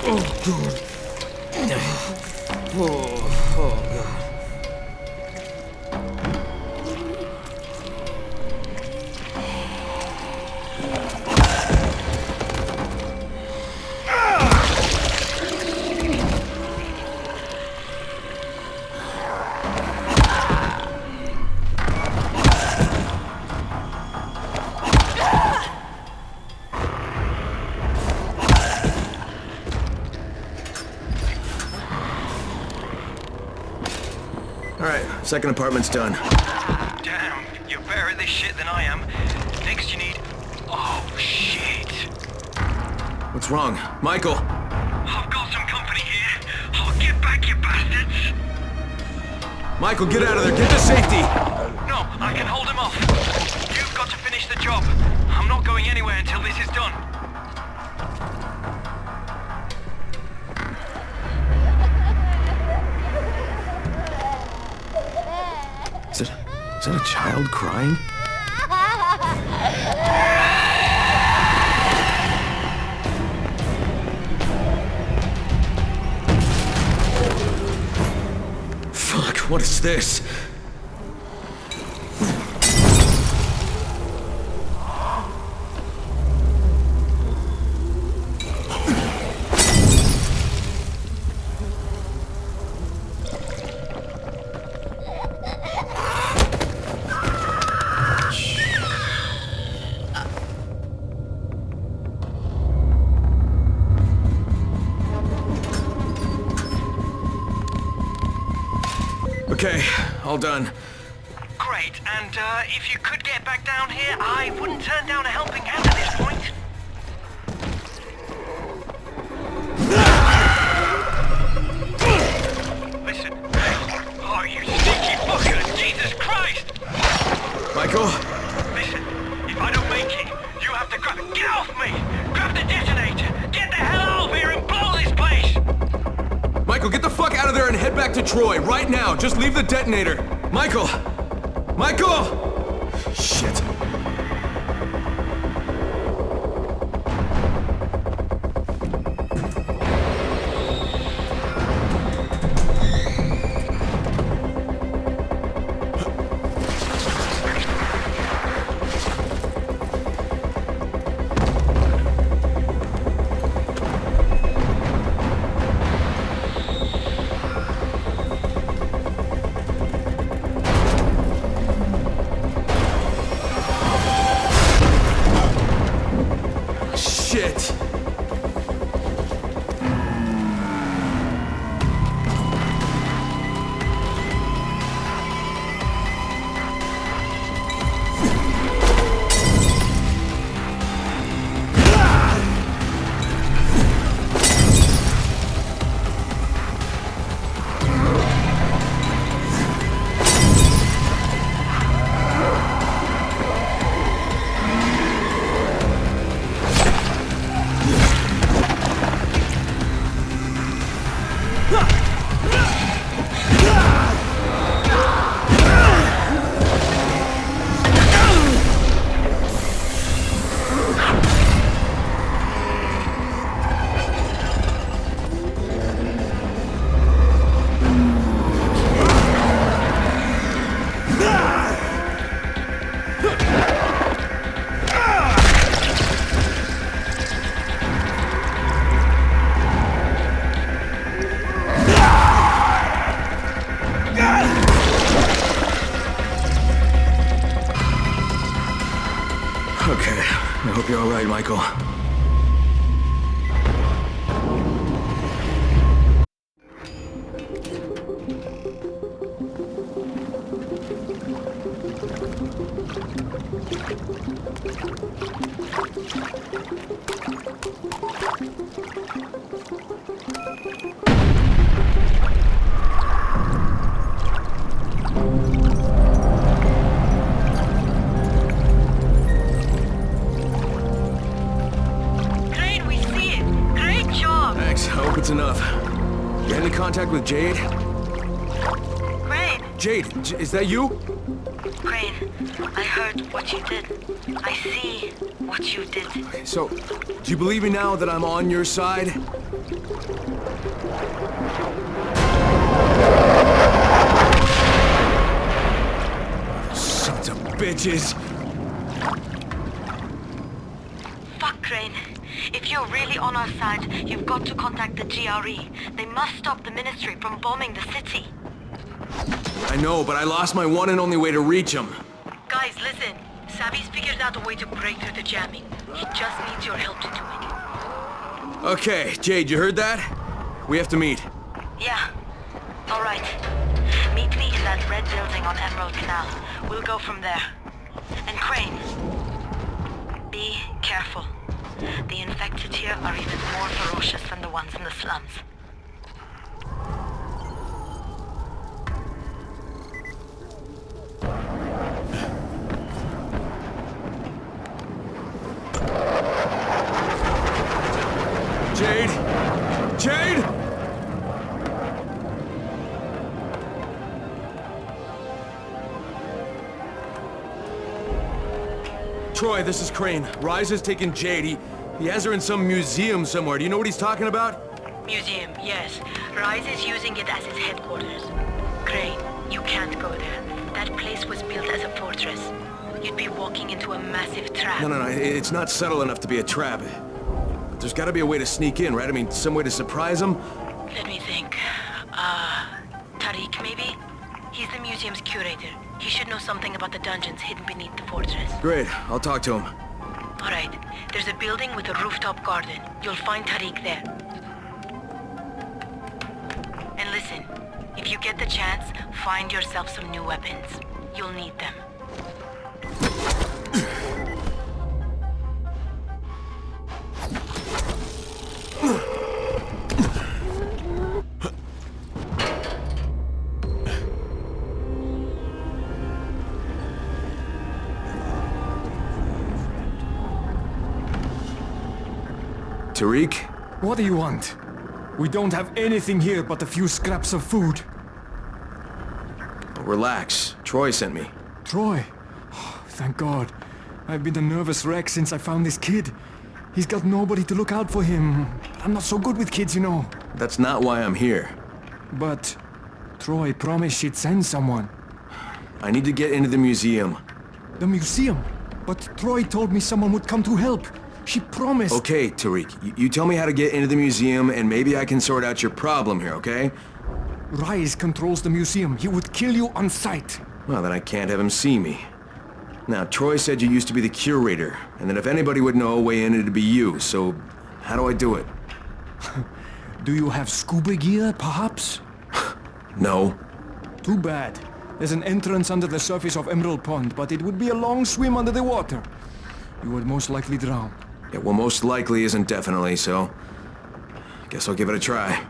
Oh, God. Oh, God. Second apartment's done. Damn, you're better at this shit than I am. Next you need... Oh, shit. What's wrong? Michael! I've got some company here. I'll get back, you bastards! Michael, get out of there! Get to safety! No, I can hold him off. You've got to finish the job. I'm not going anywhere until this is done. Is that a child crying? Fuck, what is this? Okay, all done. Great, and if you could get back down here, I wouldn't turn down a helping hand at this point. Listen. Oh, you sneaky fucker! Jesus Christ! Michael? Listen, if I don't make it, you have to grab it. Get off me! Grab the detonator! Get the hell out of here and blow this place! Michael, get the fuck out of there and head back to Troy, right now! Just leave the detonator! Michael! Michael! Shit. Michael. With Jade? Crane! Jade, is that you? Crane, I heard what you did. I see what you did. So, do you believe me now that I'm on your side? Sons of bitches! Fuck, Crane. If you're really on our side, you've got to contact the GRE. They must stop the Ministry from bombing the city. I know, but I lost my one and only way to reach him. Guys, listen. Savvy's figured out a way to break through the jamming. He just needs your help to do it. Okay, Jade, you heard that? We have to meet. Yeah. All right. Meet me in that red building on Emerald Canal. We'll go from there. And Crane, be careful. The infected here are even more ferocious than the ones in the slums. Jade! Jade! Troy, this is Crane. Rise has taken Jade. He has her in some museum somewhere. Do you know what he's talking about? Museum, yes. Rise is using it as his headquarters. Crane, you can't go there. That place was built as a fortress. You'd be walking into a massive trap. No. It's not subtle enough to be a trap. There's gotta be a way to sneak in, right? I mean, some way to surprise him? Let me think. Tariq, maybe? He's the museum's curator. He should know something about the dungeons hidden beneath the fortress. Great, I'll talk to him. All right. There's a building with a rooftop garden. You'll find Tariq there. And listen, if you get the chance, Find yourself some new weapons. You'll need them. Tariq? What do you want? We don't have anything here but a few scraps of food. Relax. Troy sent me. Troy? Oh, thank God. I've been a nervous wreck since I found this kid. He's got nobody to look out for him. I'm not so good with kids, you know. That's not why I'm here. But Troy promised she'd send someone. I need to get into the museum. The museum? But Troy told me someone would come to help. She promised. Okay, Tariq. You tell me how to get into the museum and maybe I can sort out your problem here, okay? Rise controls the museum. He would kill you on sight. Well, then I can't have him see me. Now, Troy said you used to be the curator, and that if anybody would know a way in, it'd be you, so how do I do it? Do you have scuba gear, perhaps? No. Too bad. There's an entrance under the surface of Emerald Pond, but it would be a long swim under the water. You would most likely drown. Yeah, well, most likely isn't definitely, so guess I'll give it a try.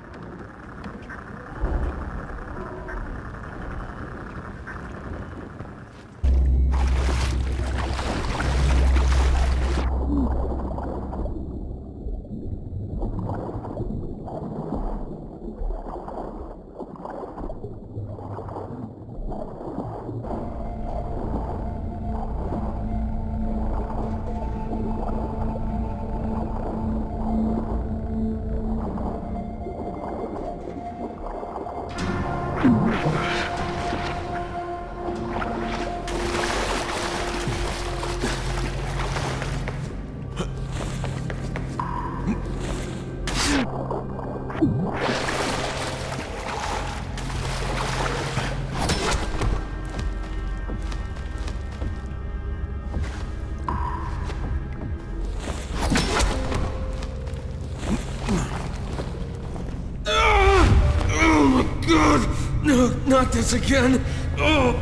No, not this again! Oh!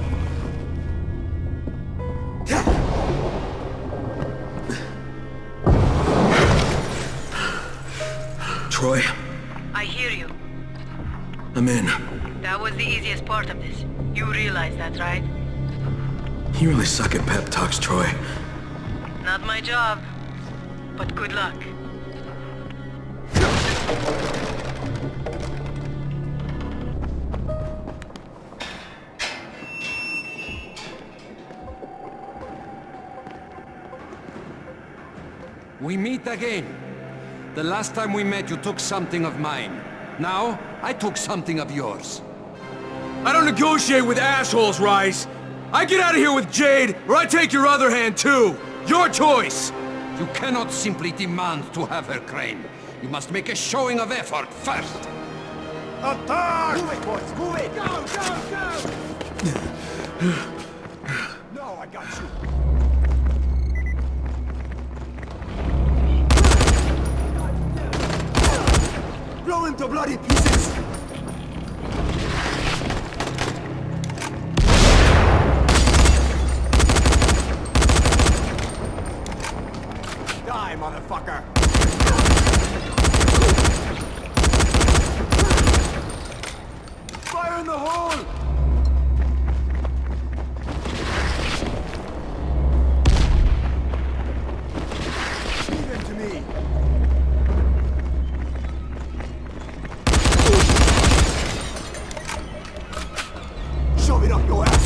Troy? I hear you. I'm in. That was the easiest part of this. You realize that, right? You really suck at pep talks, Troy. Not my job. But good luck. We meet again. The last time we met, you took something of mine. Now, I took something of yours. I don't negotiate with assholes, Rice! I get out of here with Jade, or I take your other hand, too! Your choice! You cannot simply demand to have her, Crane. You must make a showing of effort first. Attack! Move it, boys! Move it! Go, go, go! No, I got you. Blow him to bloody pieces! Die, motherfucker! Fire in the hole! Leave him to me! Shove it up your ass!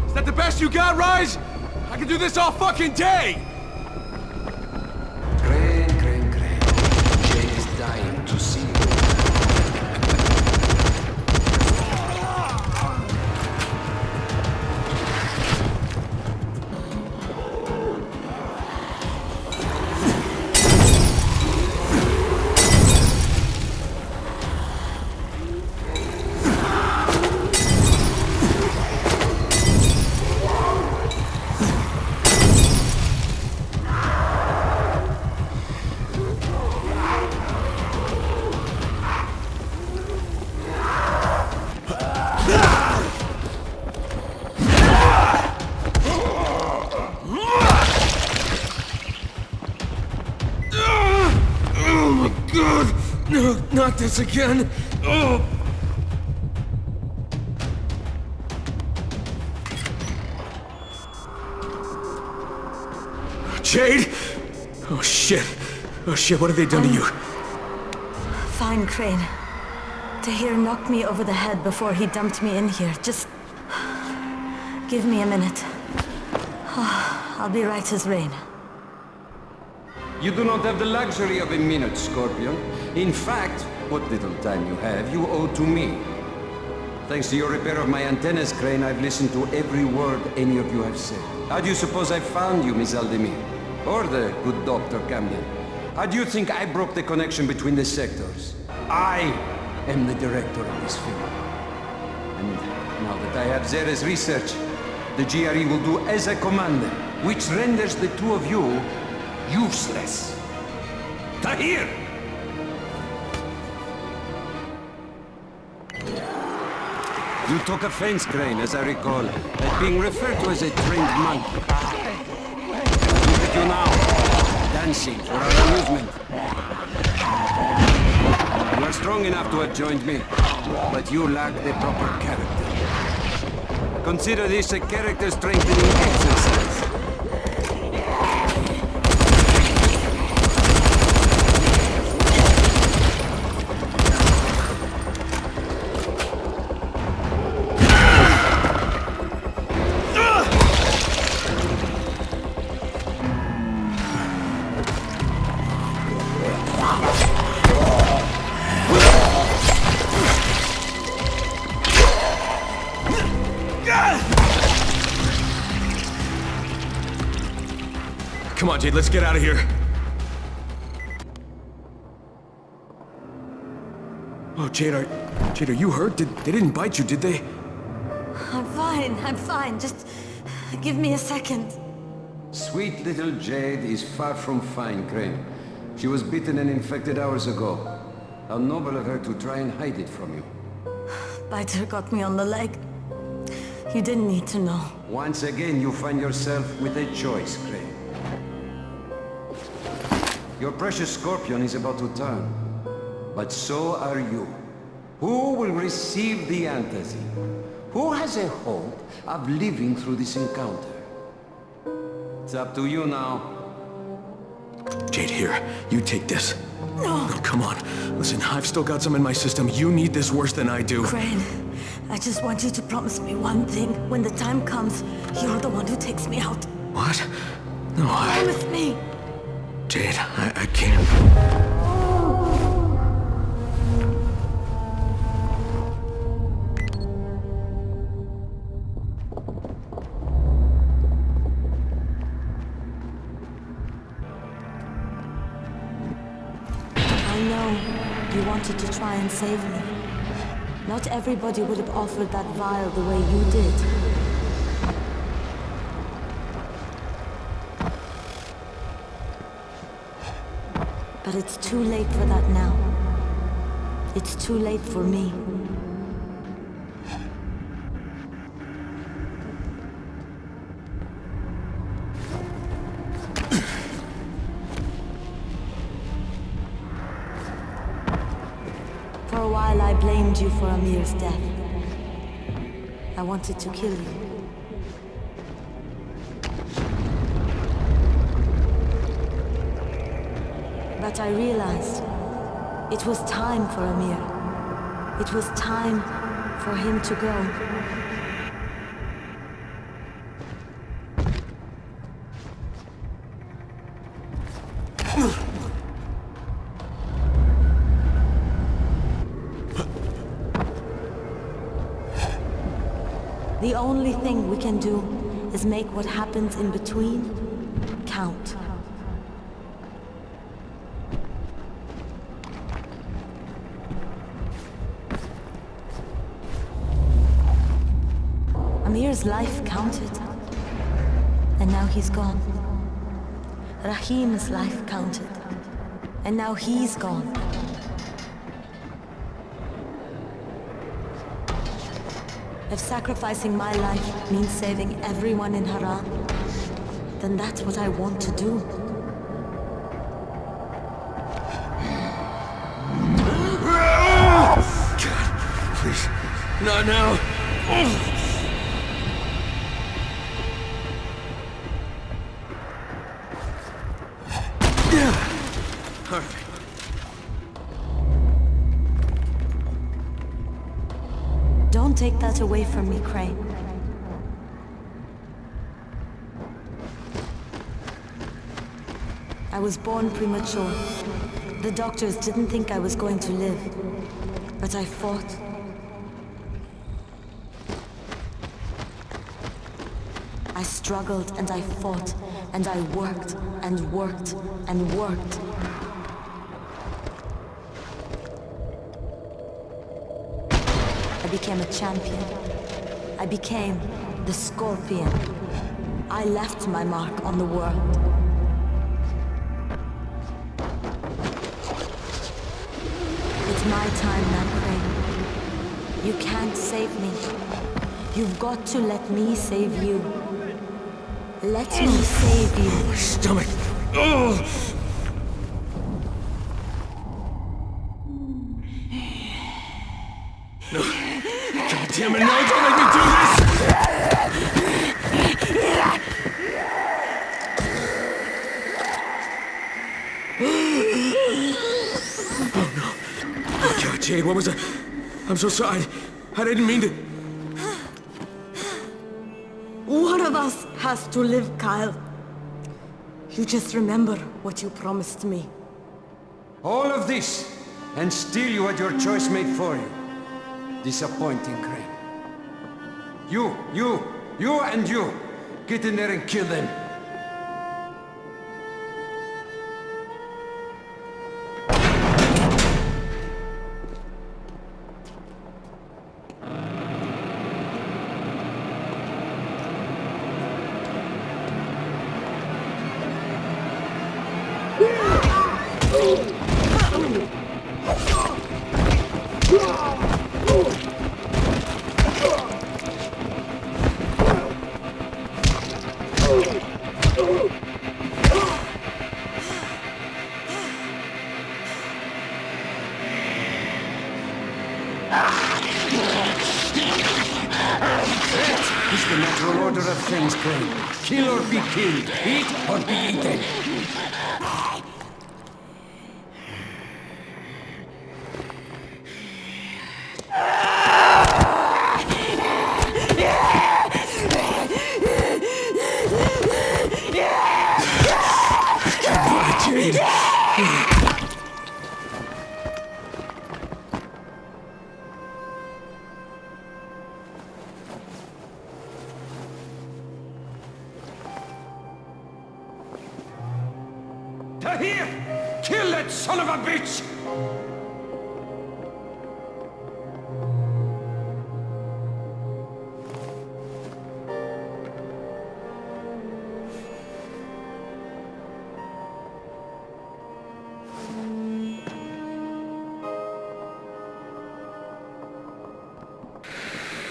Is that the best you got, Rise? I can do this all fucking day! Crane, Crane, Crane. Jade is dying to see you. No, not this again. Oh! Jade? Oh shit. Oh shit, what have they done to you? Fine, Crane. Tahir knocked me over the head before he dumped me in here. Just... give me a minute. I'll be right as rain. You do not have the luxury of a minute, Scorpion. In fact, what little time you have, you owe to me. Thanks to your repair of my antennas, Crane, I've listened to every word any of you have said. How do you suppose I found you, Miss Aldemir? Or the good Dr. Camden? How do you think I broke the connection between the sectors? I am the director of this film. And now that I have Zere's research, the GRE will do as I command them, which renders the two of you useless. Tahir! You took offense, Crane, as I recall, at being referred to as a trained monkey. Look at you now, dancing for our amusement. You are strong enough to have joined me, but you lack the proper character. Consider this a character strengthening exercise. Come on, Jade, let's get out of here. Oh, Jade, are you hurt? They didn't bite you, did they? I'm fine. Just give me a second. Sweet little Jade is far from fine, Crane. She was bitten and infected hours ago. How noble of her to try and hide it from you. Biter got me on the leg. You didn't need to know. Once again, you find yourself with a choice, Crane. Your precious Scorpion is about to turn, but so are you. Who will receive the antazine? Who has a hope of living through this encounter? It's up to you now. Jade, here, you take this. No, come on. Listen, I've still got some in my system. You need this worse than I do. Crane, I just want you to promise me one thing. When the time comes, you're the one who takes me out. What? No, Promise me. Jade, I can't. I know you wanted to try and save me. Not everybody would have offered that vial the way you did. But it's too late for that now. It's too late for me. For a while I blamed you for Amir's death. I wanted to kill you. But I realized it was time for Amir. It was time for him to go. The only thing we can do is make what happens in between count. Amir's life counted, and now he's gone. Rahim's life counted, and now he's gone. If sacrificing my life means saving everyone in Haram, then that's what I want to do. Please. Not now. All right. Don't take that away from me, Crane. I was born premature. The doctors didn't think I was going to live, but I fought. I struggled and I fought, and I worked and worked and worked. I became a champion. I became the Scorpion. I left my mark on the world. It's my time now, Crane. You can't save me. You've got to let me save you. Let me save you. My stomach. Oh! No. God damn it, no, don't make me do this! Oh no. Oh God, Jade, what was that? I'm so sorry. I didn't mean to. One of us has to live, Kyle. You just remember what you promised me. All of this, and still you had your choice made for you. Disappointing, Crane. You, and you. Get in there and kill them. It's the natural order of things, Crane. Kill or be killed. Eat or be eaten. Tahir! Kill that son of a bitch!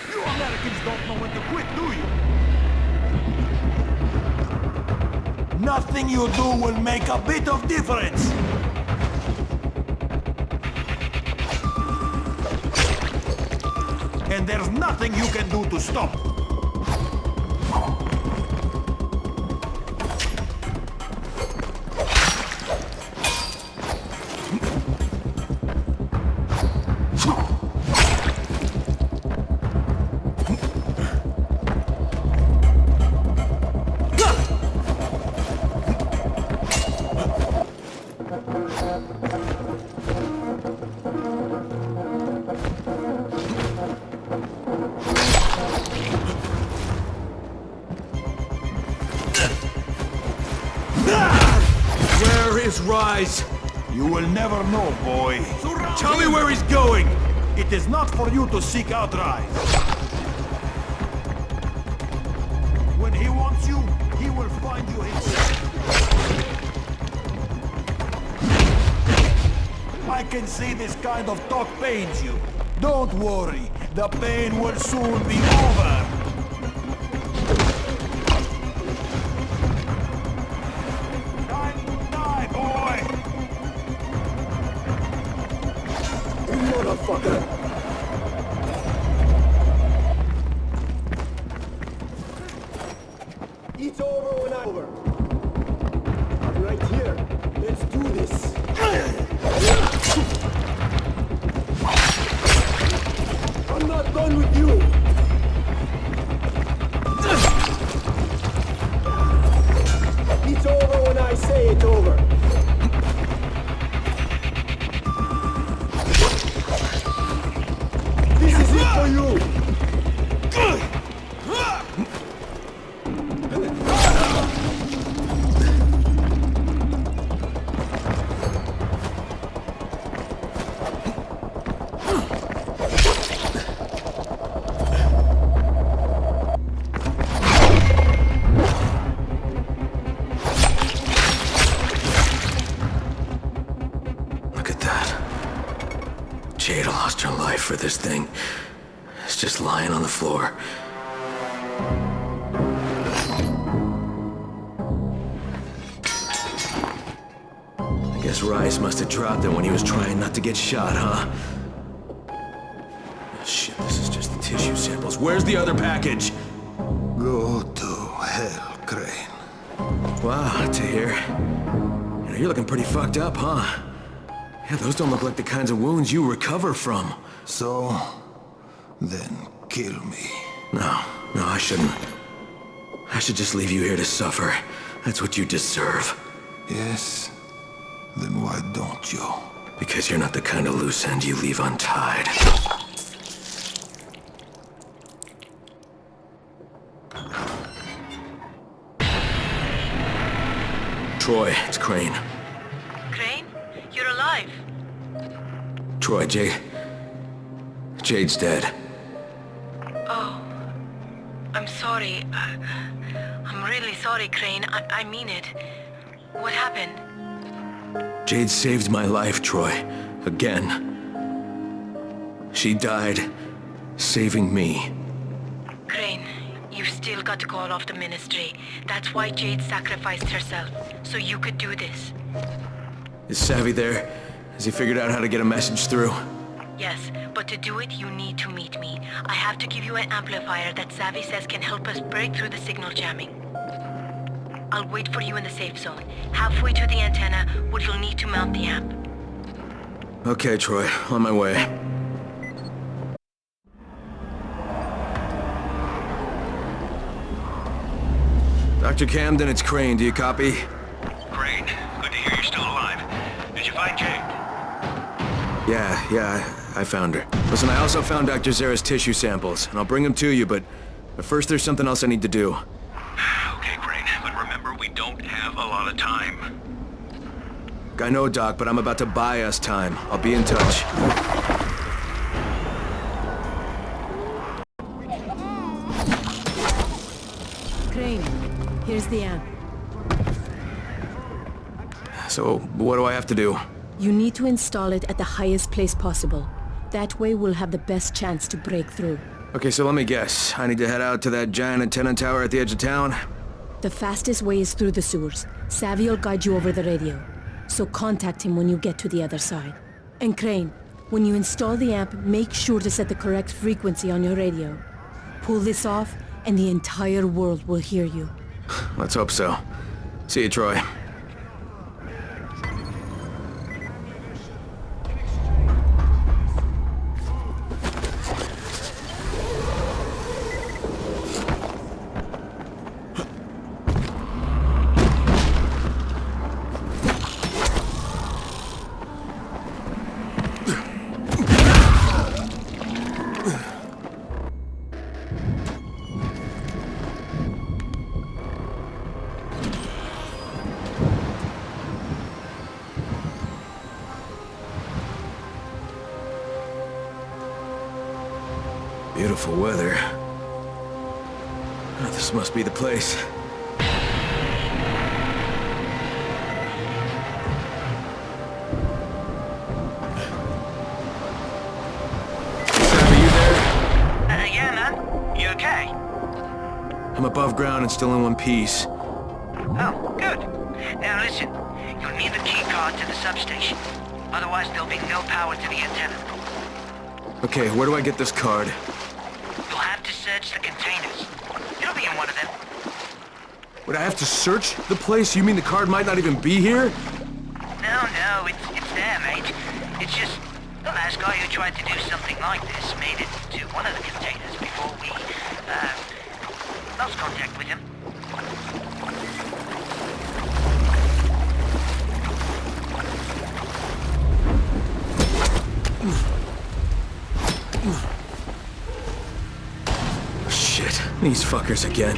You Americans don't know when to quit, do you? Nothing you do will make a bit of difference. And there's nothing you can do to stop. Rise. You will never know, boy. Tell me where he's going. It is not for you to seek out Rise. When he wants you, he will find you himself. I can see this kind of talk pains you. Don't worry. The pain will soon be over. Such a life for this thing. It's just lying on the floor. I guess Rice must have dropped it when he was trying not to get shot, huh? Oh, shit, this is just the tissue samples. Where's the other package? Go to hell, Crane. Wow, Tahir. You know, you're looking pretty fucked up, huh? Yeah, those don't look like the kinds of wounds you recover from. So, then kill me. No, I shouldn't. I should just leave you here to suffer. That's what you deserve. Yes? Then why don't you? Because you're not the kind of loose end you leave untied. Troy, it's Crane. Crane? You're alive. Troy, Jade's dead. Oh. I'm sorry. I'm really sorry, Crane. I mean it. What happened? Jade saved my life, Troy. Again. She died saving me. Crane, you've still got to call off the ministry. That's why Jade sacrificed herself, so you could do this. Is Savvy there? Has he figured out how to get a message through? Yes, but to do it, you need to meet me. I have to give you an amplifier that Savvy says can help us break through the signal jamming. I'll wait for you in the safe zone, halfway to the antenna, where you'll need to mount the amp. Okay, Troy. On my way. Dr. Camden, it's Crane. Do you copy? Crane, good to hear you're still alive. Did you find Jade? Yeah, I found her. Listen, I also found Dr. Zara's tissue samples, and I'll bring them to you, but first there's something else I need to do. Okay, Crane, but remember, we don't have a lot of time. I know, Doc, but I'm about to buy us time. I'll be in touch. Crane, here's the amp. So, what do I have to do? You need to install it at the highest place possible. That way we'll have the best chance to break through. Okay, so let me guess. I need to head out to that giant antenna tower at the edge of town? The fastest way is through the sewers. Savvy will guide you over the radio. So contact him when you get to the other side. And Crane, when you install the amp, make sure to set the correct frequency on your radio. Pull this off, and the entire world will hear you. Let's hope so. See you, Troy. Beautiful weather. Oh, this must be the place. Sam, are you there? Yeah, man. You okay? I'm above ground and still in one piece. Oh, good. Now listen, you'll need the key card to the substation. Otherwise, there'll be no power to the antenna. Okay, where do I get this card? You'll have to search the containers. It'll be in one of them. Would I have to search the place? You mean the card might not even be here? No, it's there, mate. It's just the last guy who tried to do something like this made it to one of the containers before we, lost contact with him. Shit, these fuckers again.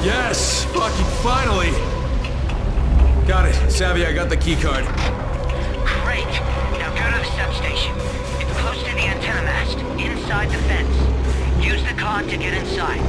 Yes! Fucking finally! Got it. Savvy, I got the key card. Great. Now go to the substation. It's close to the antenna mast, inside the fence. Use the card to get inside.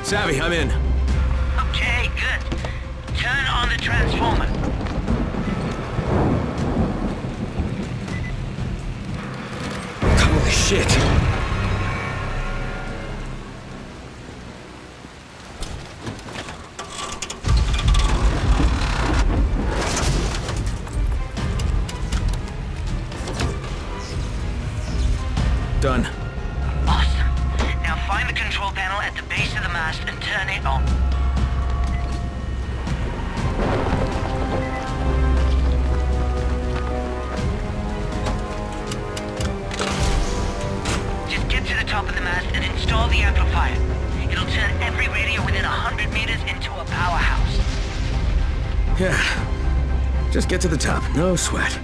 Savvy, I'm in. Okay, good. Turn on the transformer. Holy shit. Done. Awesome. Now find the control panel at the base of the mast and turn it on. Just get to the top of the mast and install the amplifier. It'll turn every radio within 100 meters into a powerhouse. Yeah. Just get to the top, no sweat.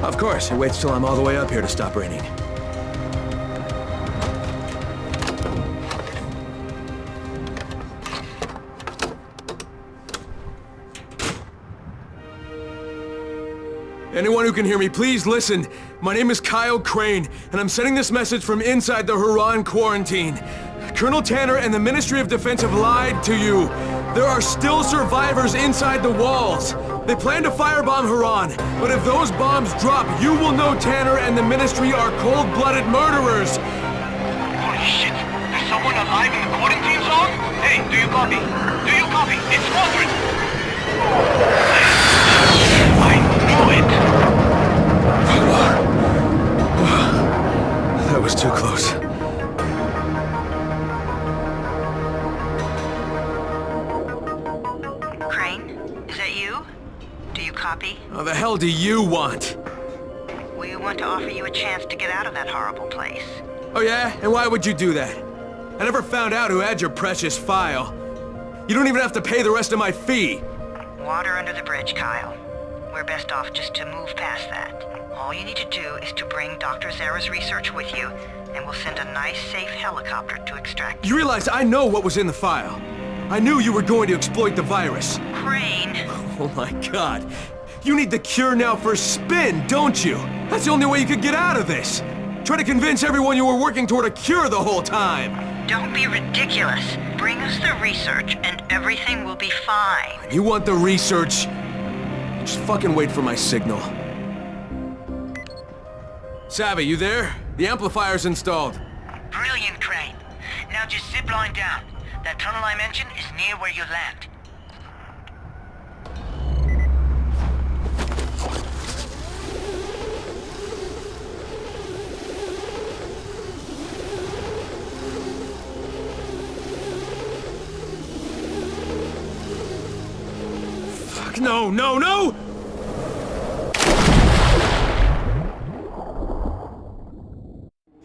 Of course, it waits till I'm all the way up here to stop raining. Anyone who can hear me, please listen. My name is Kyle Crane, and I'm sending this message from inside the Huron quarantine. Colonel Tanner and the Ministry of Defense have lied to you. There are still survivors inside the walls. They plan to firebomb Huron, but if those bombs drop, you will know Tanner and the Ministry are cold-blooded murderers. Holy shit! There's someone alive in the quarantine zone? Hey, do you copy? Do you copy? It's Mordred! I knew it! That was too close. Crane, is that you? Do you copy? How the hell do you want? We want to offer you a chance to get out of that horrible place. Oh yeah? And why would you do that? I never found out who had your precious file. You don't even have to pay the rest of my fee. Water under the bridge, Kyle. We're best off just to move past that. All you need to do is to bring Dr. Zara's research with you, and we'll send a nice, safe helicopter to extract You realize I know what was in the file. I knew you were going to exploit the virus. Crane! Oh my god. You need the cure now for spin, don't you? That's the only way you could get out of this. Try to convince everyone you were working toward a cure the whole time. Don't be ridiculous. Bring us the research, and everything will be fine. You want the research? Just fucking wait for my signal. Savvy, you there? The amplifier's installed. Brilliant, Crane. Now just zip line down. That tunnel I mentioned is near where you land. Fuck, no, no, no!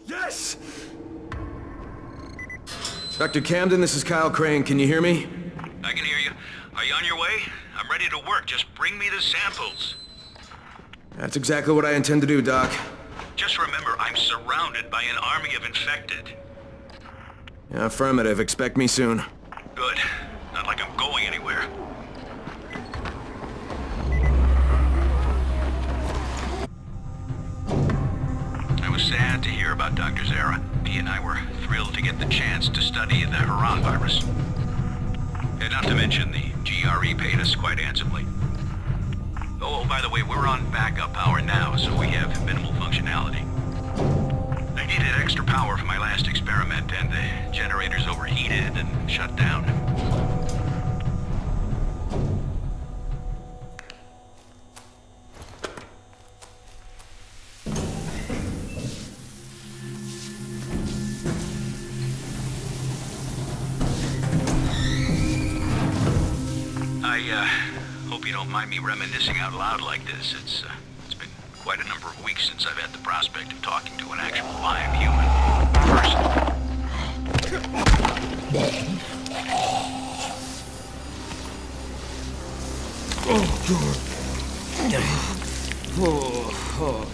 Yes! Dr. Camden, this is Kyle Crane. Can you hear me? I can hear you. Are you on your way? I'm ready to work. Just bring me the samples. That's exactly what I intend to do, Doc. Just remember, I'm surrounded by an army of infected. Affirmative. Expect me soon. Good. Not like I'm going anywhere. I was sad to hear about Dr. Zara. He and I were thrilled to get the chance to study the Haran virus. And not to mention, the GRE paid us quite handsomely. Oh, by the way, we're on backup power now, so we have minimal functionality. I needed extra power for my last experiment, and the generators overheated and shut down. Hope you don't mind me reminiscing out loud like this. It's been quite a number of weeks since I've had the prospect of talking to an actual live human person. Oh, God. Oh, God.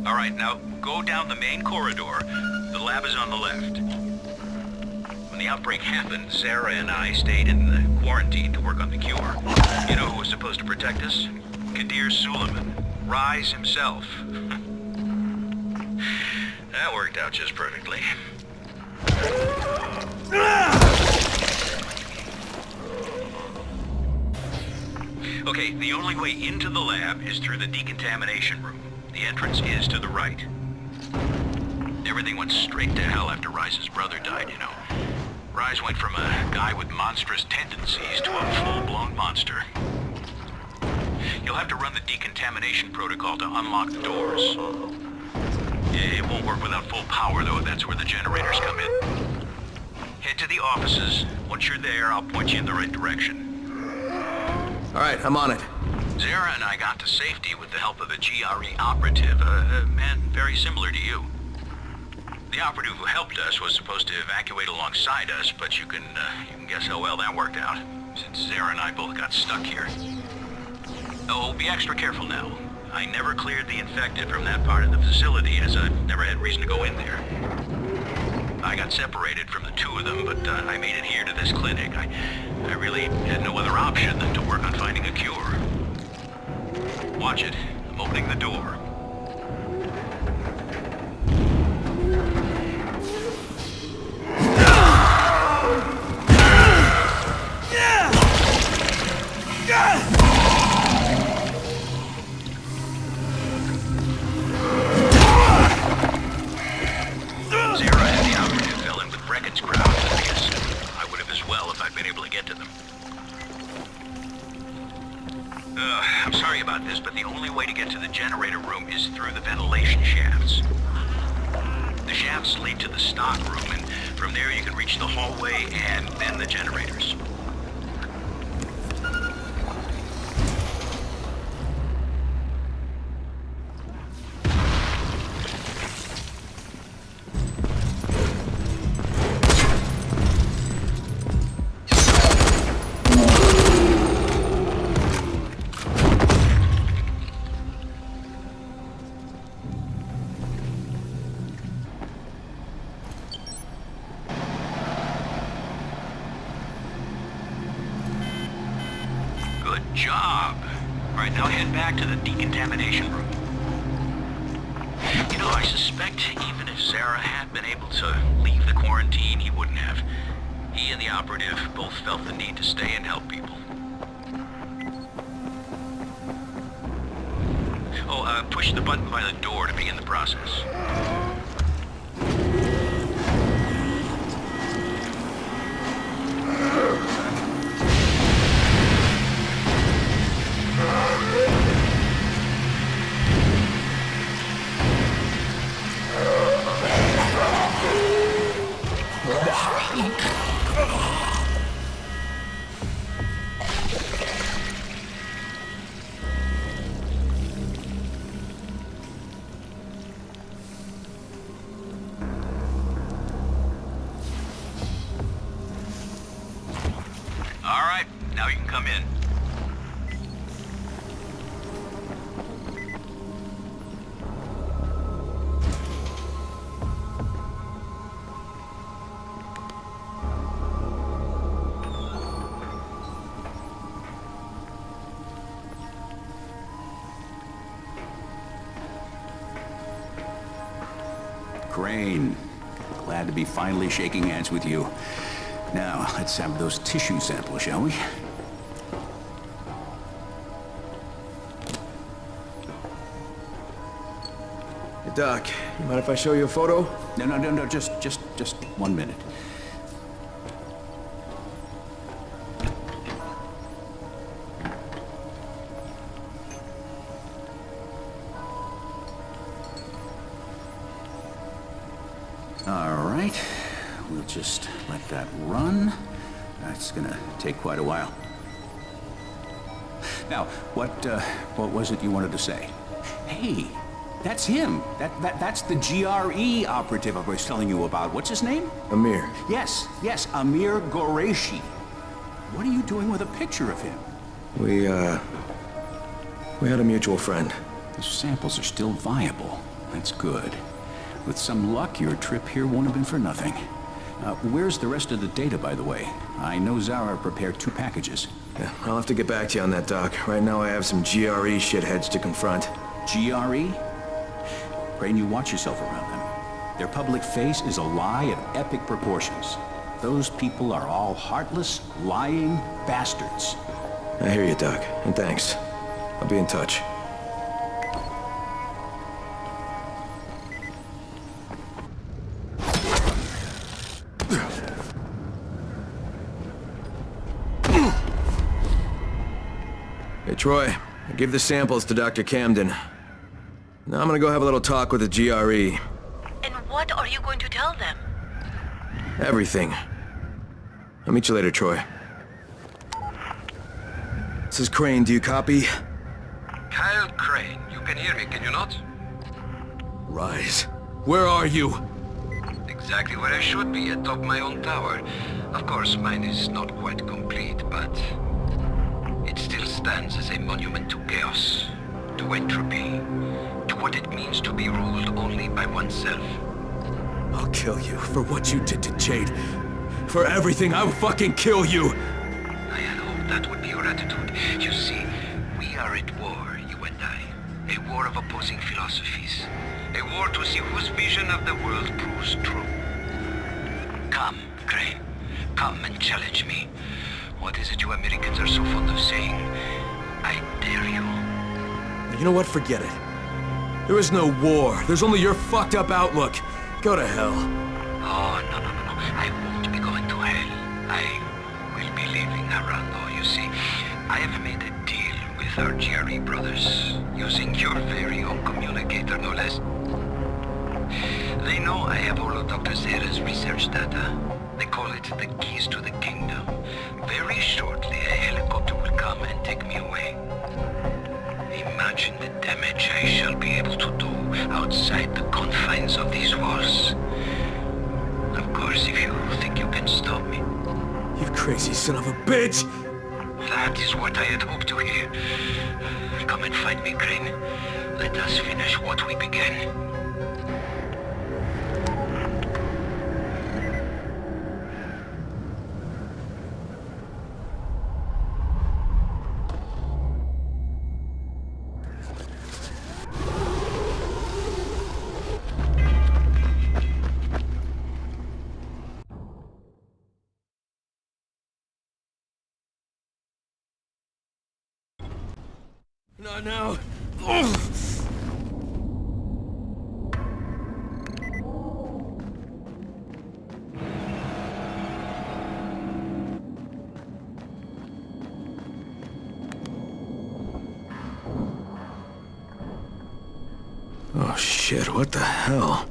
All right, now go down the main corridor. The lab is on the left. When the outbreak happened, Sarah and I stayed in the quarantine to work on the cure. You know who was supposed to protect us? Kadir Suleiman, Rise himself. That worked out just perfectly. Okay, the only way into the lab is through the decontamination room. The entrance is to the right. Everything went straight to hell after Rice's brother died, you know. Rice went from a guy with monstrous tendencies to a full-blown monster. You'll have to run the decontamination protocol to unlock the doors. It won't work without full power, though. That's where the generators come in. Head to the offices. Once you're there, I'll point you in the right direction. All right, I'm on it. Zara and I got to safety with the help of a GRE operative, a man very similar to you. The operative who helped us was supposed to evacuate alongside us, but you can guess how well that worked out, since Zara and I both got stuck here. Oh, be extra careful now. I never cleared the infected from that part of the facility, as I never had reason to go in there. I got separated from the two of them, but I made it here to this clinic. I really had no other option than to work on finding a cure. Watch it. I'm opening the door. I'm sorry about this, but the only way to get to the generator room is through the ventilation shafts. The shafts lead to the stock room, and from there you can reach the hallway and then the generators. Good job. All right, now head back to the decontamination room. You know, I suspect even if Zara had been able to leave the quarantine, he wouldn't have. He and the operative both felt the need to stay and help people. Oh, push the button by the door to begin the process. Now you can come in. Crane, glad to be finally shaking hands with you. Now, let's have those tissue samples, shall we? Hey, Doc, you mind if I show you a photo? No, just 1 minute. All right, we'll just let that run. That's gonna take quite a while. Now, what was it you wanted to say? Hey, that's him. That's the GRE operative I was telling you about. What's his name? Amir. Yes, Amir Qureshi. What are you doing with a picture of him? We had a mutual friend. The samples are still viable. That's good. With some luck, your trip here won't have been for nothing. Where's the rest of the data, by the way? I know Zara prepared 2 packages. Yeah, I'll have to get back to you on that, Doc. Right now I have some GRE shitheads to confront. GRE? Crane, you watch yourself around them. Their public face is a lie of epic proportions. Those people are all heartless, lying bastards. I hear you, Doc, and thanks. I'll be in touch. Hey, Troy, I gave the samples to Dr. Camden. Now I'm gonna go have a little talk with the GRE. And what are you going to tell them? Everything. I'll meet you later, Troy. This is Crane, do you copy? Kyle Crane, you can hear me, can you not? Rise. Where are you? Exactly where I should be, atop my own tower. Of course, mine is not quite complete, but it still stands as a monument to chaos, to entropy, to what it means to be ruled only by oneself. I'll kill you for what you did to Jade. For everything, I will fucking kill you! I had hoped that would be your attitude. You see, we are at war, you and I. A war of opposing philosophies. A war to see whose vision of the world proves true. Come, Crane. Come and challenge me. What is it you Americans are so fond of saying? I dare you. You know what? Forget it. There is no war. There's only your fucked up outlook. Go to hell. Oh, no. I won't be going to hell. I will be leaving Arando, you see. I have made a deal with our GRE brothers, using your very own communicator, no less. They know I have all of Dr. Zera's research data. They call it the keys to the kingdom. Very shortly, a helicopter will come and take me away. Imagine the damage I shall be able to do outside the confines of these walls. Of course, if you think you can stop me. You crazy son of a bitch! That is what I had hoped to hear. Come and find me, Crane. Let us finish what we began. Not now. Oh shit, what the hell?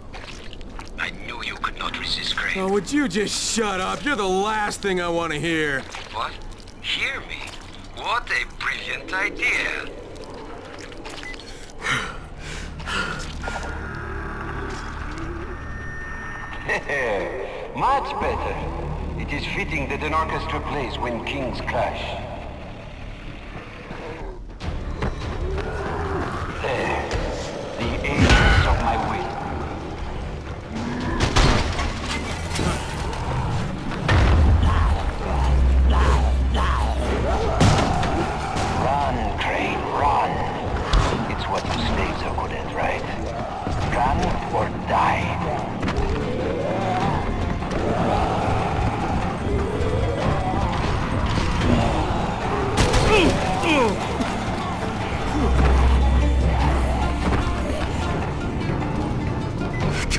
I knew you could not resist, Crane. Oh, would you just shut up? You're the last thing I want to hear. What? Hear me? What a brilliant idea. Much better. It is fitting that an orchestra plays when kings clash.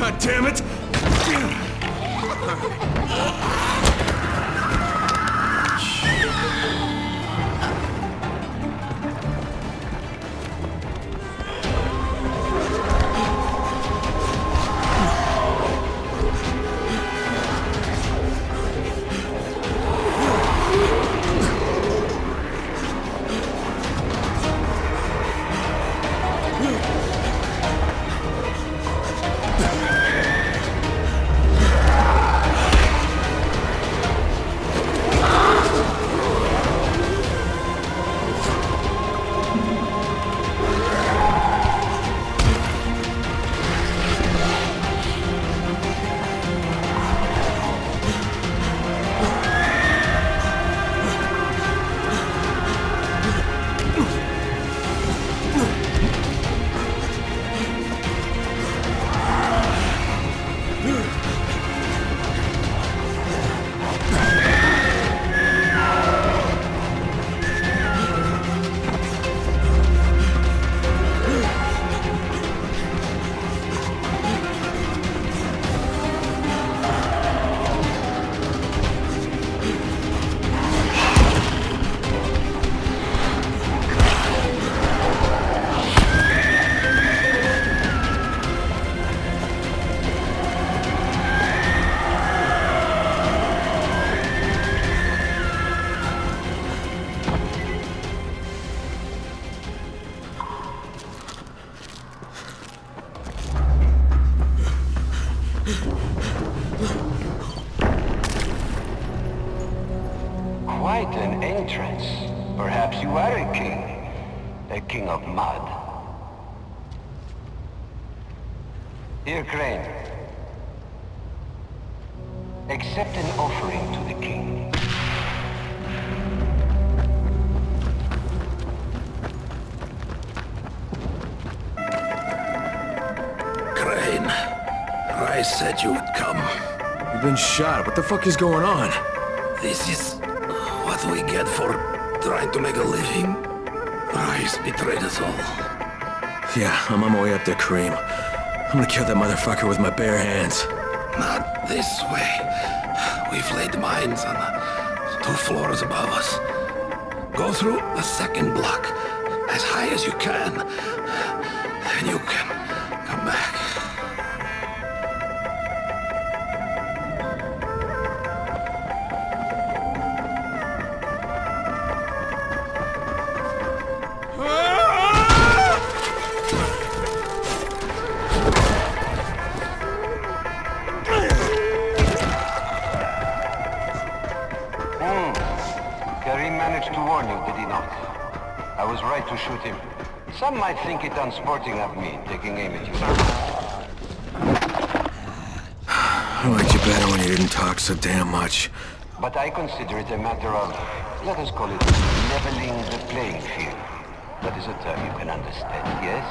God damn it! Quite an entrance. Perhaps you are a king. A king of mud. Here, Crane. Accept an offering to the king. Crane, Rice said you would come. You've been shot. What the fuck is going on? This is what we get for trying to make a living. Rice betrayed us all. Yeah, I'm on my way up there, Kareem. I'm gonna kill that motherfucker with my bare hands. Not this way. We've laid mines on the 2 floors above us. Go through the second block, as high as you can. Then you can come back. To shoot him. Some might think it unsporting of me, taking aim at you. I liked you better when you didn't talk so damn much. But I consider it a matter of, let us call it, leveling the playing field. That is a term you can understand, yes?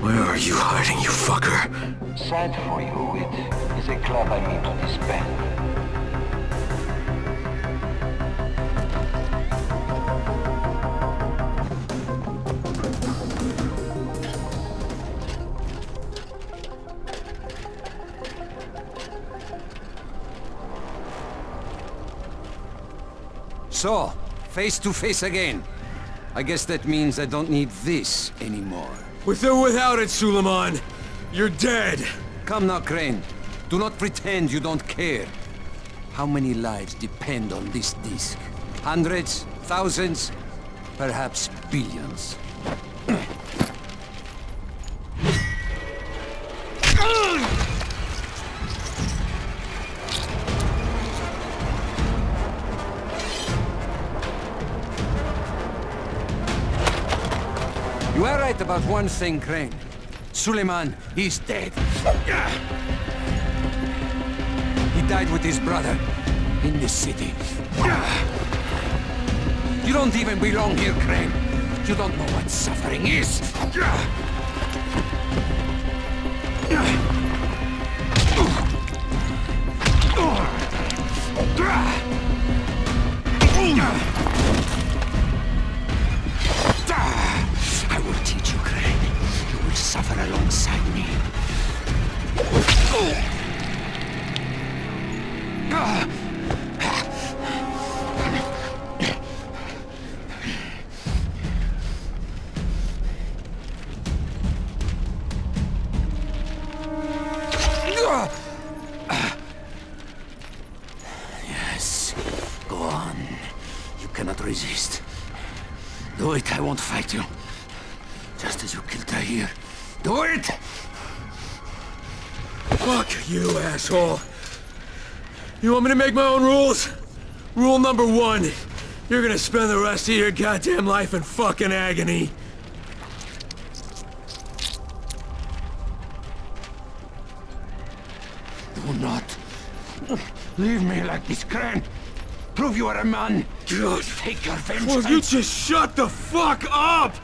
Where are you hiding, you fucker? Sad for you, it is a club I mean to disband. So, face to face again. I guess that means I don't need this anymore. With or without it, Suleiman, you're dead. Come now, Crane. Do not pretend you don't care. How many lives depend on this disc? Hundreds, thousands, perhaps billions. You are right about one thing, Crane. Suleiman is dead. He died with his brother in this city. You don't even belong here, Crane. You don't know what suffering is. I will teach you, Crane. You will suffer alongside me. Yes, go on. You cannot resist. Do it, I won't fight you. Just as you killed Tahir. Do it! Fuck you, asshole. You want me to make my own rules? Rule number 1. You're gonna spend the rest of your goddamn life in fucking agony. Do not leave me like this, Crane. Prove you are a man. God. Take your vengeance. Will you just shut the fuck up?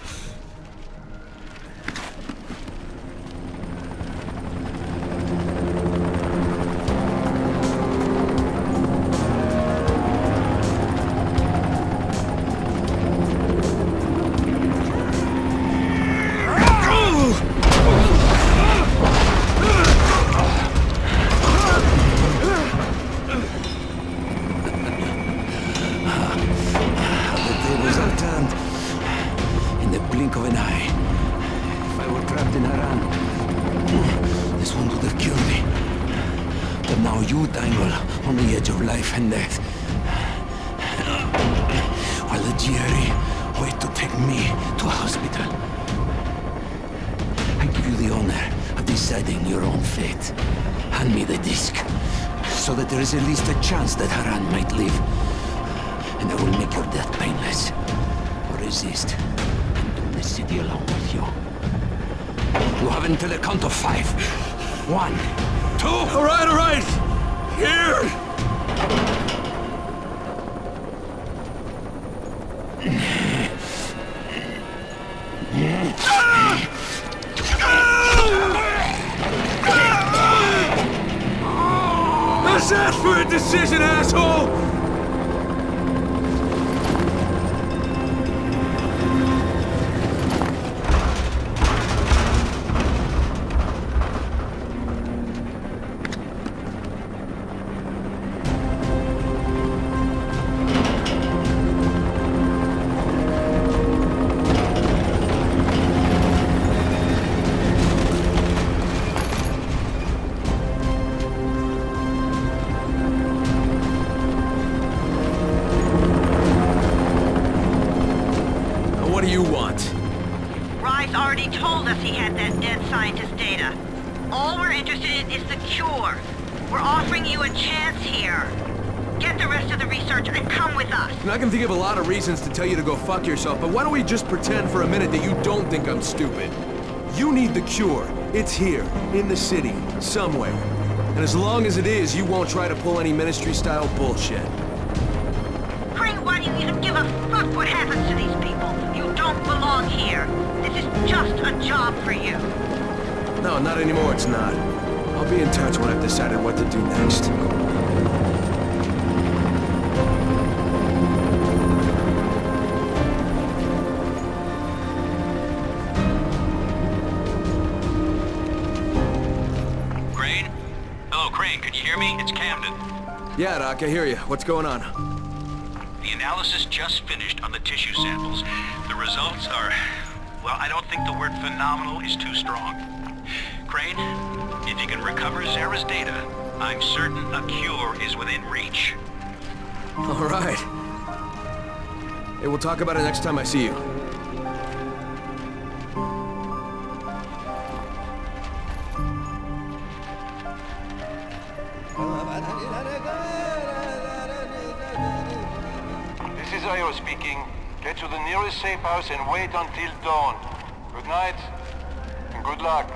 And death. While the GRE wait to take me to a hospital. I give you the honor of deciding your own fate. Hand me the disc, so that there is at least a chance that Haran might live. And I will make your death painless. Or resist, and bring the city along with you. You have until the count of 5. 1, 2... All right! Here! Let's ask for a decision, asshole! Told us he had that dead scientist data. All we're interested in is the cure. We're offering you a chance here. Get the rest of the research and come with us. And I can think of a lot of reasons to tell you to go fuck yourself, but why don't we just pretend for a minute that you don't think I'm stupid? You need the cure. It's here, in the city, somewhere. And as long as it is, you won't try to pull any ministry-style bullshit. Crane, why do you even give a fuck what happens to these people? You don't belong here. This is just a job for you. No, not anymore, it's not. I'll be in touch when I've decided what to do next. Crane? Hello, Crane, can you hear me? It's Camden. Yeah, Doc, I hear you. What's going on? The analysis just finished on the tissue samples. The results are... well, I don't think the word phenomenal is too strong. Crane, if you can recover Zara's data, I'm certain a cure is within reach. All right. Hey, we'll talk about it next time I see you. This is Tahir speaking. Get to the nearest safe house and wait until dawn. Good night, and good luck.